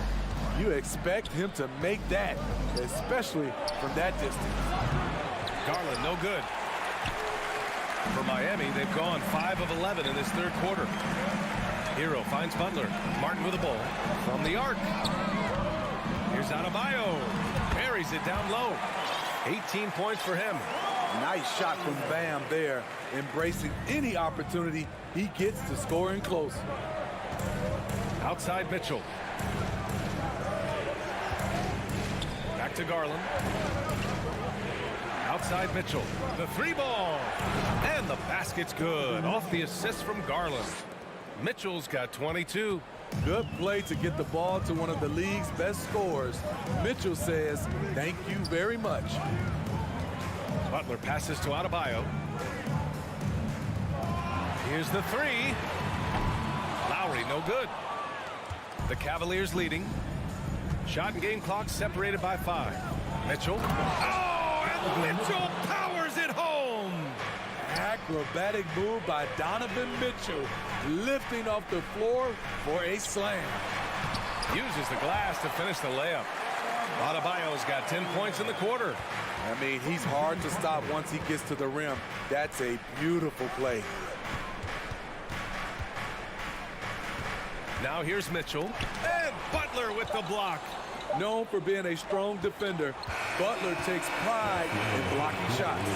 You expect him to make that, especially from that distance. Garland, no good. For Miami, they've gone 5 of 11 in this third quarter. Hero finds Butler. Martin with the ball from the arc. Here's Adebayo. Buries it down low. 18 points for him. Nice shot from Bam there, embracing any opportunity he gets to scoring close. Outside Mitchell. Back to Garland. Outside Mitchell. The 3 ball. And the basket's good. Off the assist from Garland. Mitchell's got 22. Good play to get the ball to one of the league's best scorers. Mitchell says, thank you very much. Butler passes to Adebayo. Here's the three. Lowry, no good. The Cavaliers leading. Shot and game clock separated by 5. Mitchell. Oh, and Mitchell powers it home. Acrobatic move by Donovan Mitchell, lifting off the floor for a slam. Uses the glass to finish the layup. Adebayo's got 10 points in the quarter. I mean, he's hard to stop once he gets to the rim. That's a beautiful play. Now here's Mitchell. And Butler with the block. Known for being a strong defender, Butler takes pride in blocking shots.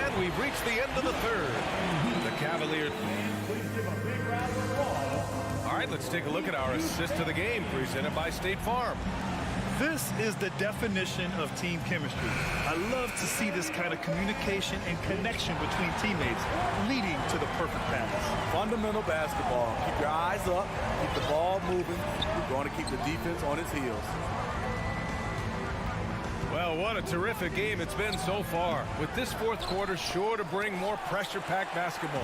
And we've reached the end of the third. The Cavaliers. All right, let's take a look at our assist to the game presented by State Farm. This is the definition of team chemistry. I love to see this kind of communication and connection between teammates leading to the perfect pass. Fundamental basketball. Keep your eyes up, keep the ball moving. You're going to keep the defense on its heels. Well, what a terrific game it's been so far. With this fourth quarter sure to bring more pressure-packed basketball.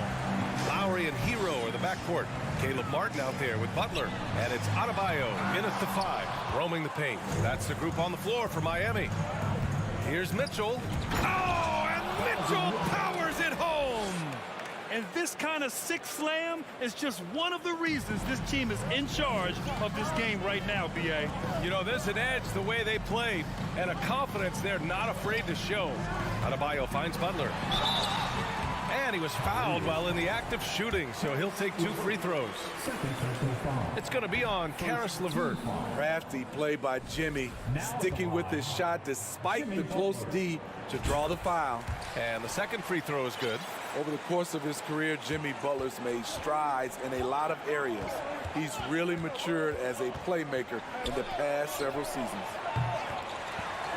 Lowry and Hero are the backcourt. Caleb Martin out there with Butler. And it's Adebayo in at the 5, roaming the paint. That's the group on the floor for Miami. Here's Mitchell. Oh, and Mitchell powers it home. And this kind of sick slam is just one of the reasons this team is in charge of this game right now, B.A. You know, there's an edge the way they played and a confidence they're not afraid to show. Adebayo finds Butler. And he was fouled while in the act of shooting, so he'll take 2 free throws. It's going to be on Caris LeVert. Crafty play by Jimmy, sticking with his shot despite the close D to draw the foul. And the second free throw is good. Over the course of his career, Jimmy Butler's made strides in a lot of areas. He's really matured as a playmaker in the past several seasons.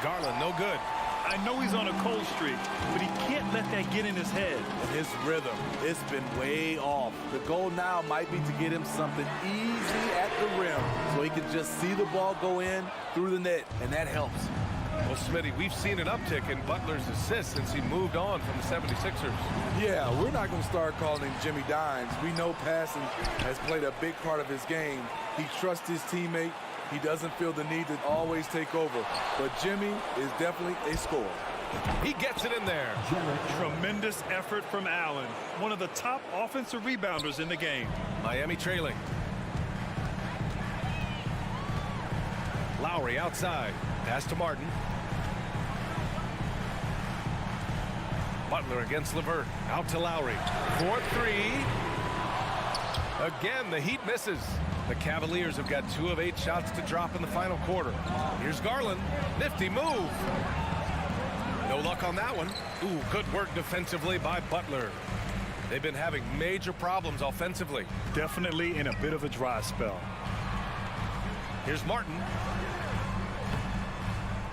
Garland, no good. I know he's on a cold streak, but he can't let that get in his head. His rhythm, it's been way off. The goal now might be to get him something easy at the rim so he can just see the ball go in through the net, and that helps. Well, Smitty, we've seen an uptick in Butler's assists since he moved on from the 76ers. Yeah, we're not going to start calling him Jimmy Dimes. We know passing has played a big part of his game. He trusts his teammate. He doesn't feel the need to always take over. But Jimmy is definitely a scorer. He gets it in there. Tremendous effort from Allen, one of the top offensive rebounders in the game. Miami trailing. Lowry outside. Pass to Martin. Butler against LeVert. Out to Lowry. 4-3. Again, the Heat misses. The Cavaliers have got 2 of 8 shots to drop in the final quarter. Here's Garland. Nifty move. No luck on that one. Ooh, good work defensively by Butler. They've been having major problems offensively. Definitely in a bit of a dry spell. Here's Martin.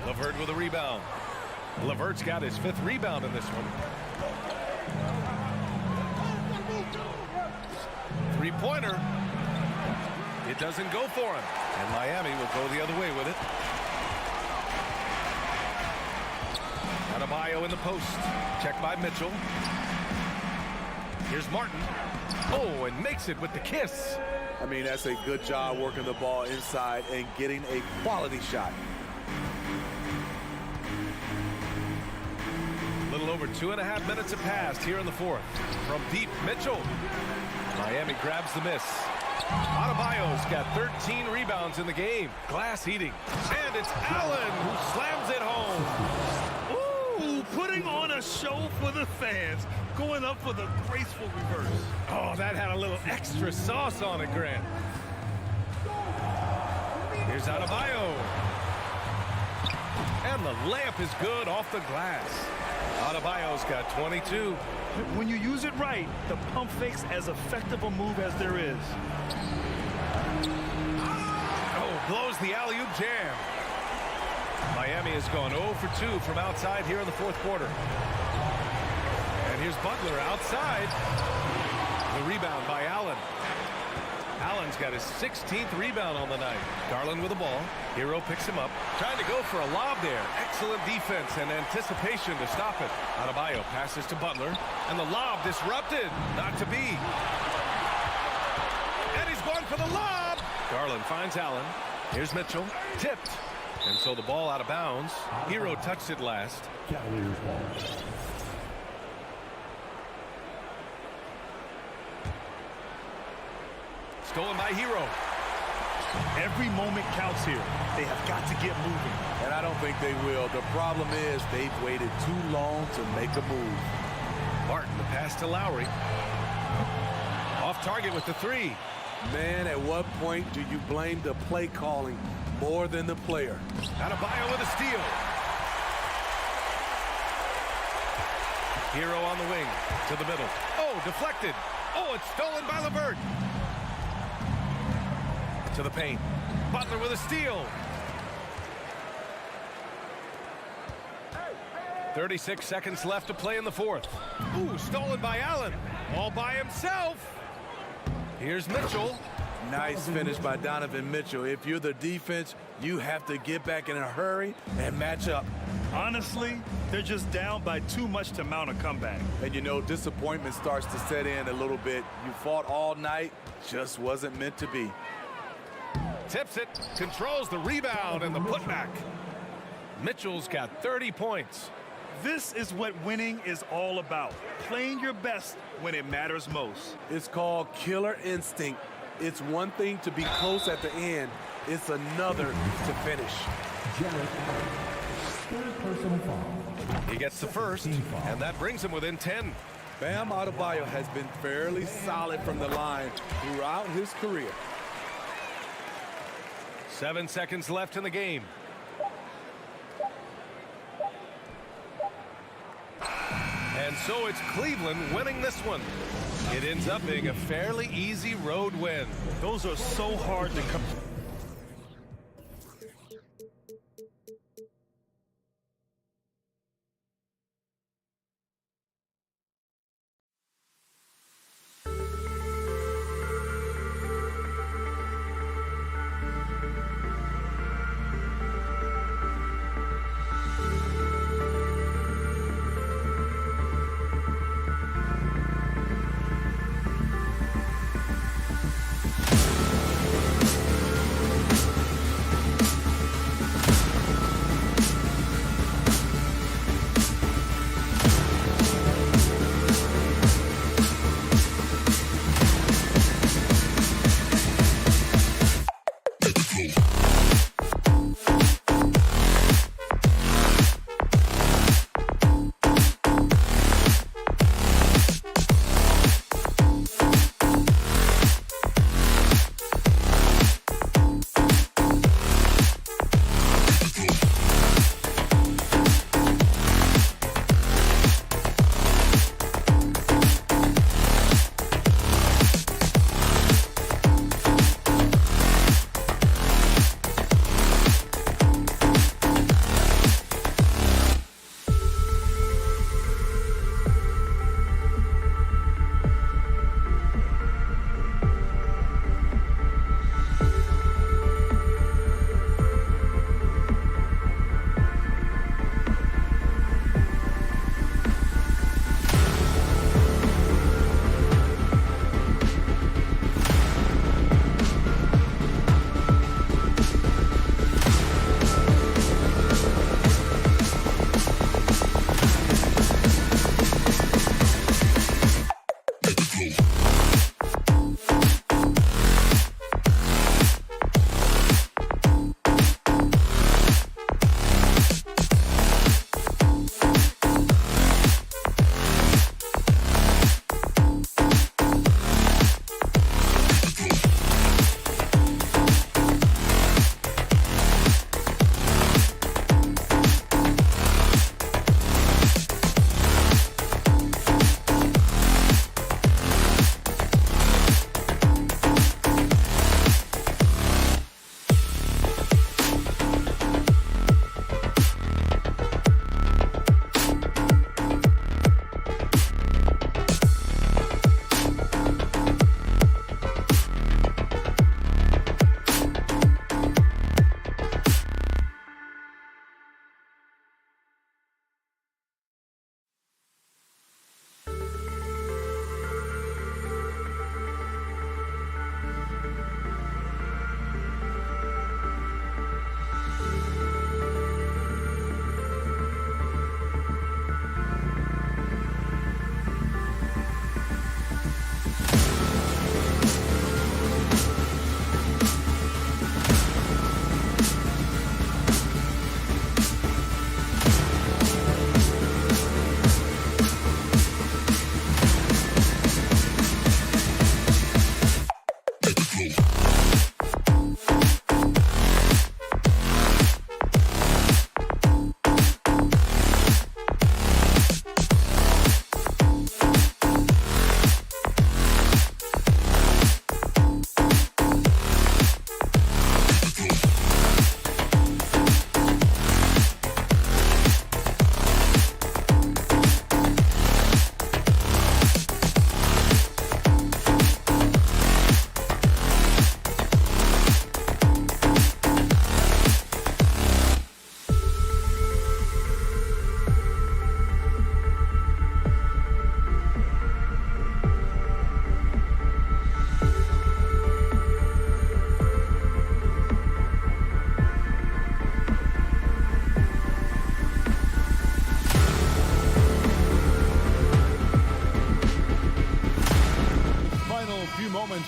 LeVert with a rebound. LeVert's got his 5th rebound in this one. 3-pointer. It doesn't go for him. And Miami will go the other way with it. Adebayo in the post. Checked by Mitchell. Here's Martin. Oh, and makes it with the kiss. I mean, that's a good job working the ball inside and getting a quality shot. A little over 2.5 minutes have passed here in the 4th. From deep, Mitchell. Miami grabs the miss. Adebayo's got 13 rebounds in the game. Glass heating. And it's Allen who slams it home. Ooh, putting on a show for the fans. Going up for the graceful reverse. Oh, that had a little extra sauce on it, Grant. Here's Adebayo. And the layup is good off the glass. Adebayo's got 22. When you use it right, the pump fake's as effective a move as there is. Oh, blows the alley-oop jam. Miami has gone 0 for 2 from outside here in the 4th quarter. And here's Butler outside. The rebound by Allen. Allen's got his 16th rebound on the night. Garland with the ball. Hero picks him up. Trying to go for a lob there. Excellent defense and anticipation to stop it. Adebayo passes to Butler. And the lob disrupted. Not to be. And he's going for the lob. Garland finds Allen. Here's Mitchell. Tipped. And so the ball out of bounds. Hero touched it last. Cavaliers ball. Stolen by Hero. Every moment counts here. They have got to get moving. And I don't think they will. The problem is they've waited too long to make a move. Martin, the pass to Lowry. Off target with the three. Man, at what point do you blame the play calling more than the player? Adebayo with a steal. Hero on the wing to the middle. Oh, deflected. Oh, it's stolen by LeVert. To the paint. Butler with a steal. 36 seconds left to play in the fourth. Ooh, stolen by Allen. All by himself. Here's Mitchell. Nice finish by Donovan Mitchell. If you're the defense, you have to get back in a hurry and match up. Honestly, they're just down by too much to mount a comeback. And you know, disappointment starts to set in a little bit. You fought all night, just wasn't meant to be. Tips it, controls the rebound and the putback. Mitchell's got 30 points. This is what winning is all about. Playing your best when it matters most. It's called killer instinct. It's one thing to be close at the end. It's another to finish. Third personal foul. He gets the first, and that brings him within 10. Bam Adebayo has been fairly solid from the line throughout his career. 7 seconds left in the game. And so it's Cleveland winning this one. It ends up being a fairly easy road win. Those are so hard to come.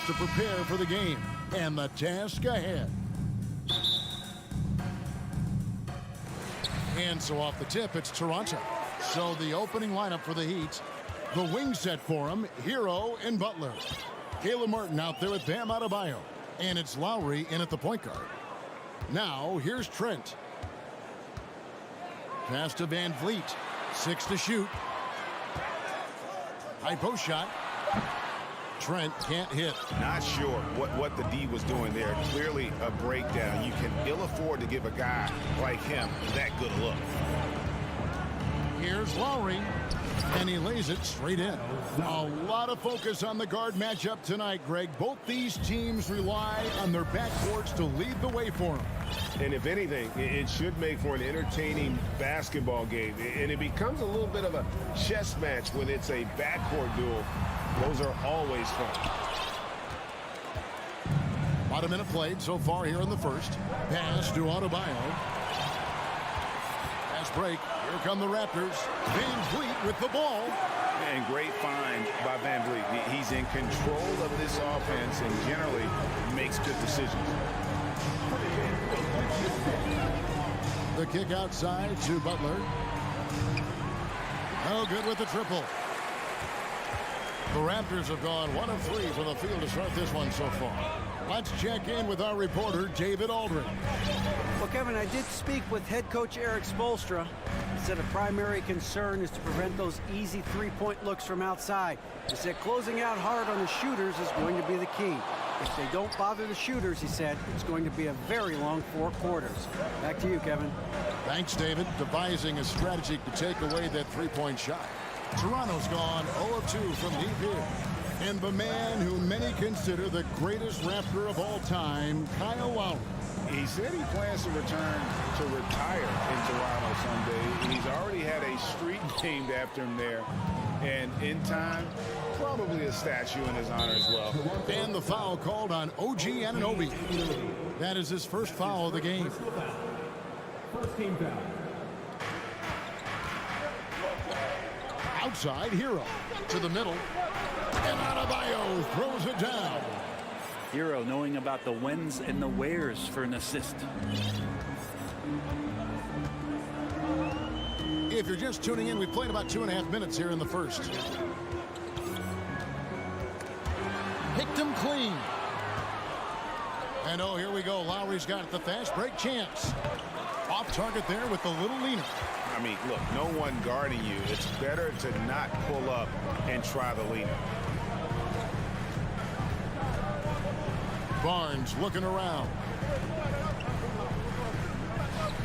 to prepare for the game and the task ahead. And so off the tip, it's Toronto. So the opening lineup for the Heat, the wing set for him, Hero and Butler. Caleb Martin out there with Bam Adebayo. And it's Lowry in at the point guard. Now, here's Trent. Pass to Van Vliet. 6 to shoot. High post shot. Trent can't hit. Not sure what the D was doing there. Clearly a breakdown. You can ill afford to give a guy like him that good a look. Here's Lowry, and he lays it straight in. A lot of focus on the guard matchup tonight, Greg. Both these teams rely on their backcourts to lead the way for them. And if anything, it should make for an entertaining basketball game. And it becomes a little bit of a chess match when it's a backcourt duel. Those are always fun. About a minute played so far here in the first. Pass to Adebayo. Pass break. Here come the Raptors. Van Vliet with the ball. And great find by Van Vliet. He's in control of this offense and generally makes good decisions. The kick outside to Butler. Oh, good with the triple. The Raptors have gone 1 of 3 from the field to start this one so far. Let's check in with our reporter, David Aldridge. Well, Kevin, I did speak with head coach Eric Spoelstra. He said a primary concern is to prevent those easy three-point looks from outside. He said closing out hard on the shooters is going to be the key. If they don't bother the shooters, he said, it's going to be a very long 4 quarters. Back to you, Kevin. Thanks, David. Devising a strategy to take away that three-point shot. Toronto's gone 0 of 2 from deep here. And the man who many consider the greatest Raptor of all time, Kyle Lowry. He said he plans to return to retire in Toronto someday. He's already had a street named after him there. And in time, probably a statue in his honor as well. And the foul called on OG Anunoby. That is his first foul of the game. First team foul. Outside, Hero to the middle. And Adebayo throws it down. Hero knowing about the whens and the wheres for an assist. If you're just tuning in, we've played about 2.5 minutes here in the first. Picked him clean. And oh, here we go. Lowry's got the fast break chance. Off target there with the little leaner. I mean, look, no one guarding you. It's better to not pull up and try the leaner. Barnes looking around.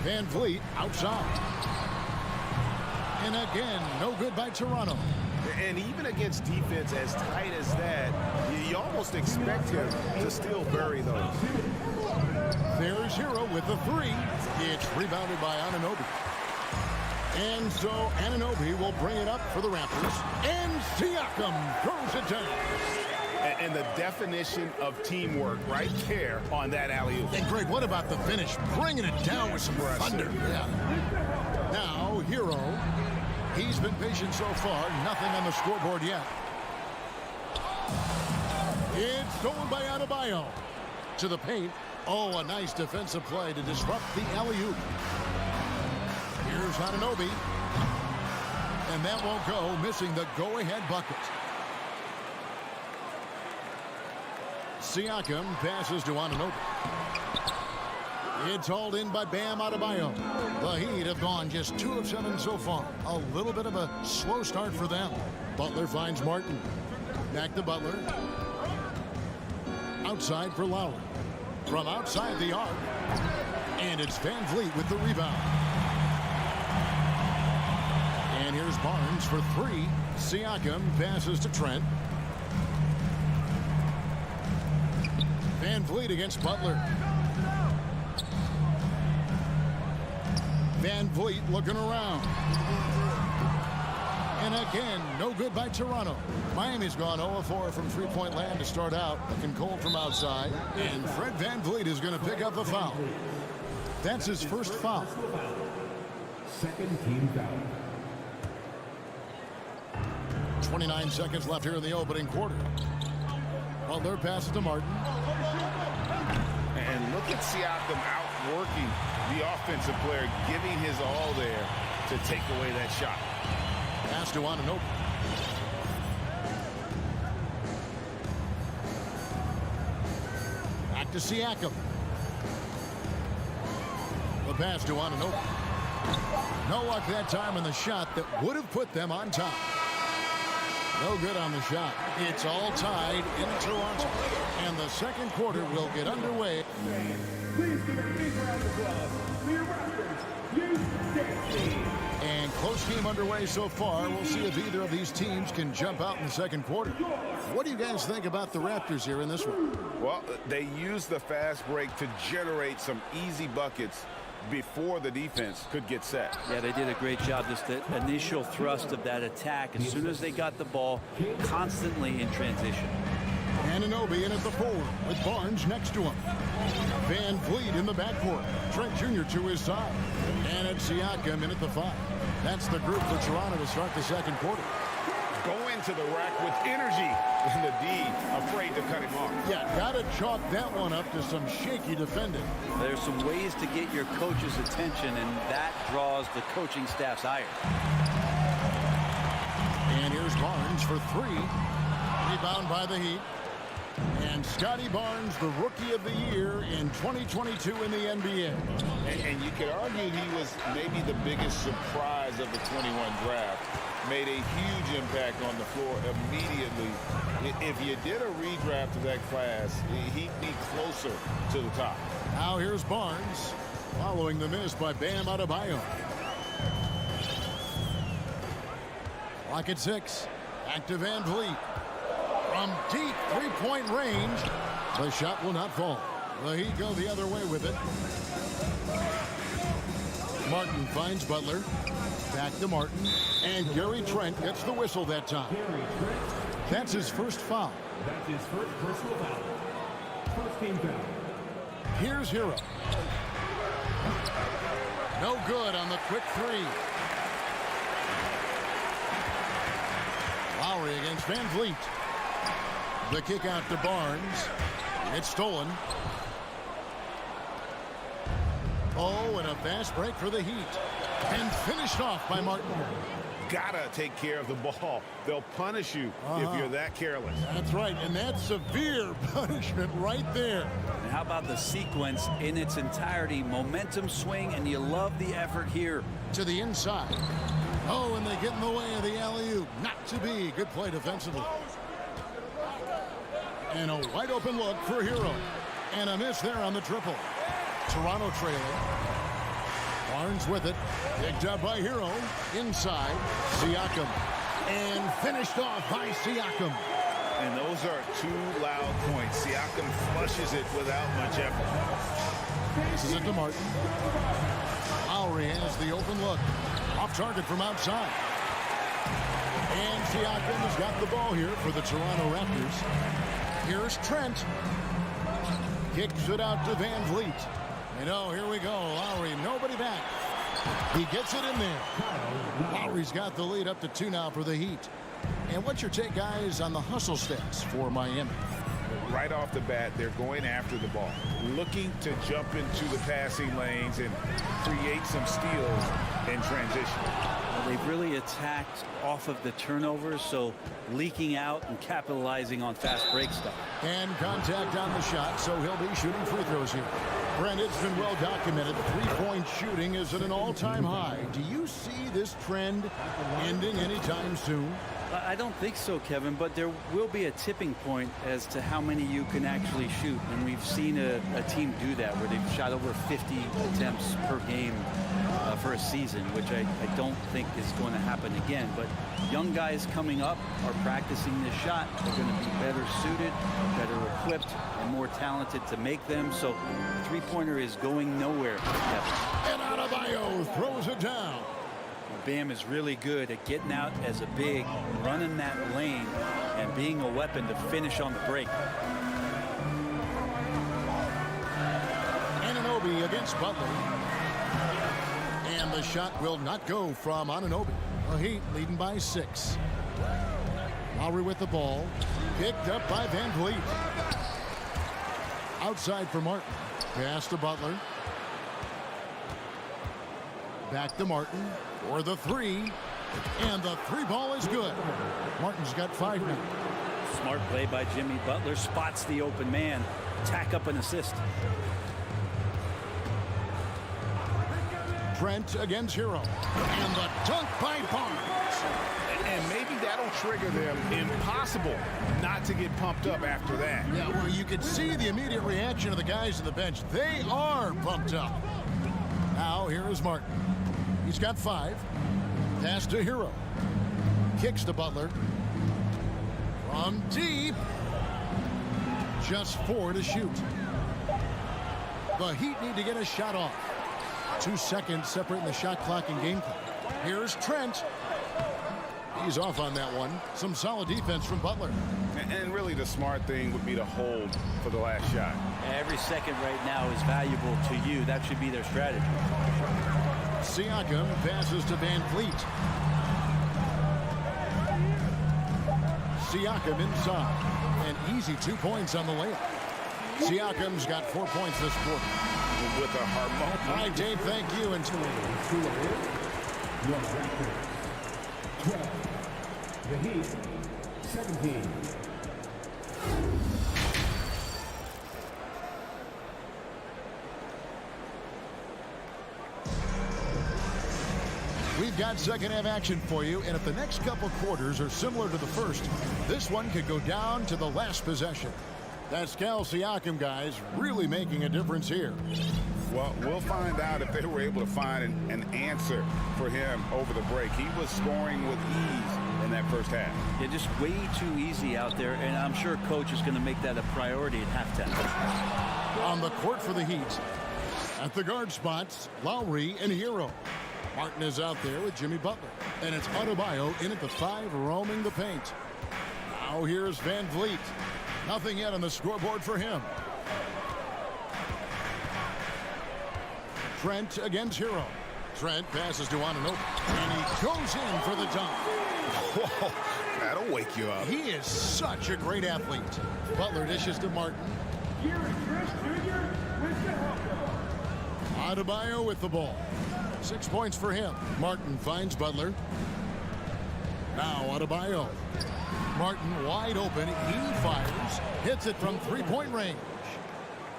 Van Vliet outside. And again, no good by Toronto. And even against defense as tight as that, you almost expect him to still bury those. There's Hero with the 3. It's rebounded by Anunoby. And so Anunoby will bring it up for the Raptors. And Siakam throws it down. And the definition of teamwork right there on that alley-oop. And Greg, what about the finish? Bringing it down with some thunder. Yeah. Now, Hero. He's been patient so far. Nothing on the scoreboard yet. It's stolen by Adebayo. To the paint. Oh, a nice defensive play to disrupt the alley-oop. Here's Anunoby. And that won't go, missing the go-ahead bucket. Siakam passes to Anunoby. It's hauled in by Bam Adebayo. The Heat have gone just 2 of 7 so far. A little bit of a slow start for them. Butler finds Martin. Back to Butler. Outside for Lowry. From outside the arc. And it's Van Vliet with the rebound. And here's Barnes for 3. Siakam passes to Trent. Van Vliet against Butler. Van Vliet looking around. And again, no good by Toronto. Miami's gone 0-4 from three-point land to start out. Looking cold from outside. And Fred Van Vliet is going to pick up the foul. That's his first foul. Second team foul. 29 seconds left here in the opening quarter. Butler passes to Martin. And look at Siakam outworking the offensive player, giving his all there to take away that shot. Pass to Anunoby. Back to Siakam. The pass to Anunoby. No luck that time on the shot that would have put them on top. No good on the shot. It's all tied in Toronto. And the second quarter will get underway. Please give a big round of applause for your Raptors Youth Dance Team. And close game underway so far. We'll see if either of these teams can jump out in the second quarter. What do you guys think about the Raptors here in this one? Well, they used the fast break to generate some easy buckets before the defense could get set. Yeah, they did a great job. Just the initial thrust of that attack, as soon as they got the ball, constantly in transition. Anunoby in at the forward with Barnes next to him. Van Vliet in the backcourt. Trent Jr. to his side. And it's Siakam in at the 5. That's the group for Toronto to start the second quarter. Going to the rack with energy, and the D afraid to cut him off. Yeah, got to chalk that one up to some shaky defending. There's some ways to get your coach's attention, and that draws the coaching staff's ire. And here's Barnes for 3. Rebound by the Heat. And Scotty Barnes, the Rookie of the Year in 2022 in the NBA. And you could argue he was maybe the biggest surprise of the 21 draft. Made a huge impact on the floor immediately. If you did a redraft of that class, he'd be closer to the top. Now here's Barnes, following the miss by Bam Adebayo. Clock at 6. Back to Van Vliet. From deep three-point range, the shot will not fall. The Heat go the other way with it. Martin finds Butler. Back to Martin. And Gary Trent gets the whistle that time. That's his first foul. That's his first personal foul. First team foul. Here's Hero. No good on the quick 3. Lowry against Van Vliet. The kick out to Barnes. It's stolen. Oh, and a fast break for the Heat. And finished off by Martin. Gotta take care of the ball. They'll punish you if you're that careless. That's right, and that's severe punishment right there. And how about the sequence in its entirety? Momentum swing, and you love the effort here. To the inside. Oh, and they get in the way of the alley-oop. Not to be. Good play defensively. And a wide open look for Hero. And a miss there on the triple. Toronto trailing. Barnes with it. Picked up by Hero. Inside. Siakam. And finished off by Siakam. And those are 2 loud points. Siakam flushes it without much effort. This is it to Martin. Lowry has the open look. Off target from outside. And Siakam has got the ball here for the Toronto Raptors. Here's Trent. Kicks it out to Van Vliet. And oh, here we go. Lowry, nobody back. He gets it in there. Lowry's got the lead up to 2 now for the Heat. And what's your take, guys, on the hustle stats for Miami? Right off the bat, they're going after the ball, looking to jump into the passing lanes and create some steals in transition. Well, they've really attacked off of the turnovers, so leaking out and capitalizing on fast break stuff. And contact on the shot, so he'll be shooting free throws here. Brent, it's been well documented. Three-point shooting is at an all-time high. Do you see this trend ending anytime soon? I don't think so, Kevin, but there will be a tipping point as to how many you can actually shoot. And we've seen a team do that where they've shot over 50 attempts per game for a season, which I don't think is going to happen again. But young guys coming up are practicing this shot. They're going to be better suited, better equipped, and more talented to make them. So the three-pointer is going nowhere, Kevin. And Adebayo throws it down. Bam is really good at getting out as a big, running that lane, and being a weapon to finish on the break. Anunoby against Butler. And the shot will not go from Anunoby. The Heat leading by 6. Lowry with the ball. Picked up by Van Vliet. Outside for Martin. Pass to Butler. Back to Martin for the three. And the three ball is good. Martin's got 5 now. Smart play by Jimmy Butler. Spots the open man. Tack up an assist. Trent against Hero. And the dunk by Barnes. And maybe that'll trigger them. Impossible not to get pumped up after that. Yeah, well, you could see the immediate reaction of the guys on the bench. They are pumped up. Now, here is Martin. He's got 5. Pass to Hero. Kicks to Butler. From deep. Just 4 to shoot. The Heat need to get a shot off. 2 seconds separating the shot clock and game clock. Here's Trent. He's off on that one. Some solid defense from Butler. And really the smart thing would be to hold for the last shot. Every second right now is valuable to you. That should be their strategy. Siakam passes to Van Vliet. Siakam inside. An easy 2 points on the layup. Siakam's got 4 points this quarter. With a harmonious. All right, Dave, thank you. And The Heat, 17. we've got second half action for you, and if the next couple quarters are similar to the first, this one could go down to the last possession. That's Cal Siakam, guys, really making a difference here. Well, we'll find out if they were able to find an answer for him over the break. He was scoring with ease in that first half. Yeah, just way too easy out there, and I'm sure coach is going to make that a priority at halftime. On the court for the Heat. At the guard spots, Lowry and Hero. Martin is out there with Jimmy Butler. And it's Adebayo in at the 5, roaming the paint. Now here's Van Vliet. Nothing yet on the scoreboard for him. Trent against Hero. Trent passes to Anunoby. And he goes in for the dunk. Whoa, that'll wake you up. He is such a great athlete. Butler dishes to Martin. Adebayo with the ball. 6 points for him. Martin finds Butler. Now Adebayo. Martin wide open. He fires. Hits it from three-point range.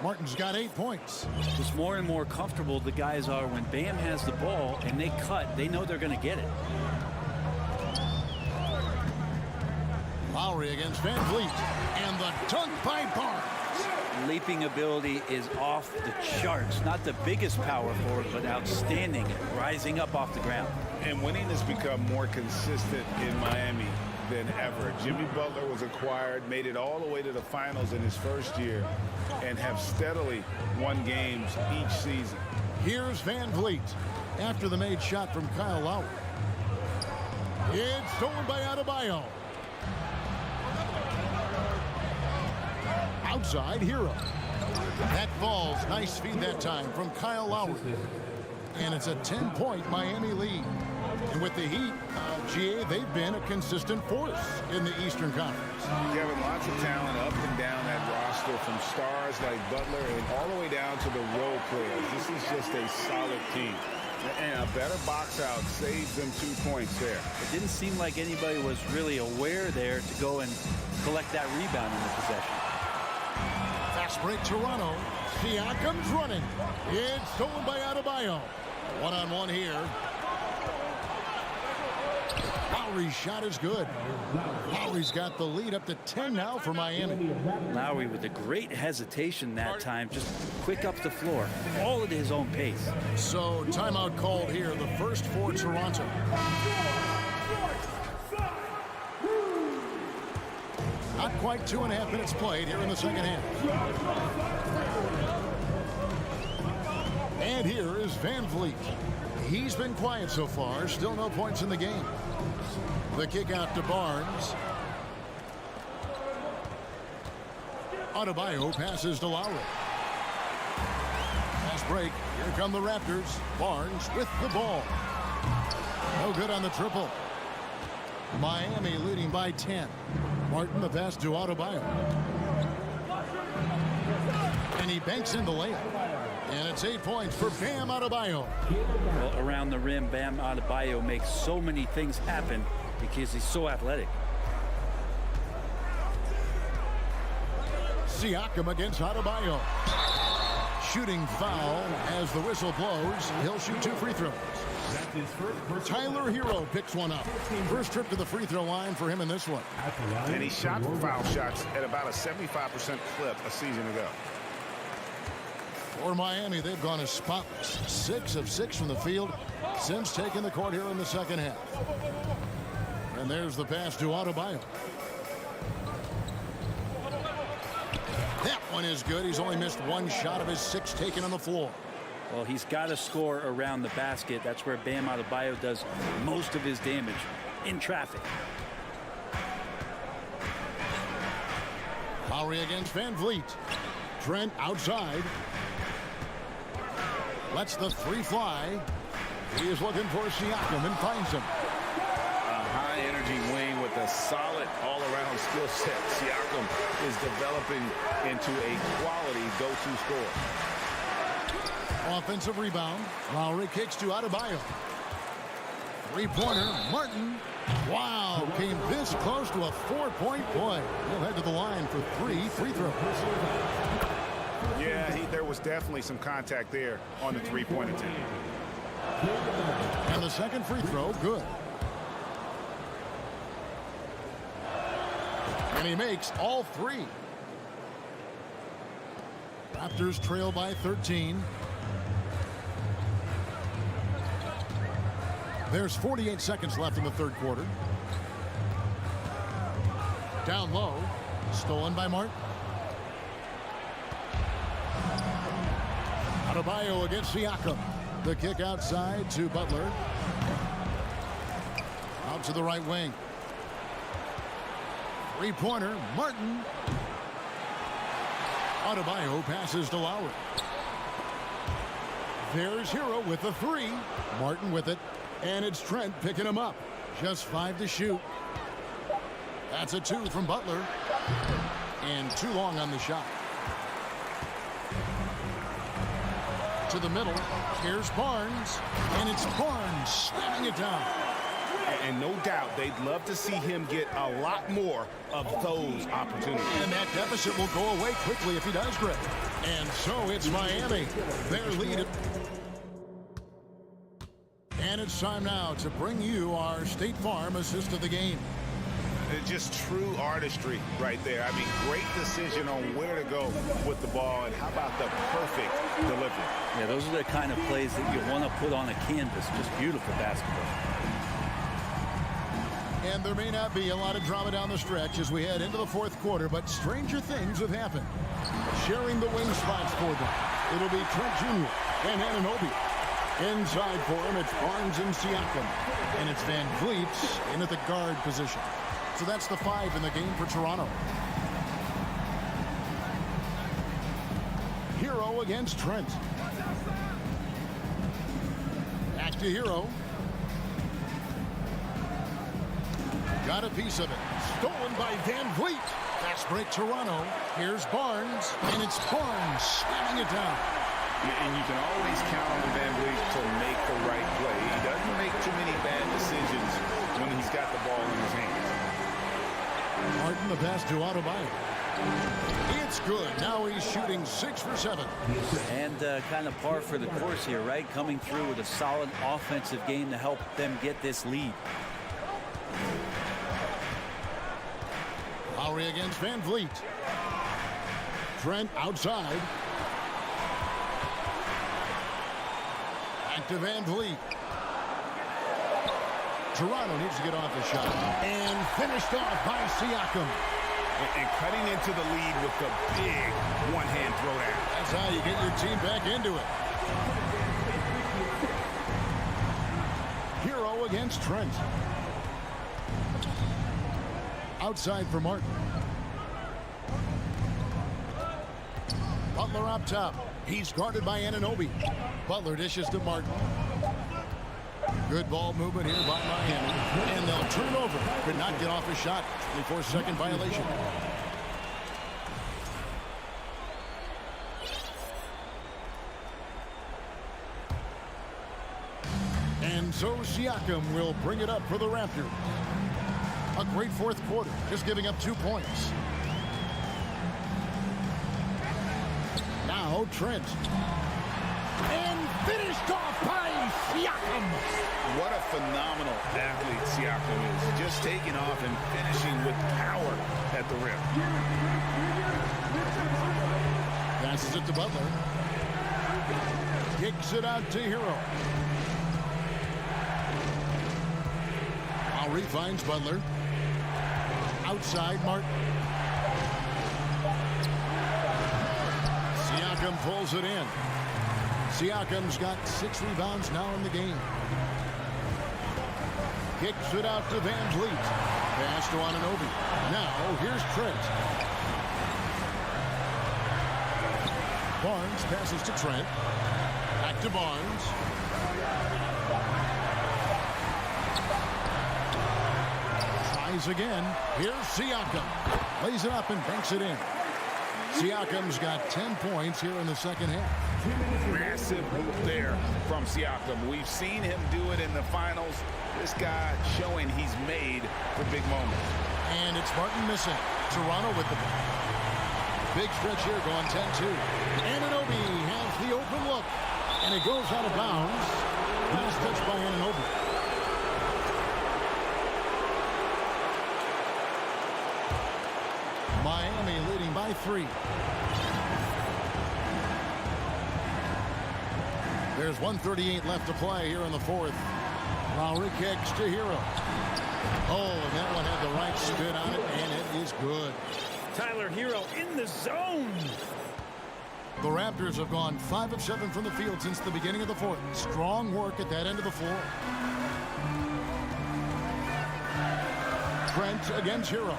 Martin's got 8 points. Just more and more comfortable the guys are when Bam has the ball and they cut. They know they're going to get it. Lowry against Van Vliet. And the dunk by Barnes. Leaping ability is off the charts. Not the biggest power forward, but outstanding. Rising up off the ground. And winning has become more consistent in Miami than ever. Jimmy Butler was acquired, made it all the way to the finals in his first year, and have steadily won games each season. Here's Van Vliet after the made shot from Kyle Lowry. It's stolen by Adebayo. Outside, Hero. That falls. Nice feed that time from Kyle Lowry. And it's a 10-point Miami lead. And with the Heat, GA, they've been a consistent force in the Eastern Conference. Kevin, lots of talent up and down that roster, from stars like Butler and all the way down to the role players. This is just a solid team. And a better box out saves them 2 points there. It didn't seem like anybody was really aware there to go and collect that rebound in the possession. Fast break, Toronto. Siakam's running. It's stolen by Adebayo. One-on-one here. Lowry's shot is good. Lowry's got the lead up to 10 now for Miami. Lowry with a great hesitation that time, just quick up the floor, all at his own pace. So timeout called here, the first for Toronto. Not quite 2.5 minutes played here in the second half. And here is Van Vliet. He's been quiet so far, still no points in the game. The kick out to Barnes. Adebayo passes to Lowry. Fast break. Here come the Raptors. Barnes with the ball. No good on the triple. Miami leading by 10. Martin, the pass to Adebayo. And he banks in the layup. And it's 8 points for Bam Adebayo. Well, around the rim, Bam Adebayo makes so many things happen because he's so athletic. Siakam against Adebayo. Shooting foul as the whistle blows. He'll shoot 2 free throws. Tyler Hero picks one up. First trip to the free throw line for him in this one. And he shot foul shots at about a 75% clip a season ago. For Miami, they've gone as spotless. 6 of 6 from the field since taking the court here in the second half. And there's the pass to Adebayo. That one is good. He's only missed 1 shot of his 6 taken on the floor. Well, he's got to score around the basket. That's where Bam Adebayo does most of his damage, in traffic. Lowry against Van Vliet. Trent outside. Lets the 3 fly. He is looking for Siakam and finds him. A high-energy wing with a solid all-around skill set. Siakam is developing into a quality go-to scorer. Offensive rebound. Lowry kicks to Adebayo. 3-pointer. Martin. Wow. Came this close to a 4-point play. He'll head to the line for 3 free throws. Yeah, there was definitely some contact there on the 3-point attempt. And the second free throw, good. And he makes all 3. Raptors trail by 13. There's 48 seconds left in the third quarter. Down low. Stolen by Martin. Adebayo against Siakam. The kick outside to Butler. Out to the right wing. 3-pointer. Martin. Adebayo passes to Lowry. There's Hero with the 3. Martin with it. And it's Trent picking him up. Just 5 to shoot. That's a 2 from Butler. And too long on the shot. To the middle. Here's Barnes. And it's Barnes slamming it down. And no doubt they'd love to see him get a lot more of those opportunities. And that deficit will go away quickly if he does, Greg. And so it's Miami. Their lead. And it's time now to bring you our State Farm assist of the game. It's just true artistry right there. I mean, great decision on where to go with the ball, and how about the perfect delivery? Yeah, those are the kind of plays that you want to put on a canvas. Just beautiful basketball. And there may not be a lot of drama down the stretch as we head into the fourth quarter, but stranger things have happened. Sharing the wing spots for them, it'll be Trent Jr. and Anunoby. Inside for him, it's Barnes and Siakam. And it's Van Vliet in at the guard position. So that's the 5 in the game for Toronto. Hero against Trent. Back to Hero. Got a piece of it. Stolen by Van Vliet. Fast break Toronto. Here's Barnes. And it's Barnes slamming it down. And you can always count on Van Vliet to make the right play. He doesn't make too many bad decisions when he's got the ball in his hands. Martin, the pass to Adebayo. It's good. Now he's shooting 6 for 7. And kind of par for the course here, right? Coming through with a solid offensive game to help them get this lead. Lowry against Van Vliet. Trent outside. Back to Van Vliet. Toronto needs to get off the shot. And finished off by Siakam. And cutting into the lead with the big one-hand throwdown. That's how you get your team back into it. Hero against Trent. Outside for Martin. Butler up top. He's guarded by Anunoby. Butler dishes to Martin. Good ball movement here by Miami. And they'll turn over. Could not get off a shot. 24-second violation. And so Siakam will bring it up for the Raptors. A great fourth quarter, just giving up 2 points. Now Trent. And finished off by Siakam. What a phenomenal athlete Siakam is. Just taking off and finishing with power at the rim. Passes it to Butler. Kicks it out to Hero. Lowry finds Butler. Outside Martin. Siakam pulls it in. Siakam's got 6 rebounds now in the game. Kicks it out to Van Vliet. Pass to Anunoby. Now here's Trent. Barnes passes to Trent. Back to Barnes. Tries again. Here's Siakam. Lays it up and banks it in. Siakam's got 10 points here in the second half. Massive move there from Siakam. We've seen him do it in the finals. This guy showing he's made for big moments. And it's Martin missing. Toronto with the ball. Big stretch here going 10-2. Anunoby has the open look. And it goes out of bounds. Last touch by Anunoby. Miami leading by 3. There's 1:38 left to play here in the fourth. Lowry kicks to Hero. Oh, and that one had the right spin on it, and it is good. Tyler Hero in the zone. The Raptors have gone 5 of 7 from the field since the beginning of the fourth. Strong work at that end of the floor. Trent against Hero.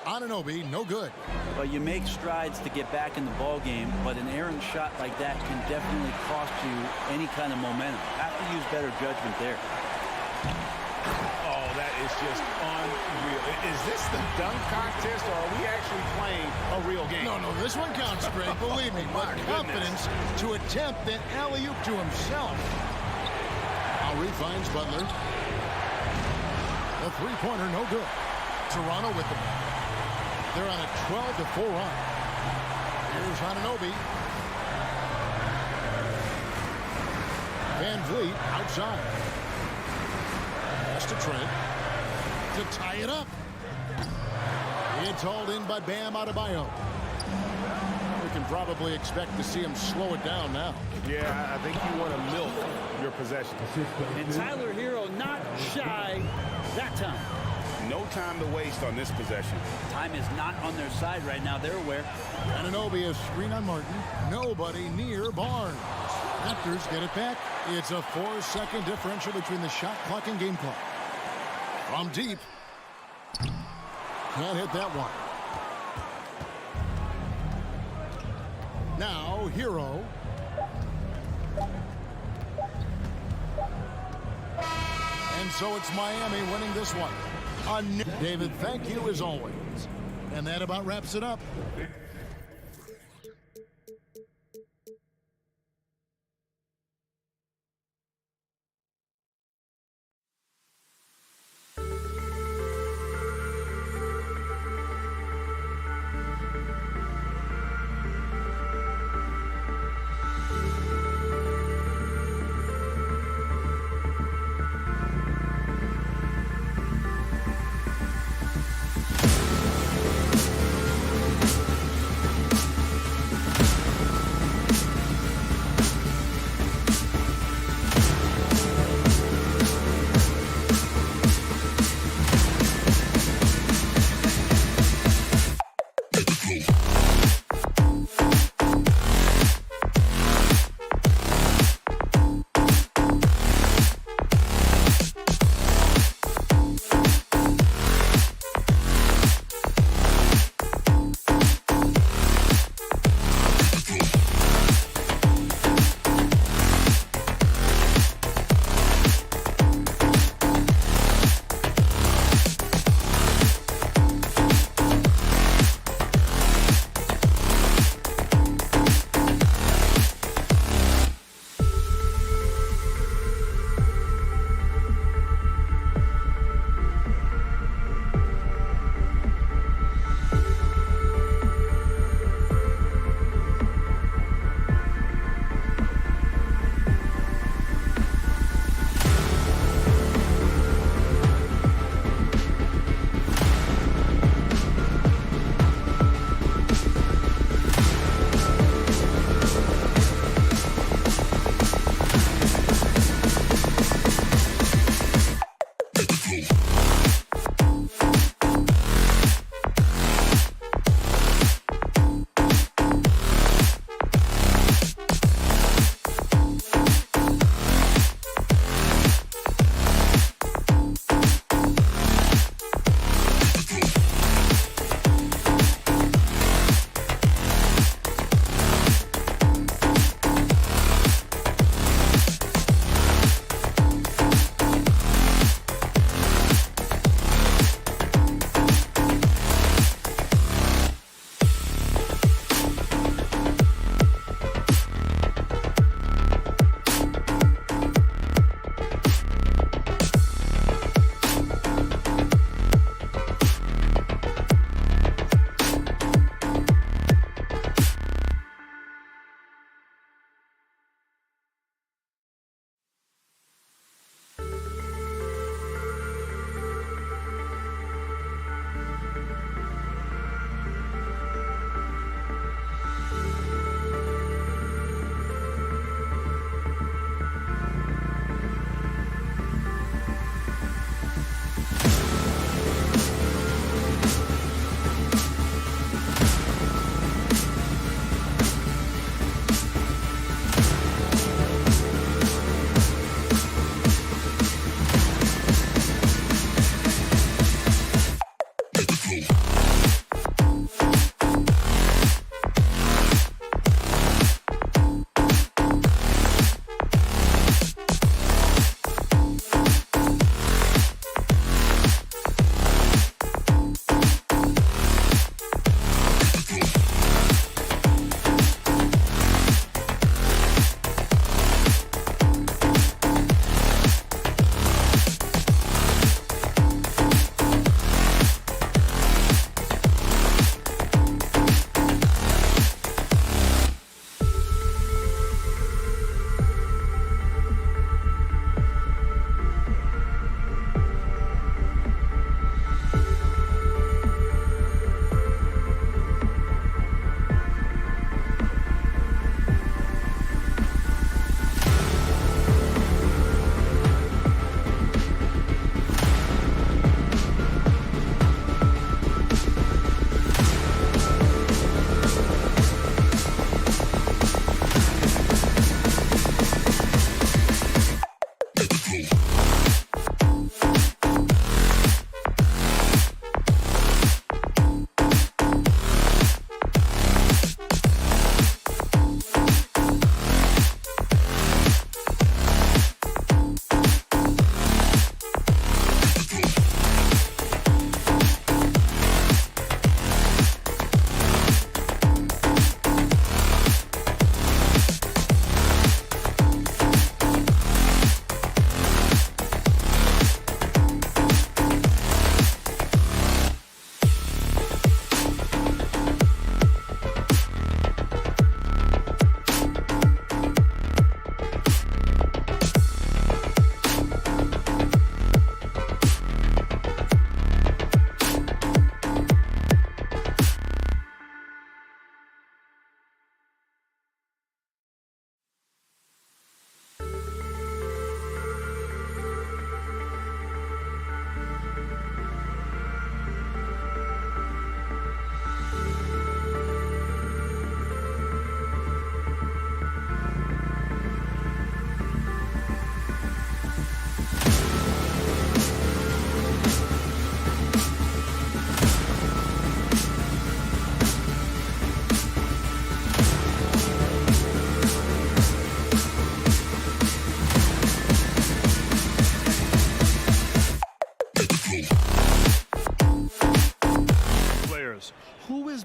Anunoby, no good. Well, you make strides to get back in the ball game, but an errant shot like that can definitely cost you any kind of momentum. Have to use better judgment there. Oh, that is just unreal. Is this the dunk contest, or are we actually playing a real game? No, this one counts, Greg. Believe me. But confidence to attempt that alley-oop to himself. Lowry finds Butler. The three-pointer, no good. Toronto with the ball. They're on a 12-4 run. Here's Anunoby. Van Vliet outside. Pass to Trent to tie it up. It's hauled in by Bam Adebayo. We can probably expect to see him slow it down now. Yeah, I think you want to milk your possession. And Tyler Hero not shy that time. No time to waste on this possession. Time is not on their side right now. They're aware. Anunoby, a screen on Martin. Nobody near Barnes. Raptors get it back. It's a 4-second differential between the shot clock and game clock. From deep. Can't hit that one. Now, Hero. And so it's Miami winning this one. David, thank you as always. And that about wraps it up.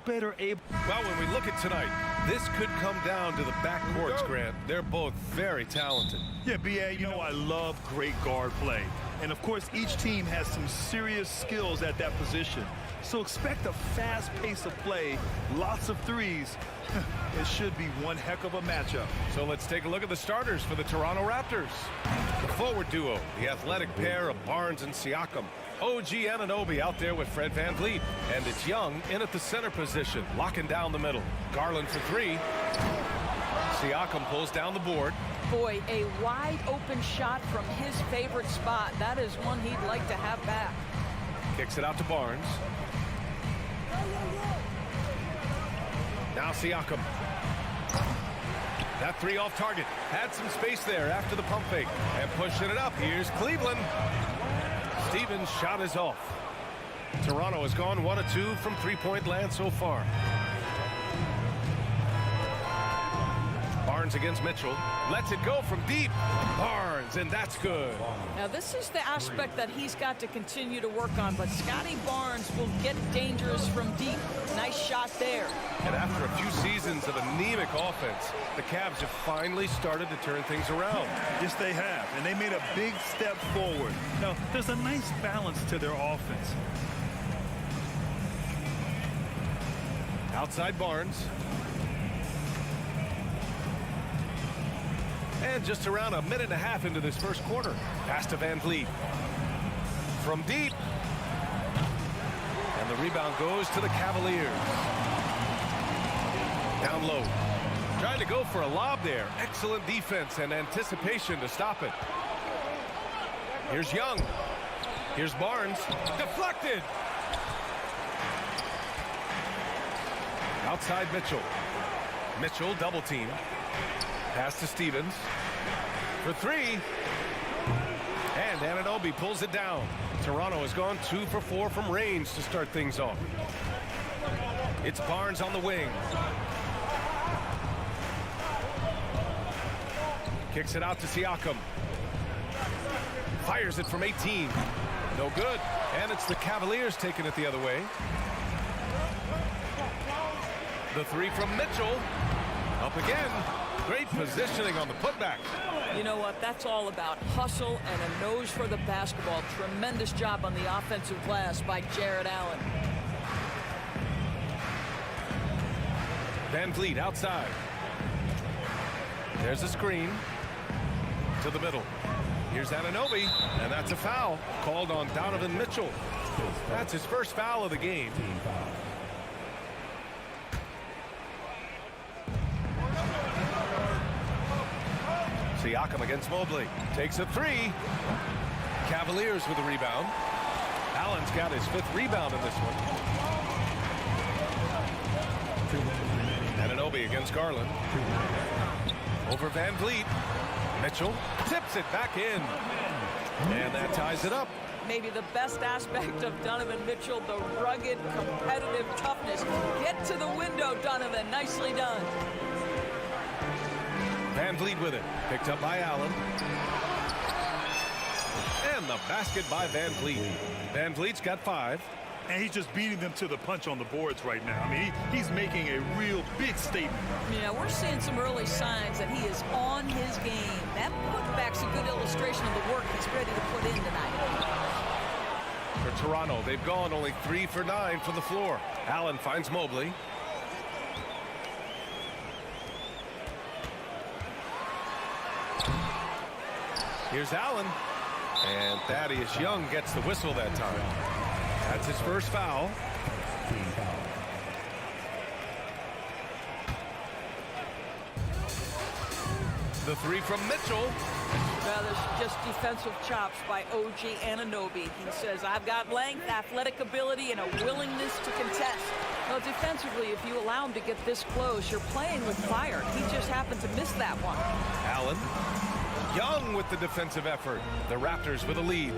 better able... Well, when we look at tonight, this could come down to the backcourts, Grant. They're both very talented. Yeah, B.A., you know I love great guard play. And, of course, each team has some serious skills at that position. So expect a fast pace of play, lots of threes. It should be one heck of a matchup. So let's take a look at the starters for the Toronto Raptors. The forward duo, the athletic pair of Barnes and Siakam. OG Anunoby out there with Fred VanVleet. And it's Young in at the center position, locking down the middle. Garland for three. Siakam pulls down the board. Boy, a wide open shot from his favorite spot. That is one he'd like to have back. Kicks it out to Barnes. Now Siakam. That three off target. Had some space there after the pump fake. And pushing it up. Here's Cleveland. Stevens' shot is off. Toronto has gone 1 of 2 from three-point land so far. Barnes against Mitchell. Lets it go from deep. Barnes, and that's good. Now, this is the aspect that he's got to continue to work on, but Scotty Barnes will get dangerous from deep. Nice shot there. And after a few seasons of anemic offense, the Cavs have finally started to turn things around. Yes, they have, and they made a big step forward. Now, there's a nice balance to their offense. Outside Barnes. And just around a minute and a half into this first quarter. Pass to VanVleet. From deep. And the rebound goes to the Cavaliers. Down low. Trying to go for a lob there. Excellent defense and anticipation to stop it. Here's Young. Here's Barnes. Deflected. Outside Mitchell. Mitchell double team. Pass to Stevens for three. And Anunoby pulls it down. Toronto has gone 2 for 4 from range to start things off. It's Barnes on the wing. Kicks it out to Siakam. Fires it from 18. No good. And it's the Cavaliers taking it the other way. The three from Mitchell. Up again. Great positioning on the putback. You know what? That's all about hustle and a nose for the basketball. Tremendous job on the offensive glass by Jared Allen. VanVleet outside. There's a screen to the middle. Here's Anunoby, and that's a foul called on Donovan Mitchell. That's his first foul of the game. Siakam against Mobley. Takes a three. Cavaliers with a rebound. Allen's got his 5th rebound in this one. Anunoby against Garland. Over VanVleet. Mitchell tips it back in. And that ties it up. Maybe the best aspect of Donovan Mitchell, the rugged, competitive toughness. Get to the window, Donovan. Nicely done. VanVleet with it. Picked up by Allen. And the basket by VanVleet. VanVleet's got 5. And he's just beating them to the punch on the boards right now. I mean, he's making a real big statement. Yeah, we're seeing some early signs that he is on his game. That putback's a good illustration of the work he's ready to put in tonight. For Toronto, they've gone only 3 for 9 from the floor. Allen finds Mobley. Here's Allen. And Thaddeus Young gets the whistle that time. That's his first foul. The three from Mitchell. Well, there's just defensive chops by OG Anunoby. He says, I've got length, athletic ability, and a willingness to contest. Well, defensively, if you allow him to get this close, you're playing with fire. He just happened to miss that one. Allen. Young with the defensive effort. The Raptors with a lead.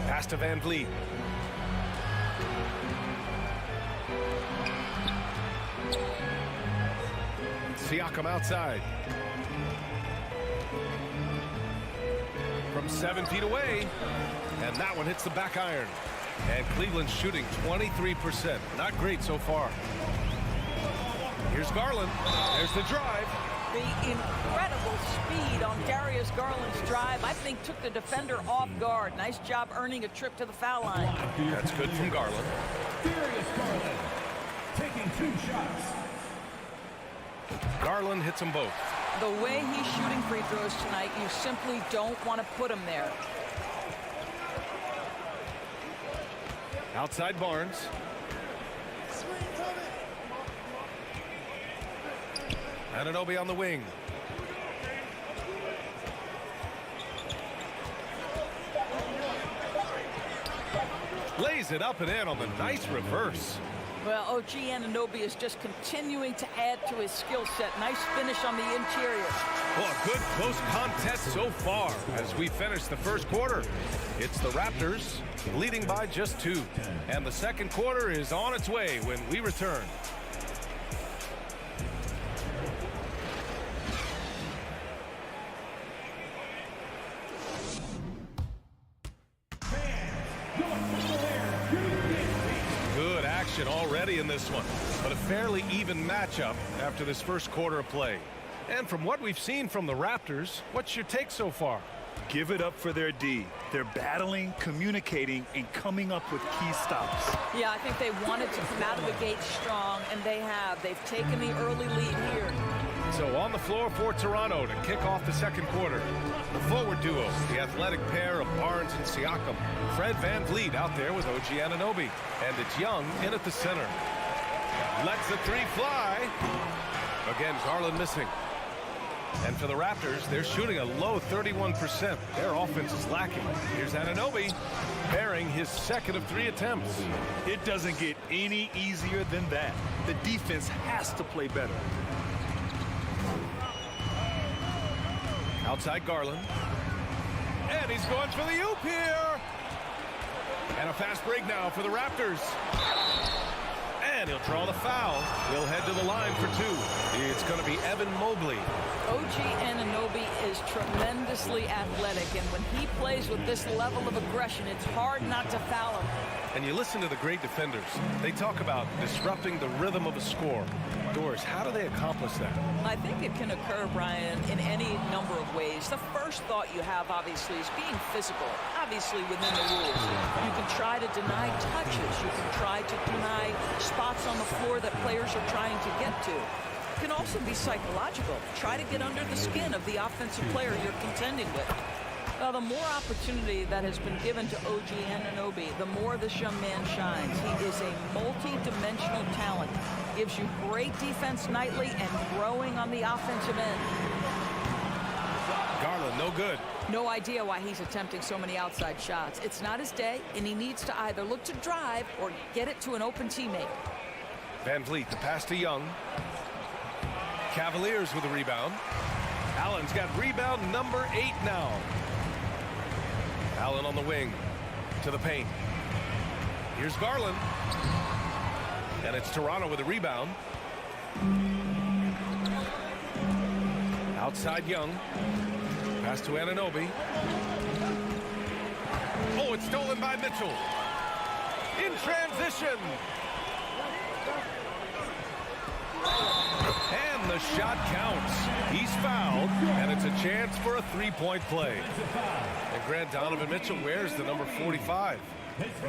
Pass to VanVleet. Siakam outside. From 7 feet away. And that one hits the back iron. And Cleveland's shooting 23%. Not great so far. Here's Garland. There's the drive. The incredible speed on Darius Garland's drive, I think, took the defender off guard. Nice job earning a trip to the foul line. That's good from Garland. Darius Garland taking 2 shots. Garland hits them both. The way he's shooting free throws tonight, you simply don't want to put him there. Outside Barnes. Anunoby on the wing. Lays it up and in on the nice reverse. Well, OG Anunoby is just continuing to add to his skill set. Nice finish on the interior. Well, a good close contest so far as we finish the first quarter. It's the Raptors leading by just 2. And the second quarter is on its way when we return. Good action already in this one, but a fairly even matchup after this first quarter of play. And from what we've seen from the Raptors, what's your take so far? Give it up for their D. They're battling, communicating, and coming up with key stops. Yeah, I think they wanted to come out of the gate strong, and they have. They've taken the early lead here. So on the floor for Toronto to kick off the second quarter. The forward duo, the athletic pair of Barnes and Siakam. Fred VanVleet out there with OG Anunoby. And it's Young in at the center. Lets the 3 fly. Again, Garland missing. And for the Raptors, they're shooting a low 31%. Their offense is lacking. Here's Anunoby bearing his second of 3 attempts. It doesn't get any easier than that. The defense has to play better. Outside Garland. And he's going for the oop here. And a fast break now for the Raptors. And he'll draw the foul. He'll head to the line for 2. It's going to be Evan Mobley. OG Anunoby is tremendously athletic, and when he plays with this level of aggression, it's hard not to foul him. And you listen to the great defenders. They talk about disrupting the rhythm of a score. Doris, how do they accomplish that? I think it can occur, Brian, in any number of ways. The first thought you have, obviously, is being physical, obviously within the rules. You can try to deny touches. You can try to deny spots on the floor that players are trying to get to. It can also be psychological. Try to get under the skin of the offensive player you're contending with. Now, the more opportunity that has been given to OG Anunoby, the more this young man shines. He is a multi-dimensional talent. Gives you great defense nightly and growing on the offensive end. Garland, no good. No idea why he's attempting so many outside shots. It's not his day, and he needs to either look to drive or get it to an open teammate. VanVleet, the pass to Young. Cavaliers with a rebound. Allen's got rebound number 8 now. Allen on the wing to the paint. Here's Garland. And it's Toronto with a rebound. Outside Young. Pass to Anunoby. Oh, it's stolen by Mitchell. In transition. And the shot counts. He's fouled, and it's a chance for a 3-point play. And Grant, Donovan Mitchell wears the number 45.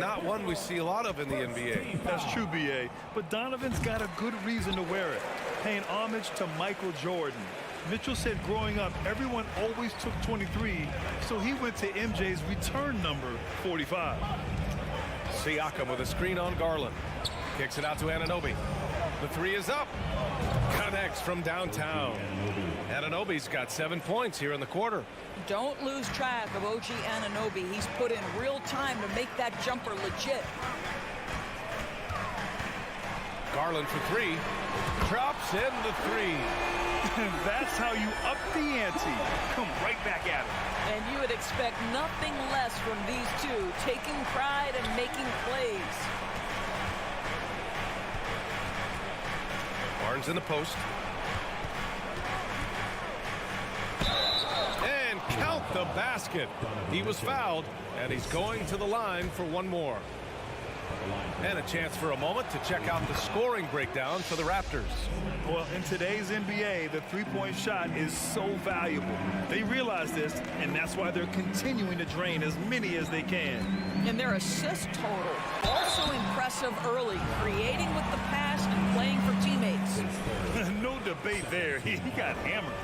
Not one we see a lot of in the NBA. That's true, B.A., but Donovan's got a good reason to wear it, paying homage to Michael Jordan. Mitchell said growing up, everyone always took 23, so he went to MJ's return number 45. Siakam with a screen on Garland. Kicks it out to Anunoby. The 3 is up. Connects from downtown. Anunoby's got 7 points here in the quarter. Don't lose track of OG Anunoby. He's put in real time to make that jumper legit. Garland for 3. Drops in the 3. That's how you up the ante. Come right back at it. And you would expect nothing less from these two, taking pride and making plays. Barnes in the post. And count the basket. He was fouled, and he's going to the line for one more. And a chance for a moment to check out the scoring breakdown for the Raptors. Well, in today's NBA, the three-point shot is so valuable. They realize this, and that's why they're continuing to drain as many as they can. And their assist total, also impressive early, creating with the pass and playing for teammates. No debate there. He got hammered.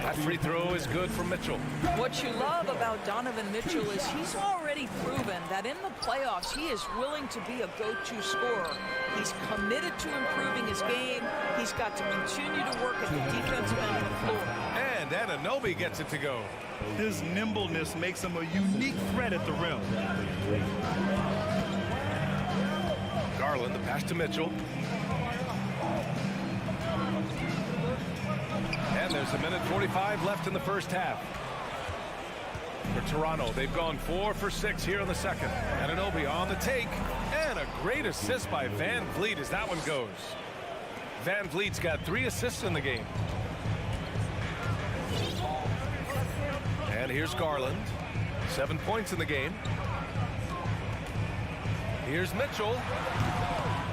That free throw is good for Mitchell. What you love about Donovan Mitchell is he's already proven that in the playoffs he is willing to be a go-to scorer. He's committed to improving his game. He's got to continue to work at the defensive end of the floor. And Anunoby gets it to go. His nimbleness makes him a unique threat at the rim. Garland, the pass to Mitchell. And there's 1:45 left in the first half. For Toronto, they've gone 4 for 6 here in the second. Anunoby on the take. And a great assist by Van Vliet as that one goes. Van Vliet's got 3 assists in the game. And here's Garland. 7 points in the game. Here's Mitchell.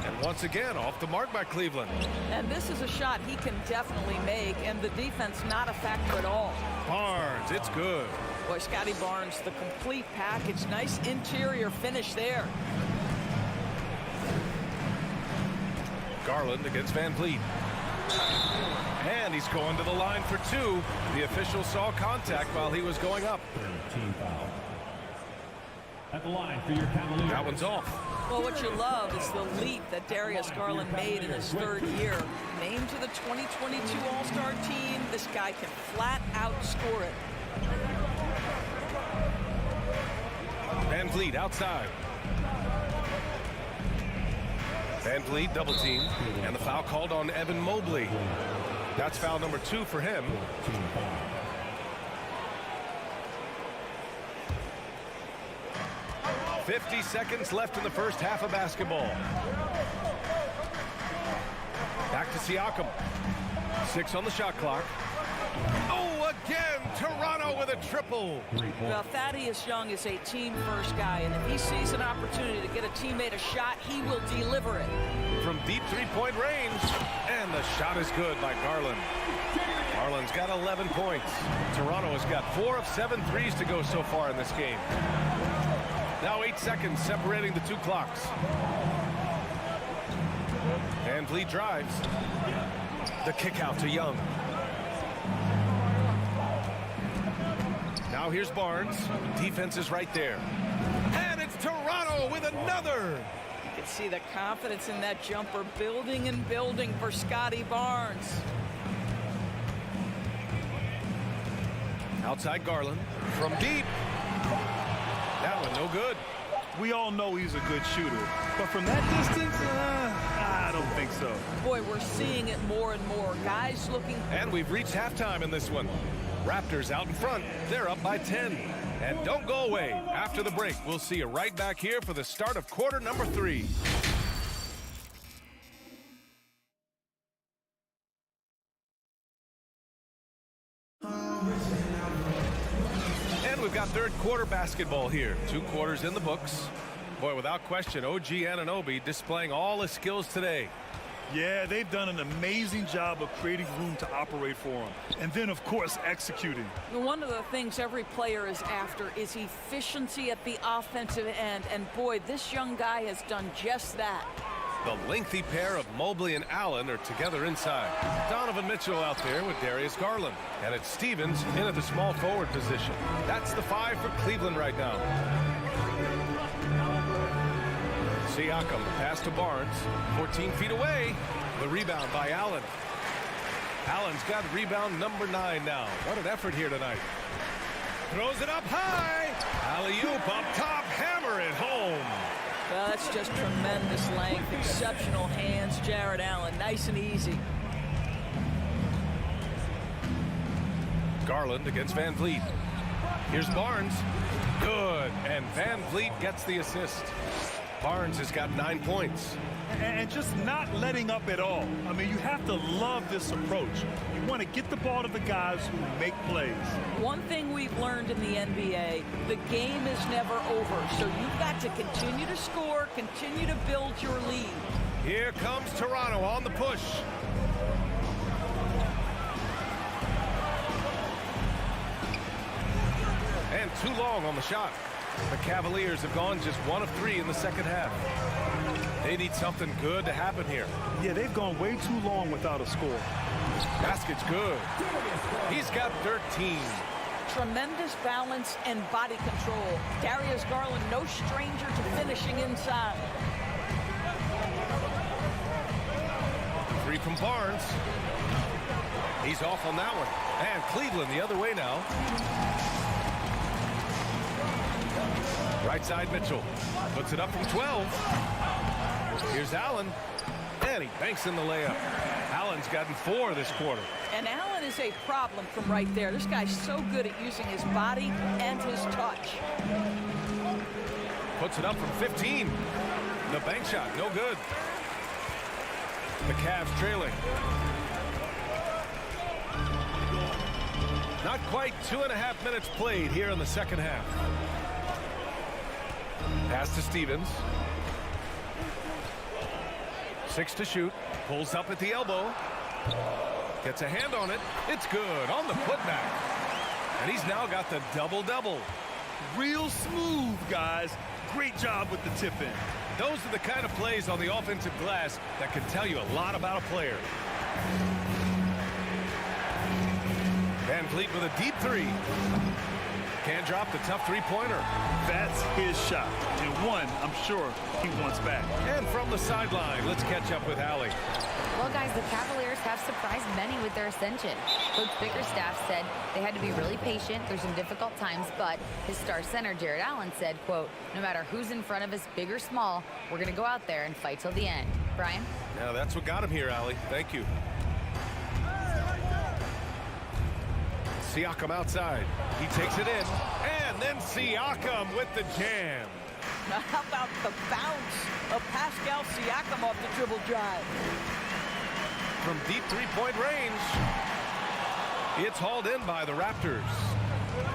And once again, off the mark by Cleveland. And this is a shot he can definitely make, and the defense not a factor at all. Barnes, it's good. Boy, Scotty Barnes, the complete package. Nice interior finish there. Garland against Van Vliet. And he's going to the line for 2. The official saw contact while he was going up. Team foul. At the line for your Cavaliers. That one's off. Well, what you love is the leap that Darius Garland made in his 3rd year. Named to the 2022 All-Star team, this guy can flat out score it. Van Vliet outside. Van Vliet double team, and the foul called on Evan Mobley. That's foul number 2 for him. 50 seconds left in the first half of basketball. Back to Siakam. 6 on the shot clock. Oh, again, Toronto with a triple. Well, Thaddeus Young is a team-first guy, and if he sees an opportunity to get a teammate a shot, he will deliver it. From deep three-point range, and the shot is good by Garland. Garland's got 11 points. Toronto has got 4 of 7 threes to go so far in this game. Now 8 seconds separating the 2 clocks. Van Vliet drives. The kick out to Young. Now here's Barnes. Defense is right there. And it's Toronto with another. You can see the confidence in that jumper building and building for Scotty Barnes. Outside Garland from deep. That one no good. We all know he's a good shooter, but from that distance, I don't think so. Boy, we're seeing it more and more. Guys looking... And we've reached halftime in this one. Raptors out in front. They're up by 10. And don't go away. After the break, we'll see you right back here for the start of quarter number 3. And we've got third quarter basketball here. 2 quarters in the books. Boy, without question, OG Anunoby displaying all his skills today. Yeah, they've done an amazing job of creating room to operate for him. And then, of course, executing. One of the things every player is after is efficiency at the offensive end. And boy, this young guy has done just that. The lengthy pair of Mobley and Allen are together inside. Donovan Mitchell out there with Darius Garland. And it's Stevens in at the small forward position. That's the 5 for Cleveland right now. Siakam, pass to Barnes, 14 feet away. The rebound by Allen. Allen's got rebound number 9 now. What an effort here tonight. Throws it up high. Alley-oop up top, hammer it home. Well, that's just tremendous length, exceptional hands, Jared Allen, nice and easy. Garland against Van Vliet. Here's Barnes. Good, and Van Vliet gets the assist. Barnes has got 9 points. And just not letting up at all. I mean, you have to love this approach. You want to get the ball to the guys who make plays. One thing we've learned in the NBA, the game is never over. So you've got to continue to score, continue to build your lead. Here comes Toronto on the push. And too long on the shot. The Cavaliers have gone just 1 of 3 in the second half. They need something good to happen here. Yeah, they've gone way too long without a score. Basket's good. He's got 13. Tremendous balance and body control. Darius Garland, no stranger to finishing inside. 3 from Barnes. He's off on that one. And Cleveland the other way now. Right side Mitchell. Puts it up from 12. Here's Allen. And he banks in the layup. Allen's gotten 4 this quarter. And Allen is a problem from right there. This guy's so good at using his body and his touch. Puts it up from 15. The bank shot, no good. The Cavs trailing. Not quite 2.5 minutes played here in the second half. Pass to Stevens. 6 to shoot. Pulls up at the elbow. Gets a hand on it. It's good on the putback. And he's now got the double-double. Real smooth, guys. Great job with the tip-in. Those are the kind of plays on the offensive glass that can tell you a lot about a player. Van Vliet with a deep 3. Can't drop the tough 3-pointer. That's his shot. And one, I'm sure he wants back. And from the sideline, let's catch up with Allie. Well, guys, the Cavaliers have surprised many with their ascension. Coach Bickerstaff said they had to be really patient through some difficult times, but his star center, Jared Allen, said, quote, no matter who's in front of us, big or small, we're going to go out there and fight till the end. Brian? Now that's what got him here, Allie. Thank you. Siakam outside. He takes it in. And then Siakam with the jam. Now how about the bounce of Pascal Siakam off the dribble drive? From deep 3-point range. It's hauled in by the Raptors.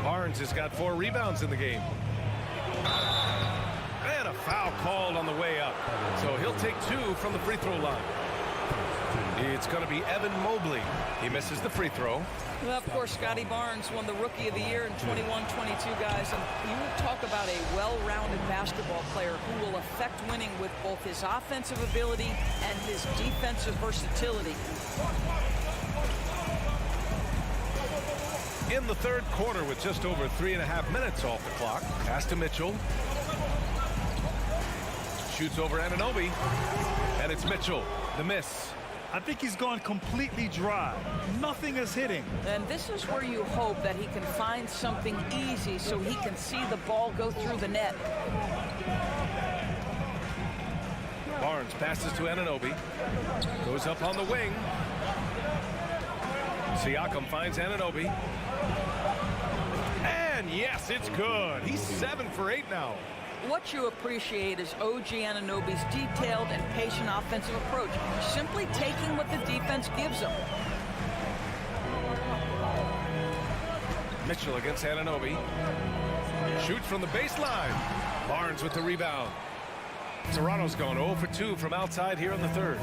Barnes has got 4 rebounds in the game. And a foul called on the way up. So he'll take 2 from the free throw line. It's going to be Evan Mobley. He misses the free throw. Well, of course, Scotty Barnes won the Rookie of the Year in 21-22, guys. And you talk about a well-rounded basketball player who will affect winning with both his offensive ability and his defensive versatility. In the third quarter with just over 3.5 minutes off the clock. Pass to Mitchell. Shoots over Anunoby. And it's Mitchell. The miss. I think he's gone completely dry. Nothing is hitting. And this is where you hope that he can find something easy so he can see the ball go through the net. Barnes passes to Anunoby. Goes up on the wing. Siakam finds Anunoby. And yes, it's good. He's 7 for 8 now. What you appreciate is OG Anunoby's detailed and patient offensive approach, simply taking what the defense gives him. Mitchell against Anunoby. Shoots from the baseline. Barnes with the rebound. Toronto's gone 0 for 2 from outside here in the third.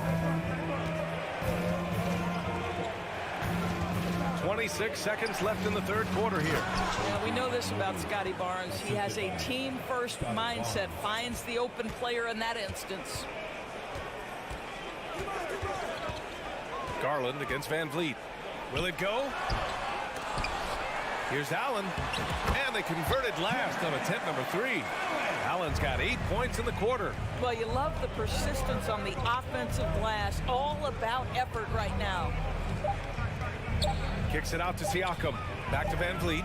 26 seconds left in the third quarter here. Yeah, we know this about Scotty Barnes. He has a team-first mindset, finds the open player in that instance. Garland against Van Vliet. Will it go? Here's Allen. And they converted last on attempt number 3. Allen's got 8 points in the quarter. Well, you love the persistence on the offensive glass. All about effort right now. Kicks it out to Siakam. Back to Van Vliet.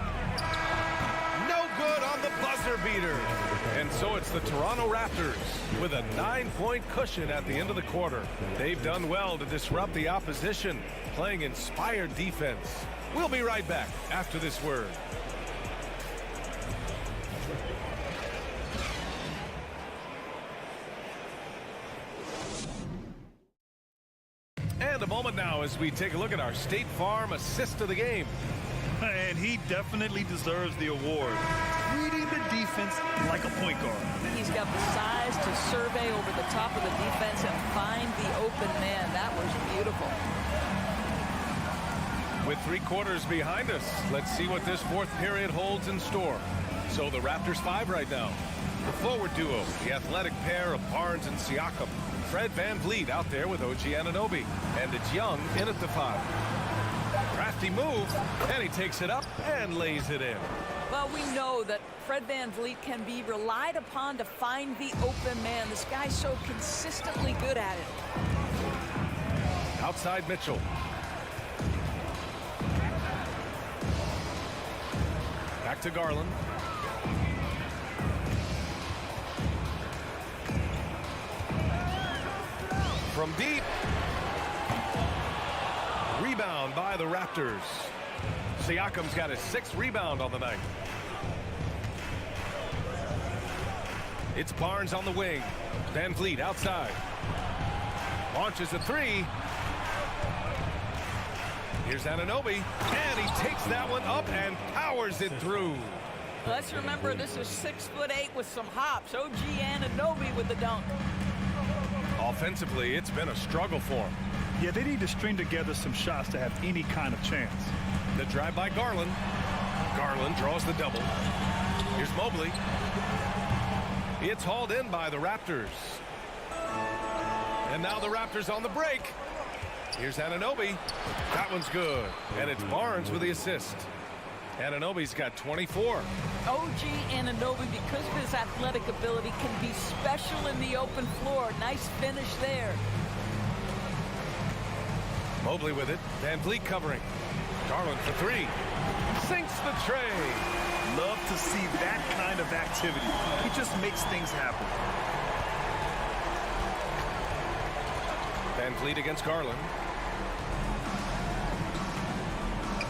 No good on the buzzer beater. And so it's the Toronto Raptors with a 9-point cushion at the end of the quarter. They've done well to disrupt the opposition, playing inspired defense. We'll be right back after this word. as we take a look at our State Farm assist of the game. And he definitely deserves the award. Reading the defense like a point guard. He's got the size to survey over the top of the defense and find the open man. That was beautiful. With 3 quarters behind us, let's see what this fourth period holds in store. So the Raptors 5 right now. The forward duo, the athletic pair of Barnes and Siakam. Fred VanVleet out there with OG Anunoby. And it's Young in at the 5. Crafty move, and he takes it up and lays it in. Well, we know that Fred VanVleet can be relied upon to find the open man. This guy's so consistently good at it. Outside Mitchell. Back to Garland. From deep. Rebound by the Raptors. Siakam's got his 6th rebound on the night. It's Barnes on the wing. VanVleet outside. Launches a 3. Here's Anunoby, and he takes that one up and powers it through. Let's remember this is 6'8" with some hops. OG Anunoby with the dunk. Offensively, it's been a struggle for him. Yeah, they need to string together some shots to have any kind of chance. The drive by Garland. Garland draws the double. Here's Mobley. It's hauled in by the Raptors. And now the Raptors on the break. Here's Anunoby. That one's good. And it's Barnes with the assist. Anunoby's got 24. OG Anunoby, because of his athletic ability, can be special in the open floor. Nice finish there. Mobley with it. VanVleet covering. Garland for 3. Sinks the tray. Love to see that kind of activity. He just makes things happen. VanVleet against Garland.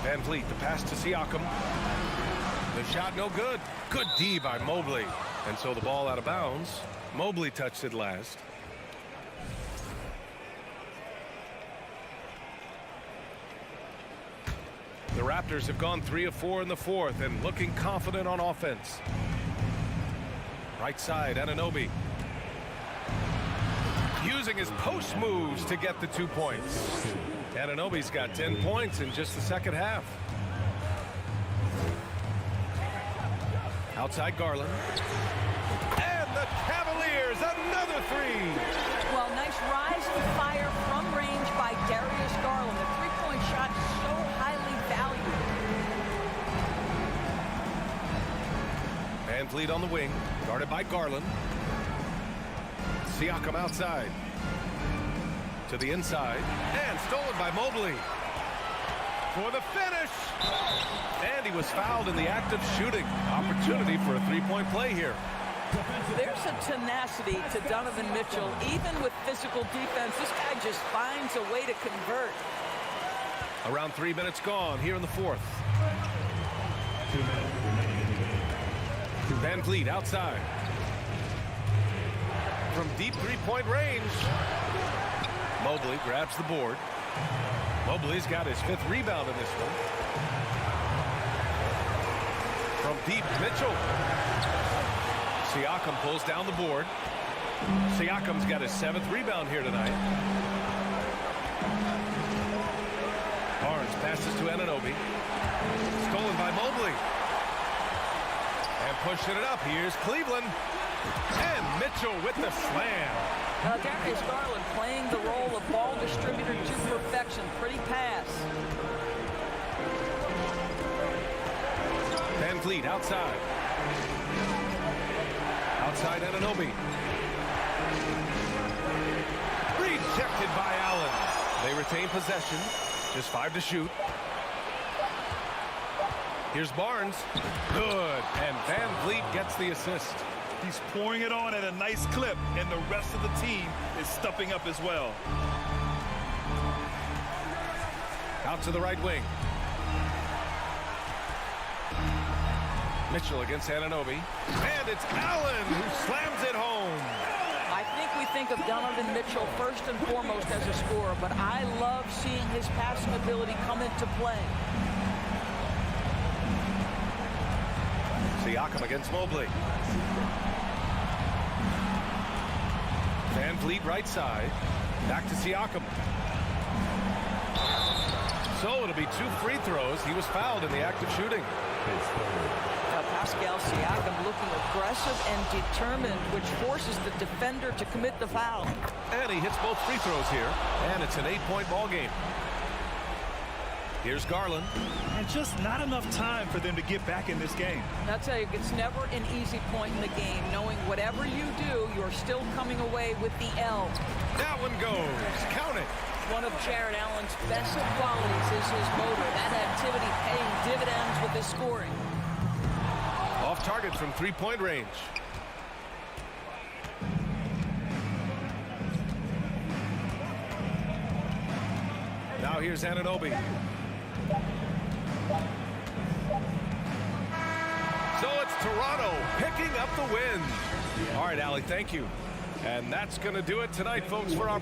VanVleet, the pass to Siakam. The shot no good. Good D by Mobley. And so the ball out of bounds. Mobley touched it last. The Raptors have gone 3 of 4 in the fourth and looking confident on offense. Right side, Anunoby. Using his post moves to get the 2 points. Anunoby's got 10 points in just the second half. Outside Garland. And the Cavaliers, another 3. Well, nice rise to fire from range by Darius Garland. The three-point shot is so highly valued. VanVleet on the wing, guarded by Garland. Siakam outside. To the inside, and stolen by Mobley. For the finish! And he was fouled in the act of shooting. Opportunity for a 3-point play here. There's a tenacity to Donovan Mitchell. Even with physical defense, this guy just finds a way to convert. Around 3 minutes gone here in the fourth. VanVleet outside. From deep 3-point range. Mobley grabs the board. Mobley's got his 5th rebound in this one. From deep, Mitchell. Siakam pulls down the board. Siakam's got his 7th rebound here tonight. Barnes passes to Anunoby. Stolen by Mobley. And pushing it up. Here's Cleveland. And Mitchell with the slam. Darius Garland playing the role of ball distributor to perfection. Pretty pass. VanVleet outside. Outside Anunoby. Rejected by Allen. They retain possession. Just 5 to shoot. Here's Barnes. Good. And VanVleet gets the assist. He's pouring it on at a nice clip, and the rest of the team is stepping up as well. Out to the right wing. Mitchell against Anunoby. And it's Allen who slams it home. I think we think of Donovan Mitchell first and foremost as a scorer, but I love seeing his passing ability come into play. Siakam against Mobley. Van Vliet right side. Back to Siakam. So it'll be 2 free throws. He was fouled in the act of shooting. Now Pascal Siakam looking aggressive and determined, which forces the defender to commit the foul. And he hits both free throws here. And it's an 8-point ball game. Here's Garland. And just not enough time for them to get back in this game. I'll tell you, it's never an easy point in the game, knowing whatever you do, you're still coming away with the L. That one goes. Count it. One of Jared Allen's best qualities is his motor. That activity paying dividends with his scoring. Off target from 3-point range. Now here's Anunoby. So it's Toronto picking up the win. All right, Allie, thank you. And that's going to do it tonight, folks, for our